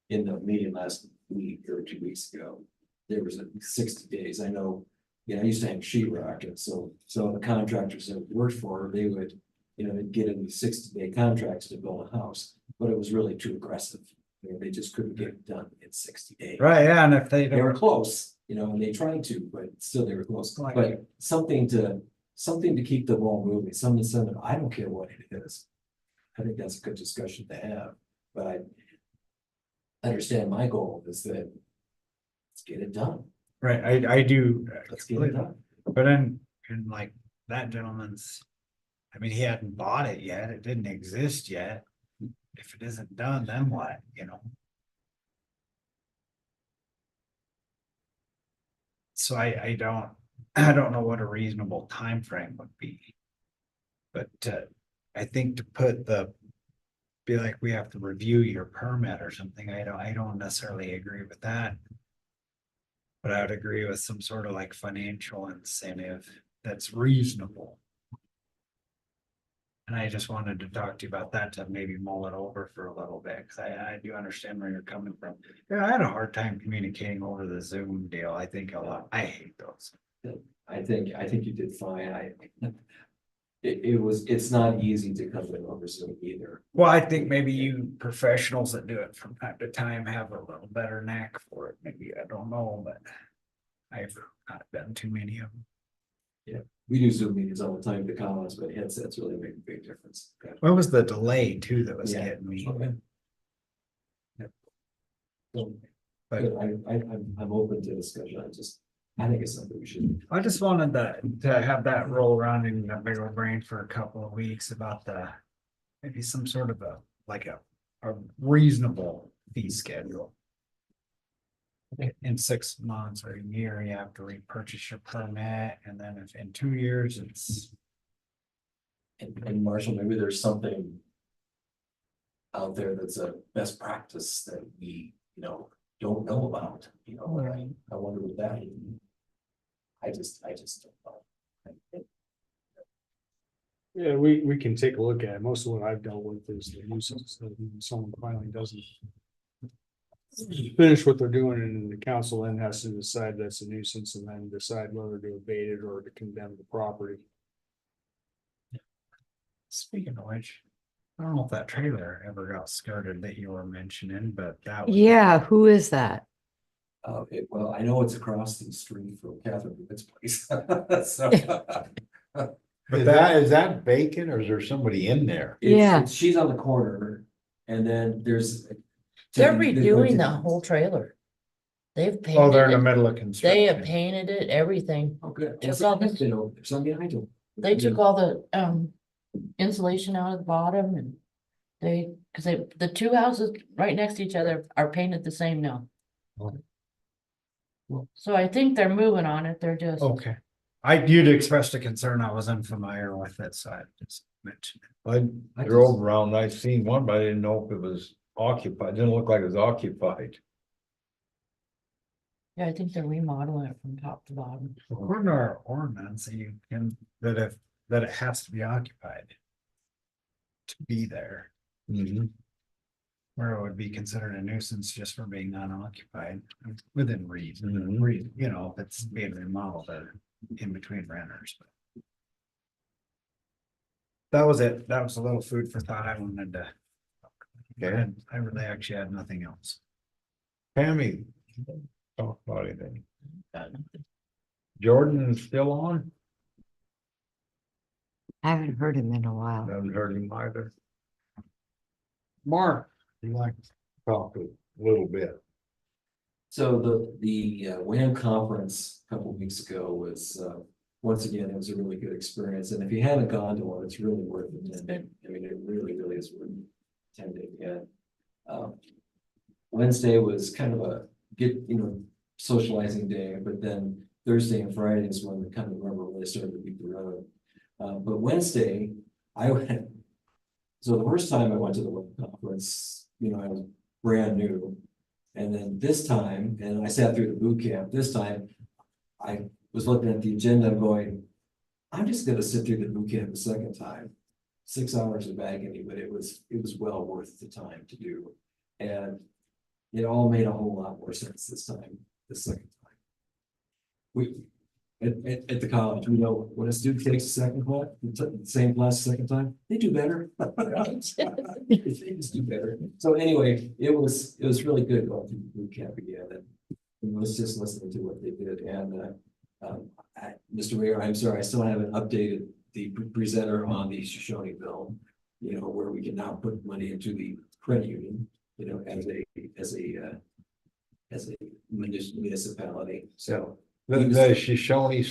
S4: in the meeting last week or 2 weeks ago, there was 60 days. I know, I used to hang sheetrock, and so the contractors that worked for her, they would, they'd get into 60-day contracts to build a house, but it was really too aggressive. They just couldn't get it done in 60 days.
S6: Right, yeah, and if they
S4: They were
S6: don't,
S4: close, and they tried to, but still they were close.
S6: Like-
S4: But something to keep the ball moving, some incentive. I don't care what it is. I think that's a good discussion to have, but I understand my goal is that let's get it done.
S6: right, I do.
S4: Let's get it done.
S6: But in like that gentleman's, I mean, he hadn't bought it yet, it didn't exist yet. If it isn't done, then what, So I don't know what a reasonable time frame would be. But I think to be like, we have to review your permit or something, I don't necessarily agree with that. But I would agree with some sort of like financial incentive that's reasonable. And I just wanted to talk to you about that to maybe mull it over for a little bit, because I do understand where you're coming from. Yeah, I had a hard time communicating over the Zoom deal. I think a lot, I hate those.
S4: I think you did fine. It's not easy to come in over Zoom either.
S6: Well, I think maybe you professionals that do it from time to time have a little better knack for it. Maybe, I don't know, but I've not done too many of them.
S4: We do Zoom meetings all the time to comments, but the headsets really make a big difference.
S6: What was the delay too that was
S4: Yeah.
S6: getting me?
S4: Okay. So,
S6: But
S4: I'm open to discussion, I think it's something we should.
S6: I just wanted to have that roll around in the big old brain for a couple of weeks about maybe some sort of a reasonable fee schedule. In 6 months or a year, you have to repurchase your permit, and then if in 2 years, it's.
S4: And Marshall, maybe there's something out there that's a best practice that we, don't know about, I wonder what that is. I just don't know.
S10: Yeah, we can take a look at it. Most of what I've dealt with is the nuisance, that someone finally doesn't finish what they're doing, and the council then has to decide that's a nuisance and then decide whether to abate it or to condemn the property.
S6: Speaking of which, I don't know if that trailer ever got skirted that you were mentioning, but that. was-
S5: Yeah, who is that?
S4: Well, I know it's across the street from Catherine Witt's place. So.
S1: Is that vacant or is there somebody in there?
S5: Yeah.
S4: She's on the corner and then there's.
S7: They're redoing the whole trailer. They've
S6: Oh, they're in the
S7: painted it,
S6: middle of
S7: they have
S6: construction.
S7: painted it, everything.
S4: Oh, good.
S7: Took all this- They took all the insulation out of the bottom and the two houses right next to each other are painted the same now. So I think they're moving on it, they're just,
S6: Okay. You'd expressed a concern. I was unfamiliar with it, so I just mentioned it.
S1: I drove around, and I seen one, but I didn't know if it was occupied, didn't look like it was occupied.
S7: yeah, I think they're remodeling it from top to bottom.
S6: According to our ordinance, you can, that it has to be occupied. To be there, where it would be considered a nuisance just for being unoccupied, within reason, if it's being remodeled or in between renters, but. That was it. That was a little food for thought I wanted to.
S1: Okay.
S6: I really actually had nothing else.
S1: Tammy, talk about anything. Jordan is still on?
S5: I haven't heard him in a while.
S1: Haven't heard him either. Mark, you like to talk a little bit?
S4: So the WAM conference a couple of weeks ago was, once again, it was a really good experience. And if you haven't gone to one, it's really worth attending. I mean, it really, really is worth attending. And Wednesday was kind of a socializing day, but then Thursday and Friday is when the kind of rubber really started to beat the road. But Wednesday, I went. So the first time I went to the WAM conference, I was brand new. And then this time, and I sat through the boot camp, this time I was looking at the agenda going, I'm just gonna sit through the boot camp a second time. 6 hours of agony, but it was well worth the time to do. And it all made a whole lot more sense this time, the second time. We, at the college, we know when a student takes a second class, the same class a second time, they do better. They just do better. So anyway, it was really good going through the boot camp again, and was just listening to what they did. And Mr. Mayor, I'm sorry, I still haven't updated the presenter on the Shoshoni bill. Where we can now put money into the credit union, as a municipality. So.
S1: The Shoshoni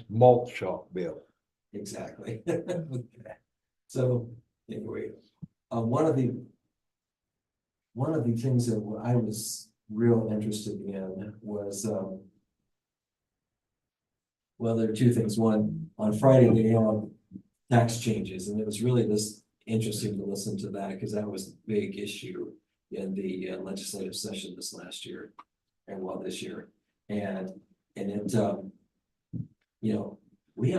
S1: / malt shop bill.
S4: Exactly. So anyway, one of the things that I was real interested in was, well, there are two things. One, on Friday, they had tax changes, and it was really just interesting to listen to that because that was a big issue in the legislative session this last year, and this year. And it, we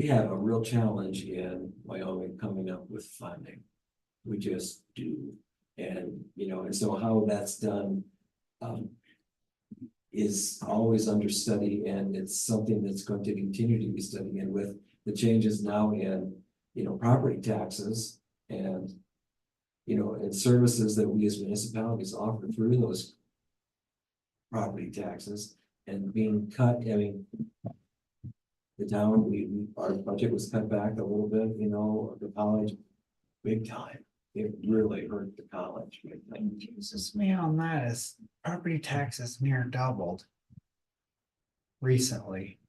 S4: have a real challenge in Wyoming coming up with funding. We just do. And, and so how that's done is always under study, and it's something that's going to continue to be studied. And with the changes now in, property taxes and, and services that we as municipalities offer through those property taxes, and being cut, the town, our budget was cut back a little bit, you know, the college, big time. It really hurt the college. Big time.
S6: Jesus, me on that is property taxes near doubled. Recently,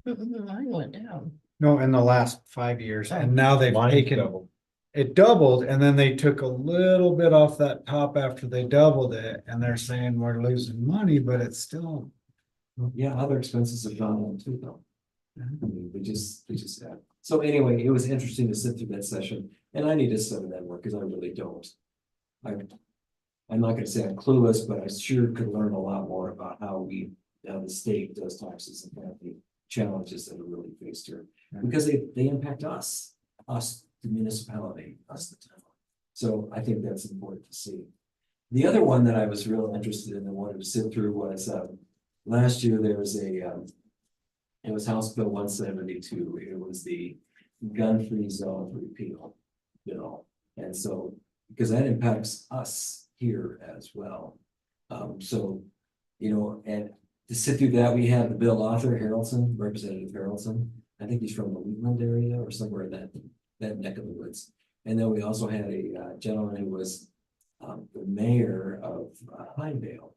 S7: Mine went down.
S6: no, in the last 5 years, and now they've
S9: Mine's
S6: taken.
S9: doubled.
S6: It doubled and then they took a little bit off that top after they doubled it and they're saying we're losing money, but it's still.
S4: Yeah, other expenses have gone up too, though. I mean, we just have. So anyway, it was interesting to sit through that session, and I need to study that more, because I really don't. I'm not gonna say I'm clueless, but I sure could learn a lot more about how the state does taxes and kind of the challenges that are really faced here. Because they impact us, the municipality, us, the town. So I think that's important to see. The other one that I was real interested in and wanted to sit through was, last year there was it was House Bill 172. It was the gun-free zone repeal bill. And so, because that impacts us here as well. So, you know, and to sit through that, we had the bill author, Harrelson, Representative Harrelson. I think he's from the Wheatland area or somewhere in that neck of the woods. And then we also had a gentleman who was the mayor of Pinedale.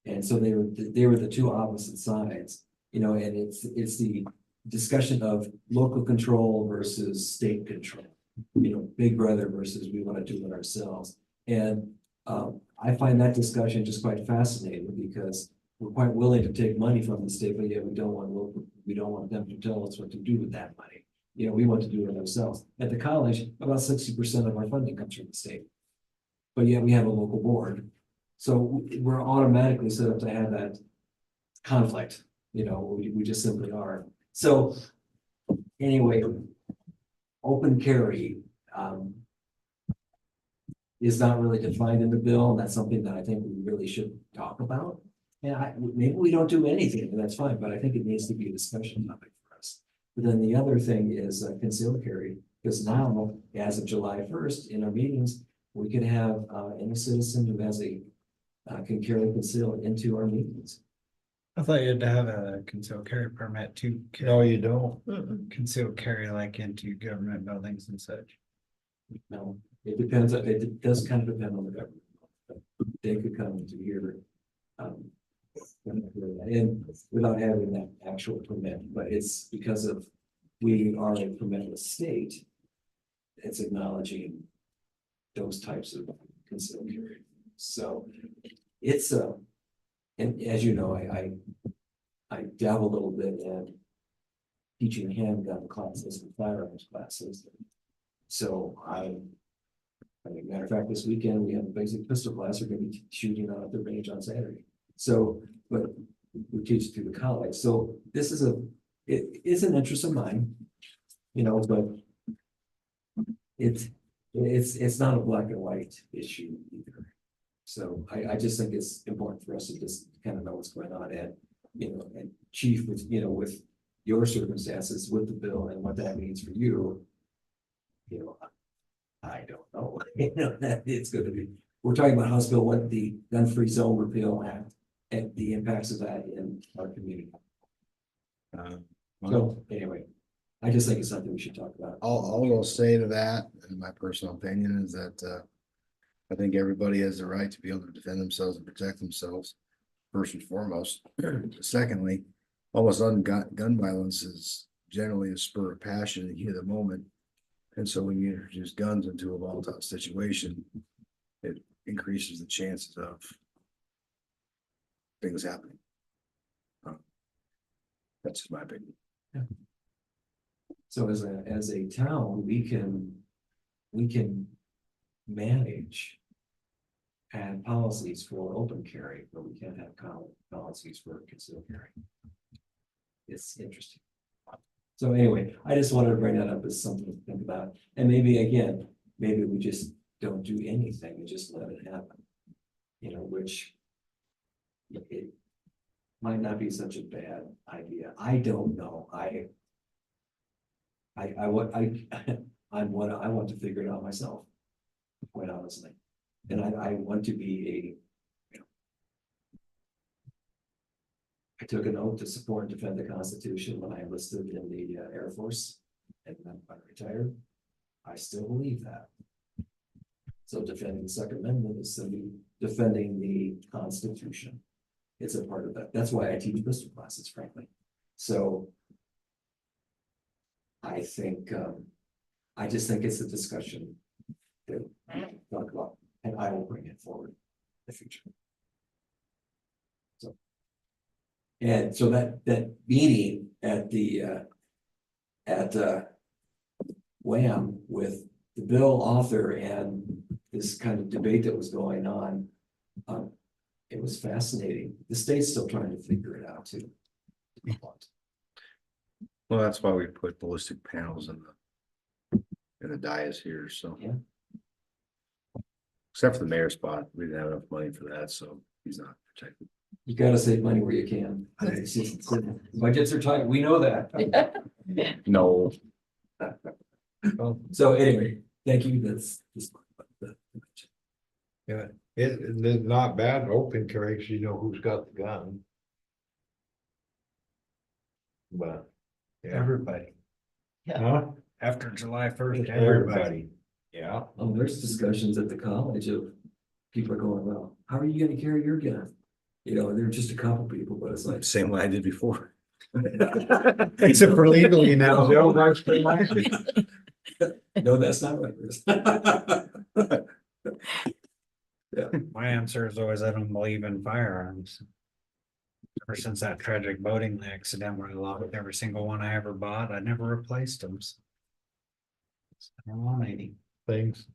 S4: And so they were the two opposite sides, you know, and it's the discussion of local control versus state control. You know, big brother versus we want to do it ourselves. And I find that discussion just quite fascinating, because we're quite willing to take money from the state, but yet we don't want them to tell us what to do with that money. You know, we want to do it ourselves. At the college, about 60% of our funding comes from the state. But yet we have a local board. So we're automatically set up to have that conflict, you know, we just simply are. So anyway, open carry is not really defined in the bill, and that's something that I think we really should talk about. And maybe we don't do anything, and that's fine, but I think it needs to be a discussion topic for us. But then the other thing is concealed carry, because now, as of July 1st, in our meetings, we can have any citizen who has can carry concealed into our meetings.
S6: I thought you had to have a concealed carry permit to.
S9: No, you don't.
S6: Concealed carry like into government buildings and such.
S4: No, it depends, it does kind of depend on the government. They could come into here. And without having that actual permit, but it's because of, we are a permitless state. It's acknowledging those types of concealed carry. So it's and as you know, I dabble a little bit in teaching handgun classes and firearms classes. So I mean, matter of fact, this weekend we have a basic pistol class. We're going to be shooting out at the range on Saturday. So, but we teach it through the college. So this is it is an interest of mine, you know, but it's not a black and white issue either. So I just think it's important for us to just kind of know what's going on, and, you know, and chief with, you know, with your circumstances with the bill and what that means for you. You know, I don't know, you know, that it's going to be, we're talking about House Bill, what the gun-free zone repeal act and the impacts of that in our community. So anyway, I just think it's something we should talk about.
S8: I'll say to that, in my personal opinion, is that I think everybody has the right to be able to defend themselves and protect themselves, first and foremost. Secondly, almost gun violence is generally a spur of passion in the heat of the moment. And so when you introduce guns into a volatile situation, it increases the chances of things happening. That's just my opinion.
S4: Yeah. So as a town, we can manage and policies for open carry, but we can't have policies for concealed carry. It's interesting. So anyway, I just wanted to bring that up as something to think about. And maybe again, maybe we just don't do anything and just let it happen. You know, which it might not be such a bad idea. I don't know. I want to figure it out myself, quite honestly. And I want to be I took an oath to support and defend the Constitution when I enlisted in the Air Force, and then I retired. I still believe that. So defending the Second Amendment is simply defending the Constitution. It's a part of that. That's why I teach pistol classes, frankly. So I think, I just think it's a discussion that talk about, and I will bring it forward in the future. So. And so that meeting at the, Wham with the bill author and this kind of debate that was going on, it was fascinating. The state's still trying to figure it out too.
S8: Well, that's why we put ballistic panels in the dais here, so.
S4: Yeah.
S8: Except for the mayor spot, we didn't have enough money for that, so he's not protected.
S4: You gotta save money where you can. Budgets are tight, we know that.
S8: No,
S4: So anyway, thank you, that's.
S9: Yeah, it's not bad open carry, 'cause you know who's got the gun. But. Yeah.
S6: Everybody,
S9: Huh?
S6: after July 1st, everybody.
S9: Everybody, yeah.
S4: There's discussions at the college of people are going, well, how are you gonna carry your gun? You know, they're just a couple people, but it's like.
S8: same way I did before.
S6: Except for legally now.
S4: No, that's not right, Chris.
S6: My answer is always, I don't believe in firearms. Ever since that tragic boating accident where I lost every single one I ever bought, I never replaced them. I don't want any.
S9: Things,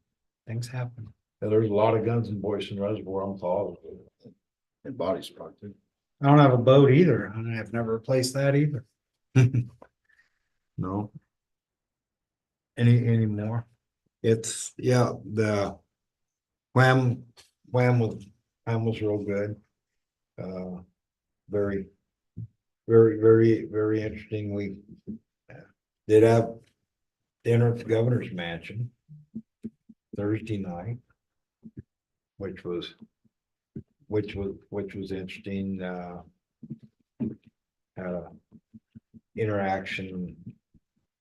S6: Things happen.
S9: there's a lot of guns in Boyson Reservoir, I'm positive.
S8: And body spot too.
S6: I don't have a boat either, and I've never replaced that either.
S9: No. Any more? It's, yeah, the Wham was real good. Very, very interesting. We did have dinner at the governor's mansion Thursday night, which was interesting. Had a interaction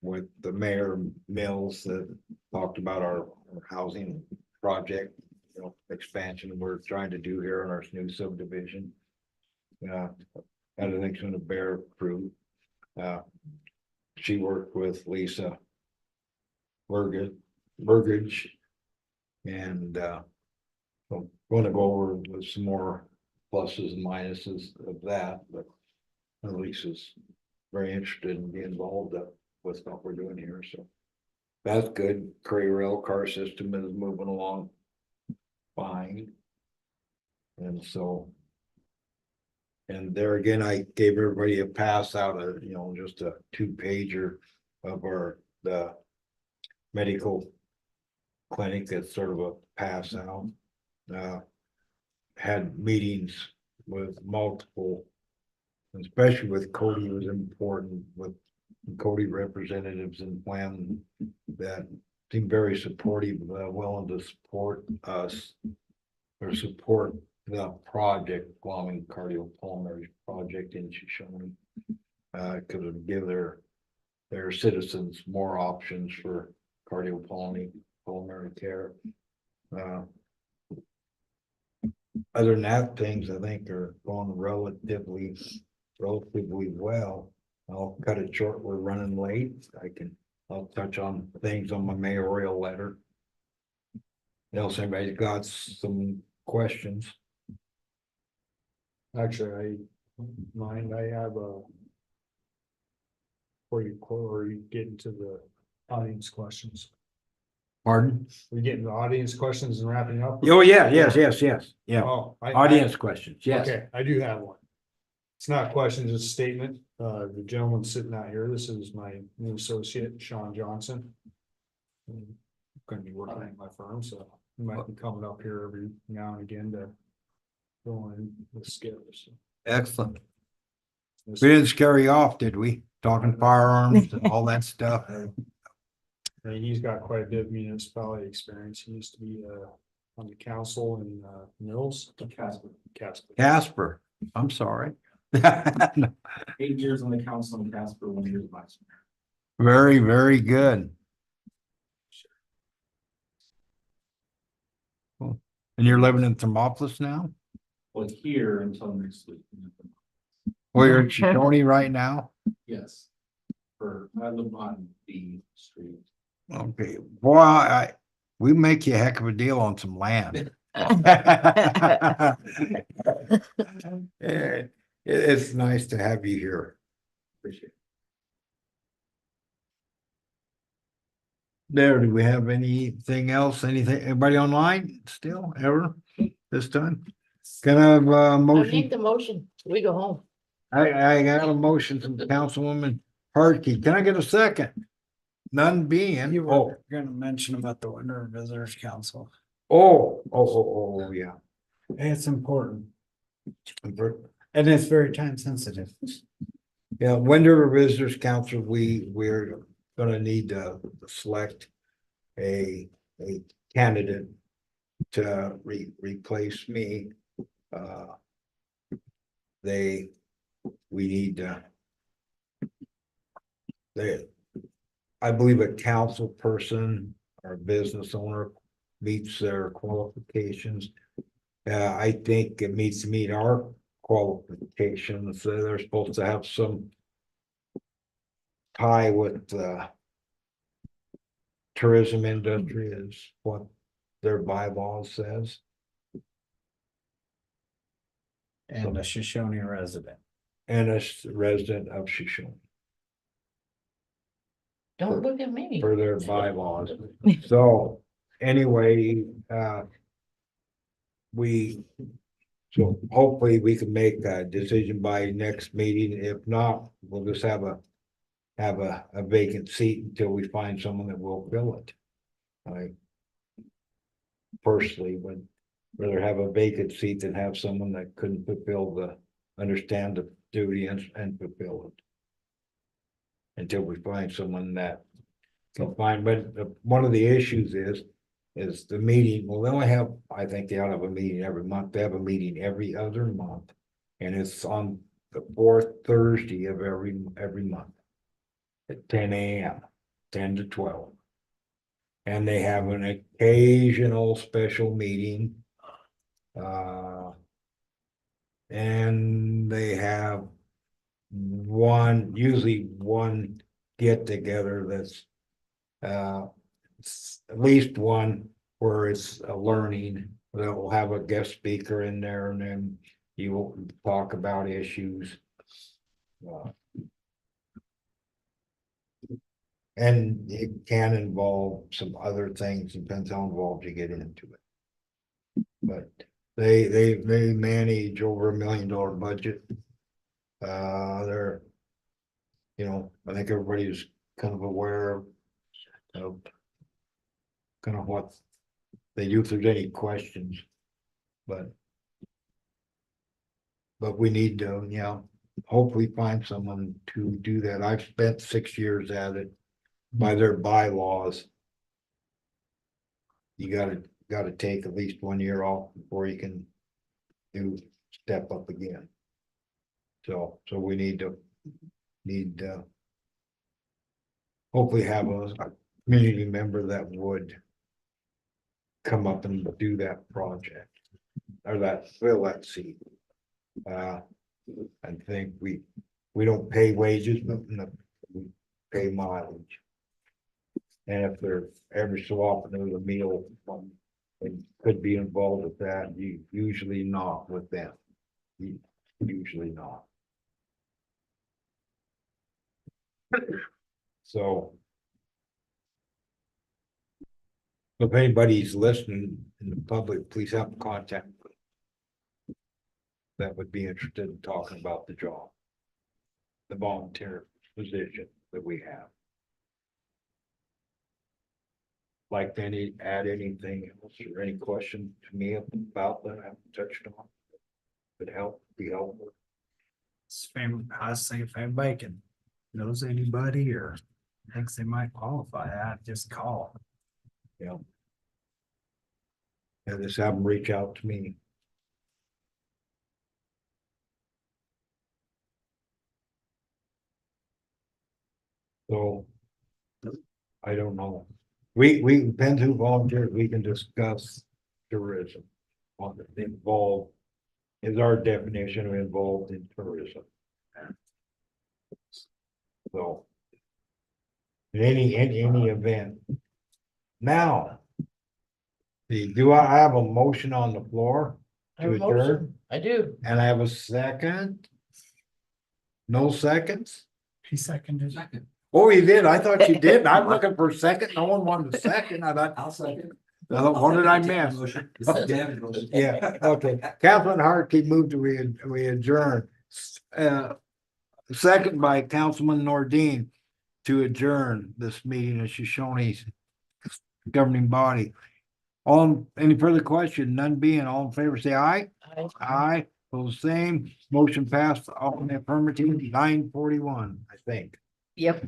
S9: with the mayor Mills that talked about our housing project, you know, expansion we're trying to do here in our new subdivision. I think it's gonna bear fruit. She worked with Lisa Burgage. And I'm gonna go over with some more pluses and minuses of that, but Lisa's very interested in being involved with what we're doing here, so. That's good. Cray rail car system is moving along fine. And so. And there again, I gave everybody a pass out of, you know, just a 2-pager of the medical clinic. That's sort of a pass out. Had meetings with multiple, especially with Cody, was important with Cody representatives in Wham that seemed very supportive, willing to support us or support the project, Wyoming Cardiopulmonary Project in Shoshoni. Could give their citizens more options for cardiopulmonary care. Other than that, things I think are going relatively well. I'll cut it short. We're running late. I'll touch on things on my mayoral letter. Else anybody's got some questions?
S10: Actually, I have a. Before you get into the audience questions,
S9: Pardon?
S10: we get into audience questions and wrapping up.
S9: Oh, yeah, yes, yeah.
S10: Oh,
S9: Audience questions, yes.
S10: Okay, I do have one. It's not questions, it's a statement. The gentleman sitting out here, this is my new associate, Sean Johnson. I'm gonna be working at my firm, so he might be coming up here every now and again to go in with skills.
S9: Excellent. We didn't scare you off, did we? Talking firearms and all that stuff.
S10: And he's got quite a bit of municipality experience. He used to be on the council in Mills. Casper.
S9: Casper, I'm sorry.
S10: 8 years on the council and Casper, 1 year as vice mayor.
S9: Very, very good. Cool. And you're living in Thermopolis now?
S10: Well, here until next week.
S9: Well, you're in Shoshoni right now?
S10: Yes. I live on the street.
S9: Okay, boy, we make you a heck of a deal on some land. It's nice to have you here.
S10: Appreciate it.
S9: There, do we have anything else? Anything, anybody online still, ever, this time? Can I have a
S7: I make
S9: motion?
S7: the motion, we go home.
S9: I got a motion from Councilwoman Hartke. Can I get a second? None being,
S6: You
S9: oh,
S6: were gonna mention about the Winter Visitors Council.
S9: Yeah.
S6: It's important and it's very time sensitive.
S9: Yeah, Winter Visitors Council, we're gonna need to select a candidate to replace me. We need I believe a council person or business owner meets their qualifications. I think it needs to meet our qualifications. So they're supposed to have some tie with the tourism industry is what their bylaws says.
S6: And a Shoshone resident.
S9: And a resident of Shoshone
S7: Don't look at me.
S9: for their bylaws. So anyway, so hopefully we can make a decision by next meeting. If not, we'll just have a vacant seat until we find someone that will fill it. I personally would rather have a vacant seat than have someone that couldn't understand the duty and fulfill it. Until we find someone that can find, but one of the issues is the meeting, well, they only have, I think they ought to have a meeting every month. They have a meeting every other month. And it's on the fourth Thursday of every month. At 10 a.m., 10 to 12. And they have an occasional special meeting. And they have usually one get together that's at least one where it's a learning. They'll have a guest speaker in there and then you will talk about issues. And it can involve some other things, depends how involved you get into it. But they manage over $1 million budget. They're, I think everybody's kind of aware of kind of what they do if there's any questions. But we need to, hopefully find someone to do that. I've spent 6 years at it. By their bylaws, you gotta take at least 1 year off before you can step up again. So we need hopefully have a community member that would come up and do that project or fill that seat. I think we don't pay wages, but we pay mileage. And if they're every so often there's a meal, and could be involved with that, usually not with them. Usually not. So. If anybody's listening in the public, please have contact. That would be interested in talking about the job. The volunteer position that we have. Like to add anything else or any question to me about that I haven't touched on? Could be helpful.
S6: I say if anybody knows anybody or thinks they might qualify, I'd just call.
S9: And just have them reach out to me. So. I don't know. We depends who volunteers, we can discuss tourism. On the involved. Is our definition of involved in tourism. So. In any event. Now. Do I have a motion on the floor?
S7: I have a
S9: To adjourn?
S7: motion. I do.
S9: And I have a second? No seconds?
S6: He seconded.
S4: Second.
S9: Oh, you did? I thought you did. I'm looking for a second. No one wanted a second. I thought,
S4: I'll second.
S9: what did I miss? Yeah, okay. Councilman Hartke moved to we adjourn. Second by Councilman Nordine to adjourn this meeting of Shoshone's governing body. Any further question? None being, all in favor, say aye.
S7: I
S9: Aye, those same, motion passed, all in the affirmative, 9:41, I think.
S5: Yep.